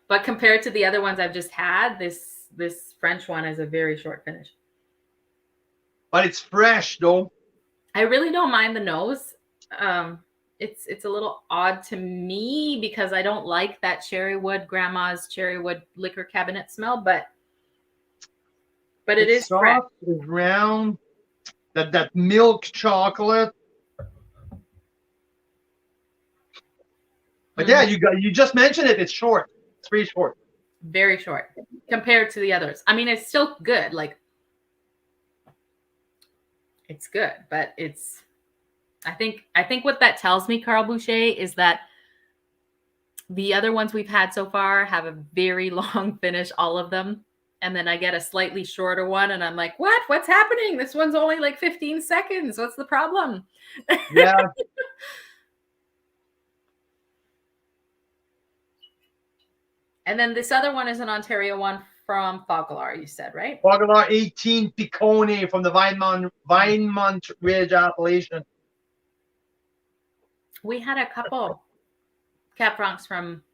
Speaker 1: But compared to the other ones I've just had, this French one is a very short finish.
Speaker 2: But it's fresh, though.
Speaker 1: I really don't mind the nose. It's a little odd to me because I don't like that grandma's cherrywood liquor cabinet smell, but it is fresh.
Speaker 2: soft, it's round, that milk chocolate. But yeah, you just mentioned it. It's short. It's pretty short.
Speaker 1: Very short compared to the others. I mean, it's still good. Like, it's good, but it's. I think what that tells me, Carl Boucher, is that the other ones we've had so far have a very long finish, all of them, and then I get a slightly shorter one, and I'm like, what? What's happening? This one's only like 15 seconds. What's the problem?
Speaker 2: Yeah.
Speaker 1: And then this other one is an Ontario one from Fogalar, you said, right?
Speaker 2: Fogalar 18 Piccone from the Vinemont Ridge appellation.
Speaker 1: We had a couple Cab Francs from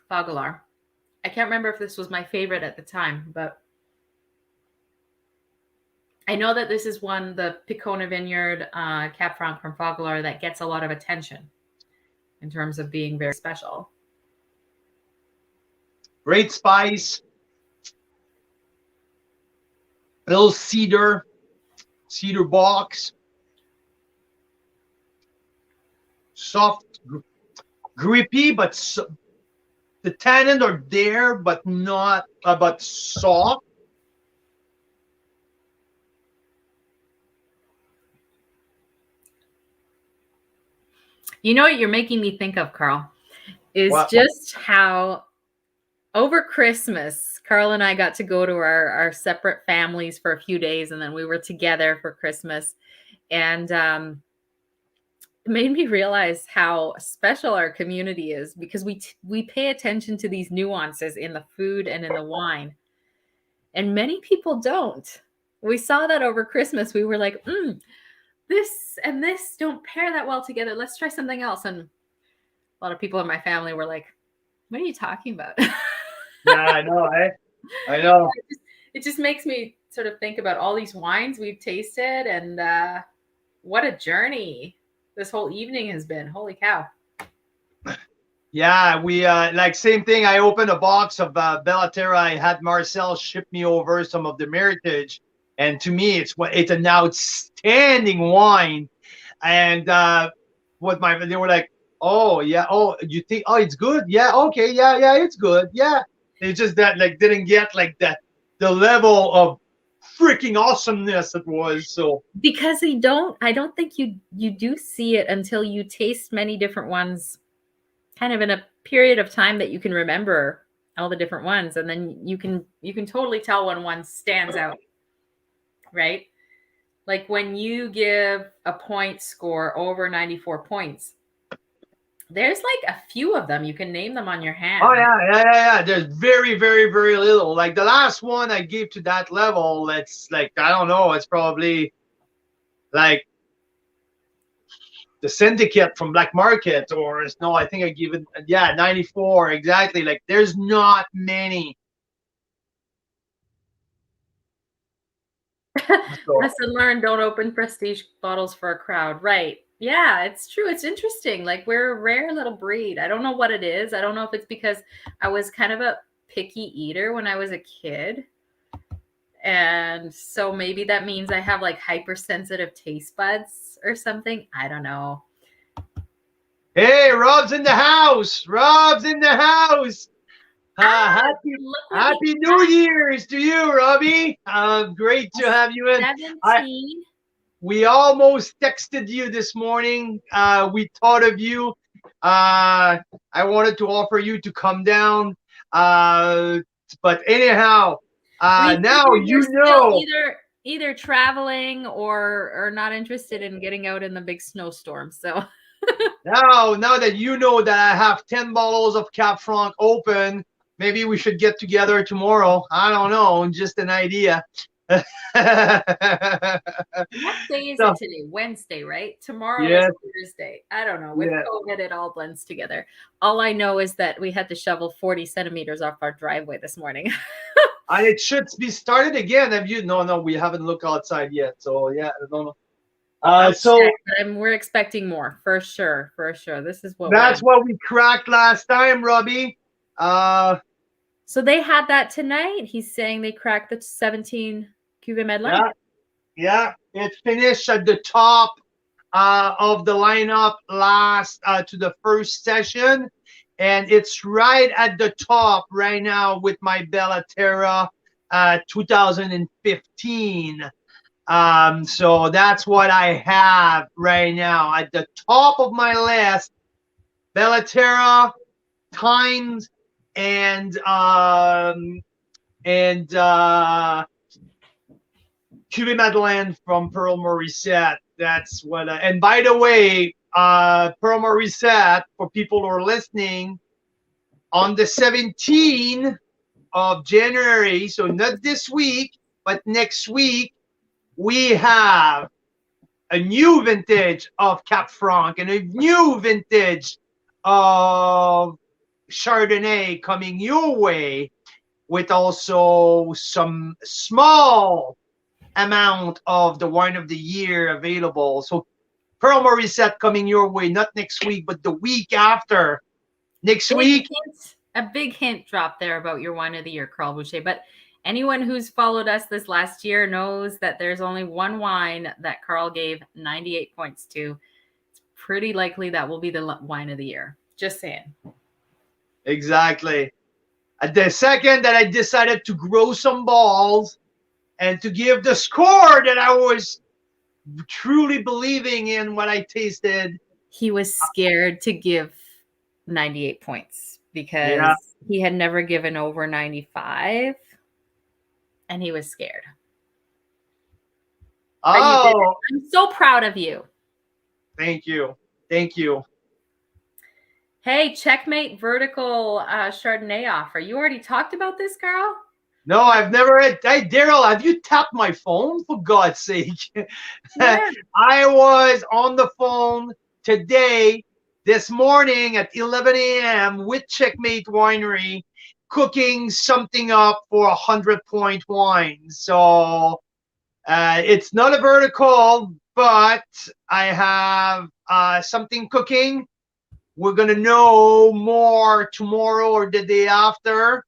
Speaker 1: Fogalar. I can't remember if this was my favorite at the time, but I know that this is one, the Piccone Vineyard Cab Franc from Fogalar, that gets a lot of attention in terms of being very special.
Speaker 2: Great spice. A little cedar box. Soft, grippy, but the tannins are there, but not, but soft.
Speaker 1: You know what you're making me think of, Carl, is
Speaker 2: What?
Speaker 1: just how over Christmas, Carl and I got to go to our separate families for a few days, and then we were together for Christmas. And it made me realize how special our community is, because we pay attention to these nuances in the food and in the wine. And many people don't. We saw that over Christmas. We were like, this and this don't pair that well together. Let's try something else. And a lot of people in my family were like, what are you talking about?
Speaker 2: Yeah, I know. I know.
Speaker 1: It just makes me sort of think about all these wines we've tasted, and what a journey this whole evening has been. Holy cow.
Speaker 2: Yeah, we like same thing. I opened a box of Bellaterra. I had Marcel ship me over some of the Meritage, and to me, it's an outstanding wine. And they were like, oh yeah, oh you think, oh it's good, yeah, okay, yeah, it's good, yeah. It's just that like didn't get like that the level of freaking awesomeness it was. So
Speaker 1: because I don't think you do see it until you taste many different ones, kind of in a period of time that you can remember all the different ones, and then you can totally tell when one stands out, right? Like when you give a point score over 94 points, there's like a few of them you can name them on your hand.
Speaker 2: oh yeah. There's very, very, very little. Like the last one I gave to that level, it's like, I don't know, it's probably like the Syndicate from Black Market, or no, I think I give it 94 exactly. Like there's not many. So,
Speaker 1: Lesson learned: don't open prestige bottles for a crowd. Right. Yeah, it's true. It's interesting. Like we're a rare little breed. I don't know what it is. I don't know if it's because I was kind of a picky eater when I was a kid. And so maybe that means I have like hypersensitive taste buds or something. I don't know.
Speaker 2: hey, Rob's in the house. Rob's in the house. Happy New Year's to you, Robbie. Great to have you in.
Speaker 1: 17.
Speaker 2: We almost texted you this morning. We thought of you. I wanted to offer you to come down. But anyhow, now you know.
Speaker 1: Either traveling or not interested in getting out in the big snowstorm. So
Speaker 2: now that you know that I have 10 bottles of Cab Franc open, maybe we should get together tomorrow. I don't know, just an idea.
Speaker 1: What day is it today? Wednesday, right? Tomorrow is Thursday. I don't know. With COVID, it all blends together. All I know is that we had to shovel 40 centimeters off our driveway this morning.
Speaker 2: And it should be started again. Have you? No, we haven't looked outside yet. So yeah, I don't know.
Speaker 1: We're expecting more for sure. This is
Speaker 2: that's what we cracked last time, Robbie.
Speaker 1: So they had that tonight. He's saying they cracked the 17 Cuvée Medley.
Speaker 2: Yeah. It finished at the top of the lineup last to the first session, and it's right at the top right now with my Bellaterra 2015. So that's what I have right now at the top of my list. Bellaterra, Times, and Cuvée Madeleine from Pearl Morissette. That's what. And by the way, Pearl Morissette, for people who are listening, on the 17th of January, so not this week, but next week, we have a new vintage of Cab Franc and a new vintage of Chardonnay coming your way, with also some small amount of the wine of the year available. So Pearl Morissette coming your way, not next week, but the week after. Next week.
Speaker 1: a big hint drop there about your wine of the year, Carl Boucher. But anyone who's followed us this last year knows that there's only one wine that Carl gave 98 points to. It's pretty likely that will be the wine of the year. Just saying.
Speaker 2: Exactly. At the second that I decided to grow some balls and to give the score that I was truly believing in what I tasted.
Speaker 1: He was scared to give 98 points because
Speaker 2: Yeah.
Speaker 1: he had never given over 95 and he was scared. But you did
Speaker 2: Oh,
Speaker 1: it. I'm so proud of you.
Speaker 2: thank you. Thank you.
Speaker 1: Hey, checkmate vertical Chardonnay offer. You already talked about this, Carl?
Speaker 2: No, I've never had. Hey, Daryl, have you tapped my phone? For God's sake.
Speaker 1: Yeah.
Speaker 2: I was on the phone today, this morning at 11 a.m. with Checkmate Winery, cooking something up for 100-point wine. So it's not a vertical, but I have something cooking. We're going to know more tomorrow or the day after.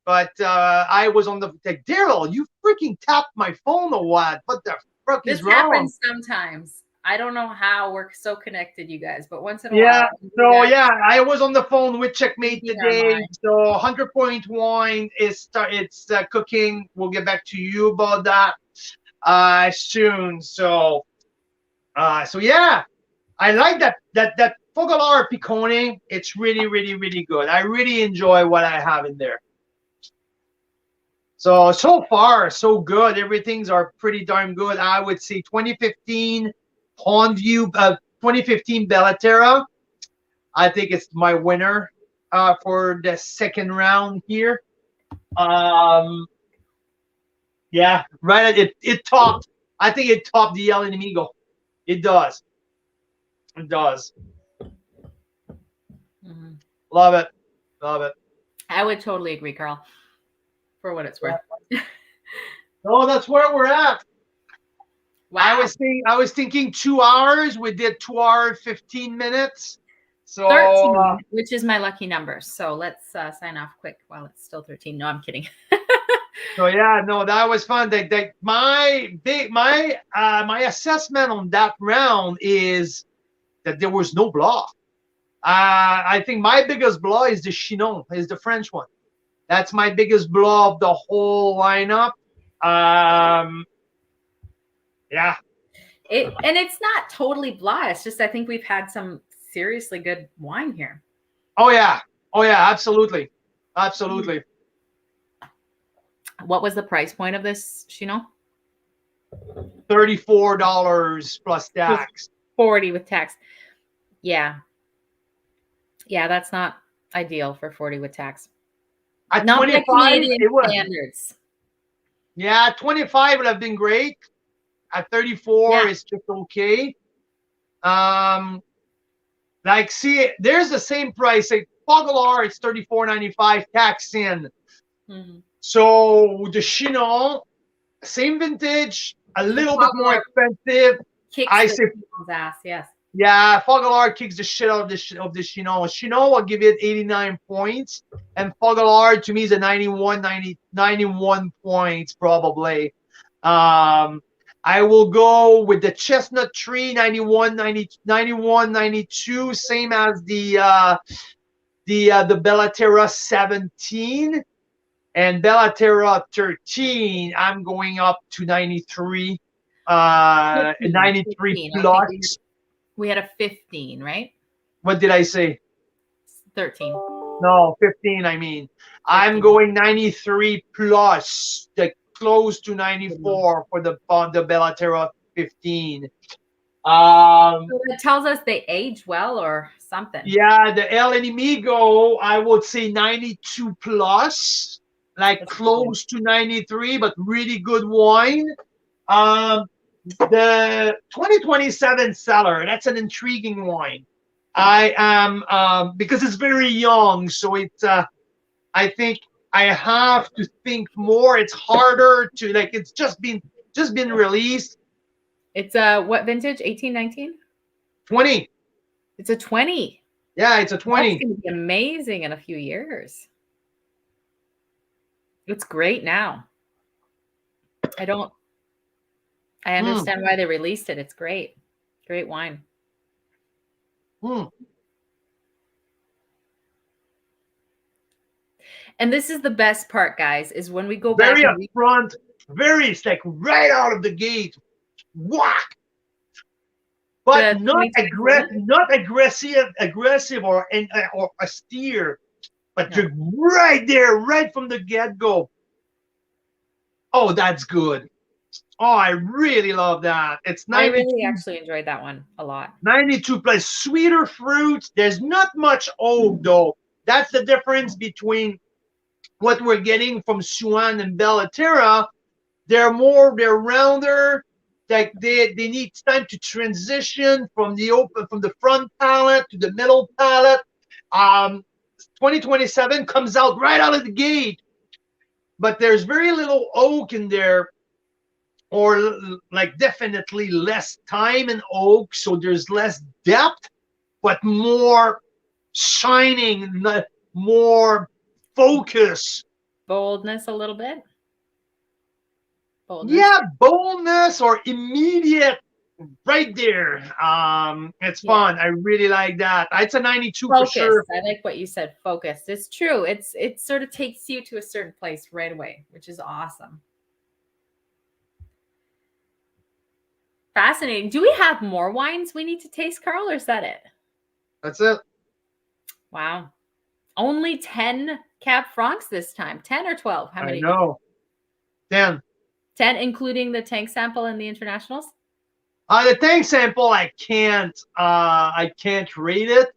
Speaker 2: But I was on the like, Daryl, you freaking tapped my phone or what? What the fuck
Speaker 1: This
Speaker 2: is wrong?
Speaker 1: happens sometimes. I don't know how we're so connected, you guys, but once in a
Speaker 2: Yeah.
Speaker 1: while.
Speaker 2: So yeah, I was on the phone with Checkmate
Speaker 1: Yeah,
Speaker 2: today.
Speaker 1: mine.
Speaker 2: So 100-point wine is it's cooking. We'll get back to you about that soon. So yeah, I like that Fogalar Piccone. It's really, really, really good. I really enjoy what I have in there. So far, so good. Everything's are pretty darn good. I would say 2015 Pondview, 2015 Bellaterra. I think it's my winner for the second round here. Yeah, right. It topped. I think it topped the El Enemigo. It does. It does.
Speaker 1: Mhm.
Speaker 2: Love it. Love it.
Speaker 1: I would totally agree, Carl, for what it's worth.
Speaker 2: No, that's where we're at.
Speaker 1: Wow.
Speaker 2: I was thinking 2 hours. We did 2 hours 15 minutes. So
Speaker 1: 13, which is my lucky number. So let's sign off quick while it's still 13. No, I'm kidding.
Speaker 2: so yeah, no, that was fun. My assessment on that round is that there was no bluff. I think my biggest bluff is the Chinon, is the French one. That's my biggest bluff of the whole lineup. Yeah.
Speaker 1: And it's not totally blah. It's just I think we've had some seriously good wine here.
Speaker 2: Oh yeah. Absolutely. Absolutely.
Speaker 1: What was the price point of this, Chinon?
Speaker 2: $34 plus tax.
Speaker 1: 40 with tax. Yeah, that's not ideal for 40 with tax.
Speaker 2: At
Speaker 1: Not
Speaker 2: 25,
Speaker 1: by Canadian
Speaker 2: it was.
Speaker 1: standards.
Speaker 2: Yeah, 25 would have been great. At 34, it's just okay. Like, see, there's the same price. Like, Fogalar, it's $34.95 tax in.
Speaker 1: Mm-hmm.
Speaker 2: So the Chinon, same vintage, a little bit more expensive. I say,
Speaker 1: people's ass, yes.
Speaker 2: Yeah, Fogalar kicks the shit out of the Chinon. Chinon will give it 89 points, and Fogalar to me is a 91 points probably. I will go with the Chestnut Tree 91, 92, same as the Bellaterra 17 and Bellaterra 13. I'm going up to 93, 93 plus.
Speaker 1: We had a 15, right?
Speaker 2: What did I say?
Speaker 1: 13.
Speaker 2: No, 15, I mean. 15. I'm going 93 plus, close to 94 for the Bellaterra 15.
Speaker 1: So it tells us they age well or something.
Speaker 2: Yeah, the El Enemigo, I would say 92 plus, like that's close to 93, but really good wine. The 2027 Cellar, that's an intriguing wine. I am because it's very young, so it's I think I have to think more. It's harder to it's just been released.
Speaker 1: It's a what vintage? 18, 19?
Speaker 2: 20.
Speaker 1: It's a 20.
Speaker 2: Yeah, it's a 20.
Speaker 1: That's gonna be amazing in a few years. It's great now. I understand why they released it. It's great. Great wine. And this is the best part, guys, is when we go back
Speaker 2: Very
Speaker 1: and
Speaker 2: upfront, it's like right out of the gate. Whack! But not aggressive or austere, but
Speaker 1: No.
Speaker 2: you're right there, right from the get-go. Oh, that's good. Oh, I really love that. It's
Speaker 1: I
Speaker 2: 92,
Speaker 1: really actually enjoyed that one a lot.
Speaker 2: 92 plus sweeter fruits. There's not much oak though. That's the difference between what we're getting from Suan and Bellaterra. They're rounder. Like they need time to transition from the front palate to the middle palate. 2027 comes out right out of the gate, but there's very little oak in there, or like definitely less time in oak, so there's less depth, but more shining, more focus.
Speaker 1: Boldness a little bit. Boldness.
Speaker 2: Yeah, boldness or immediate, right there. It's fun. I really like that. It's a 92
Speaker 1: Focus.
Speaker 2: for sure.
Speaker 1: I like what you said. Focus. It's true. It sort of takes you to a certain place right away, which is awesome. Fascinating. Do we have more wines we need to taste, Carl, or is that it?
Speaker 2: That's it.
Speaker 1: Wow. Only 10 Cab Francs this time. 10 or 12? How many?
Speaker 2: I know. 10.
Speaker 1: 10, including the tank sample and the internationals?
Speaker 2: The tank sample, I can't rate it.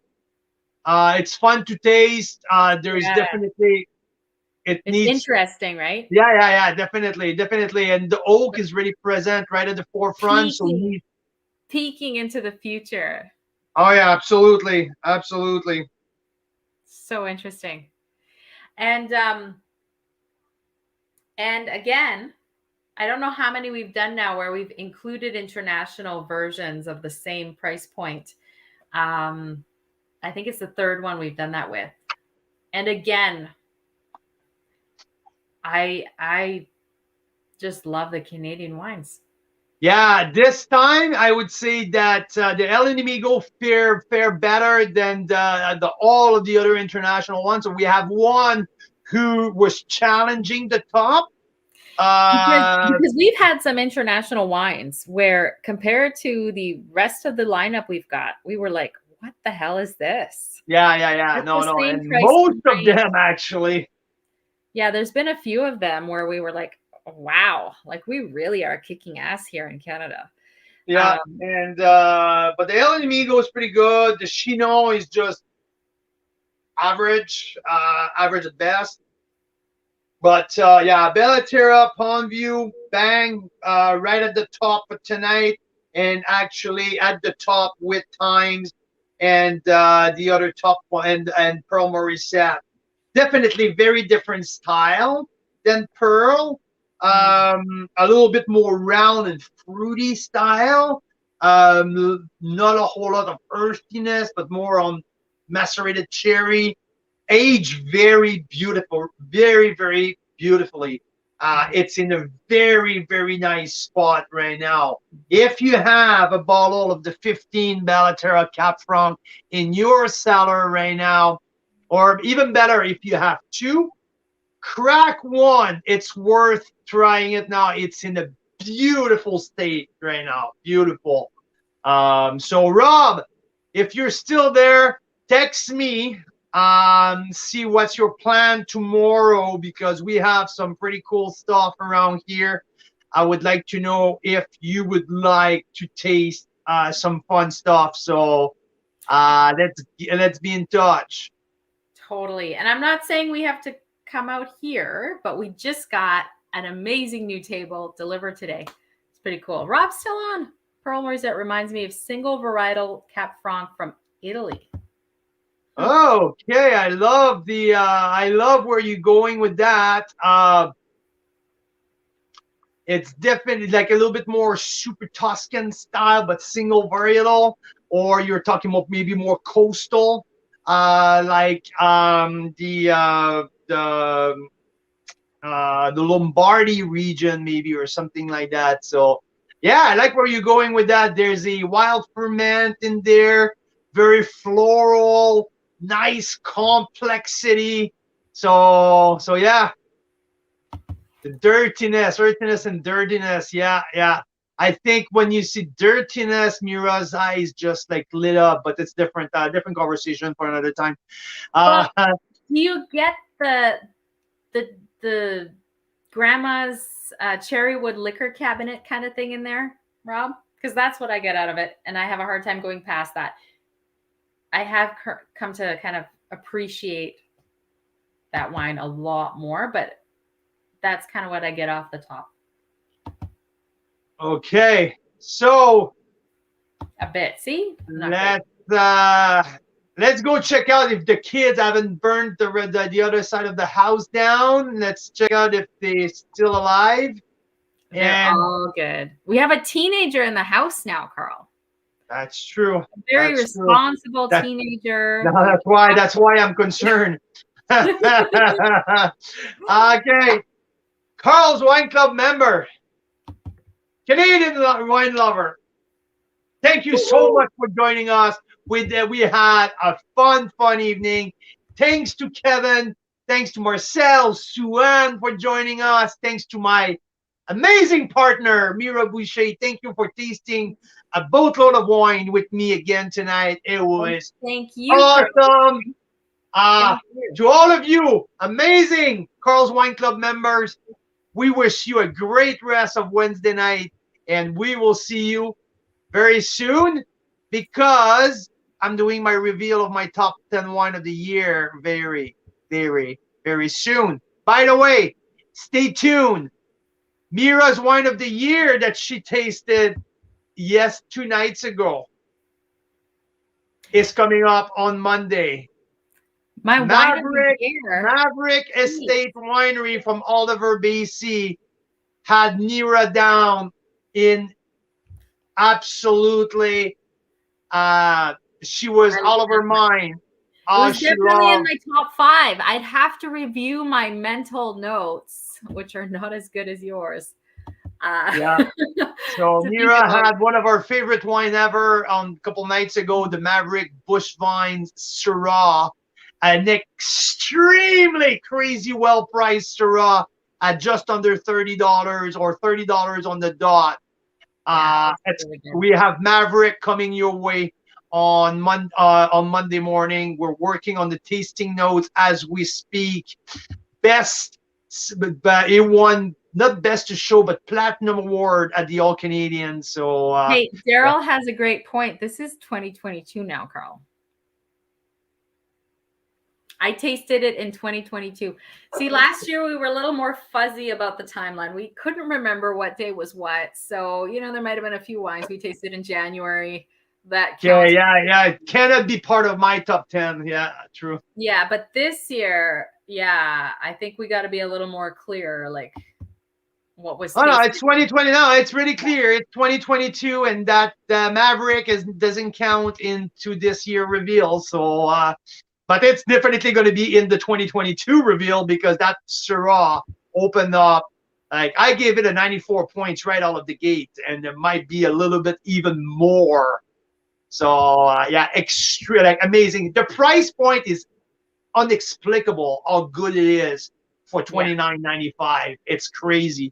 Speaker 2: It's fun to taste. There's definitely
Speaker 1: It's interesting, right?
Speaker 2: Yeah, definitely. And the oak is really present right at the forefront.
Speaker 1: Peeking into the future.
Speaker 2: Oh yeah, absolutely.
Speaker 1: So interesting. And again, I don't know how many we've done now where we've included international versions of the same price point. I think it's the third one we've done that with. And again, I just love the Canadian wines.
Speaker 2: Yeah, this time I would say that the El Enemigo fare better than the all of the other international ones. So we have one who was challenging the top.
Speaker 1: Because we've had some international wines where compared to the rest of the lineup we've got, we were like, what the hell is this?
Speaker 2: Yeah. No. And most of them actually.
Speaker 1: Yeah, there's been a few of them where we were like, wow, like we really are kicking ass here in Canada.
Speaker 2: Yeah, but the El Enemigo is pretty good. The Chino is just average at best. But yeah, Bellaterra, Pondview, bang, right at the top for tonight, and actually at the top with Times and the other top one and Pearl Morissette. Definitely very different style than Pearl. A little bit more round and fruity style. Not a whole lot of earthiness, but more on macerated cherry. Aged very beautiful, very, very beautifully. It's in a very, very nice spot right now. If you have a bottle of the 15 Bellaterra Cab Franc in your cellar right now, or even better, if you have two, crack one. It's worth trying it now. It's in a beautiful state right now. Beautiful. So Rob, if you're still there, text me. See what's your plan tomorrow, because we have some pretty cool stuff around here. I would like to know if you would like to taste some fun stuff. So let's be in touch.
Speaker 1: Totally. And I'm not saying we have to come out here, but we just got an amazing new table delivered today. It's pretty cool. Rob's still on. Pearl Morissette reminds me of single varietal Cab Franc from Italy.
Speaker 2: Okay, I love where you're going with that. It's definitely like a little bit more super Tuscan style, but single varietal, or you're talking about maybe more coastal, like the the Lombardy region, maybe, or something like that. So, yeah, I like where you're going with that. There's a wild ferment in there, very floral, nice complexity. So yeah, the earthiness and dirtiness. Yeah, yeah. I think when you see dirtiness, Mira's eyes just like lit up, but it's different. Different conversation for another time.
Speaker 1: Well, do you get the grandma's cherrywood liquor cabinet kind of thing in there, Rob? Because that's what I get out of it, and I have a hard time going past that. I have come to kind of appreciate that wine a lot more, but that's kind of what I get off the top.
Speaker 2: Okay, so
Speaker 1: A bit. See?
Speaker 2: let's go check out if the kids haven't burned the other side of the house down. Let's check out if they're still alive.
Speaker 1: They're all good. We have a teenager in the house now, Carl.
Speaker 2: That's true.
Speaker 1: A very
Speaker 2: That's
Speaker 1: responsible
Speaker 2: true.
Speaker 1: teenager.
Speaker 2: No, that's why I'm concerned. Okay. Carl's Wine Club member, Canadian wine lover. Thank you so much for joining us. We had a fun evening. Thanks to Kevin. Thanks to Marcel, Sue-Ann for joining us. Thanks to my amazing partner, Mira Boucher. Thank you for tasting a boatload of wine with me again tonight. It was
Speaker 1: Thank you.
Speaker 2: awesome. To all of you, amazing Carl's Wine Club members, we wish you a great rest of Wednesday night, and we will see you very soon, because I'm doing my reveal of my top 10 wine of the year very, very, very soon. By the way, stay tuned. Mira's wine of the year that she tasted 2 nights ago is coming up on Monday.
Speaker 1: My
Speaker 2: Maverick Estate Winery from Oliver, BC had Mira down in absolutely, she was all over mine.
Speaker 1: It was definitely in my top 5. I'd have to review my mental notes, which are not as good as yours.
Speaker 2: Yeah. So Mira had one of our favorite wine ever a couple nights ago, the Maverick Bush Vines Syrah, an extremely crazy well-priced Syrah at just under $30 or $30 on the dot. Really, we have Maverick coming your way on Monday morning. We're working on the tasting notes as we speak. It won not best to show, but platinum award at the All Canadian. So
Speaker 1: hey, Daryl has a great point. This is 2022 now, Carl. I tasted it in 2022. See, last year we were a little more fuzzy about the timeline. We couldn't remember what day was what. So, there might have been a few wines we tasted in January that counts.
Speaker 2: Yeah. It cannot be part of my top 10. Yeah, true.
Speaker 1: Yeah, but this year, I think we got to be a little more clear, like what was.
Speaker 2: Oh no, it's 2020 now. It's really clear. It's 2022, and that Maverick doesn't count into this year reveal. So, but it's definitely going to be in the 2022 reveal, because that Syrah opened up. Like, I gave it a 94 points right out of the gate, and there might be a little bit even more. So extra, like, amazing. The price point is inexplicable how good it is for $29.95. It's crazy.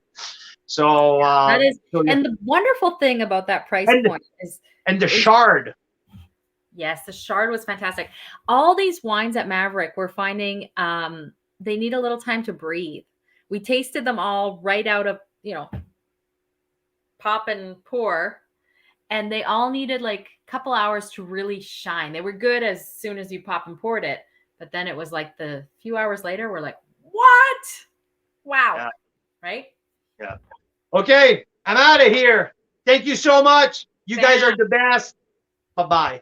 Speaker 2: So
Speaker 1: that is, and the wonderful thing about that price point is
Speaker 2: the Chard.
Speaker 1: Yes, the Chard was fantastic. All these wines at Maverick, we're finding they need a little time to breathe. We tasted them all right out of, pop and pour, and they all needed like a couple hours to really shine. They were good as soon as you pop and poured it, but then it was like the few hours later, we're like, what? Wow.
Speaker 2: Yeah.
Speaker 1: Right?
Speaker 2: Yeah. Okay, I'm out of here. Thank you so much. You guys are the best. Bye-bye.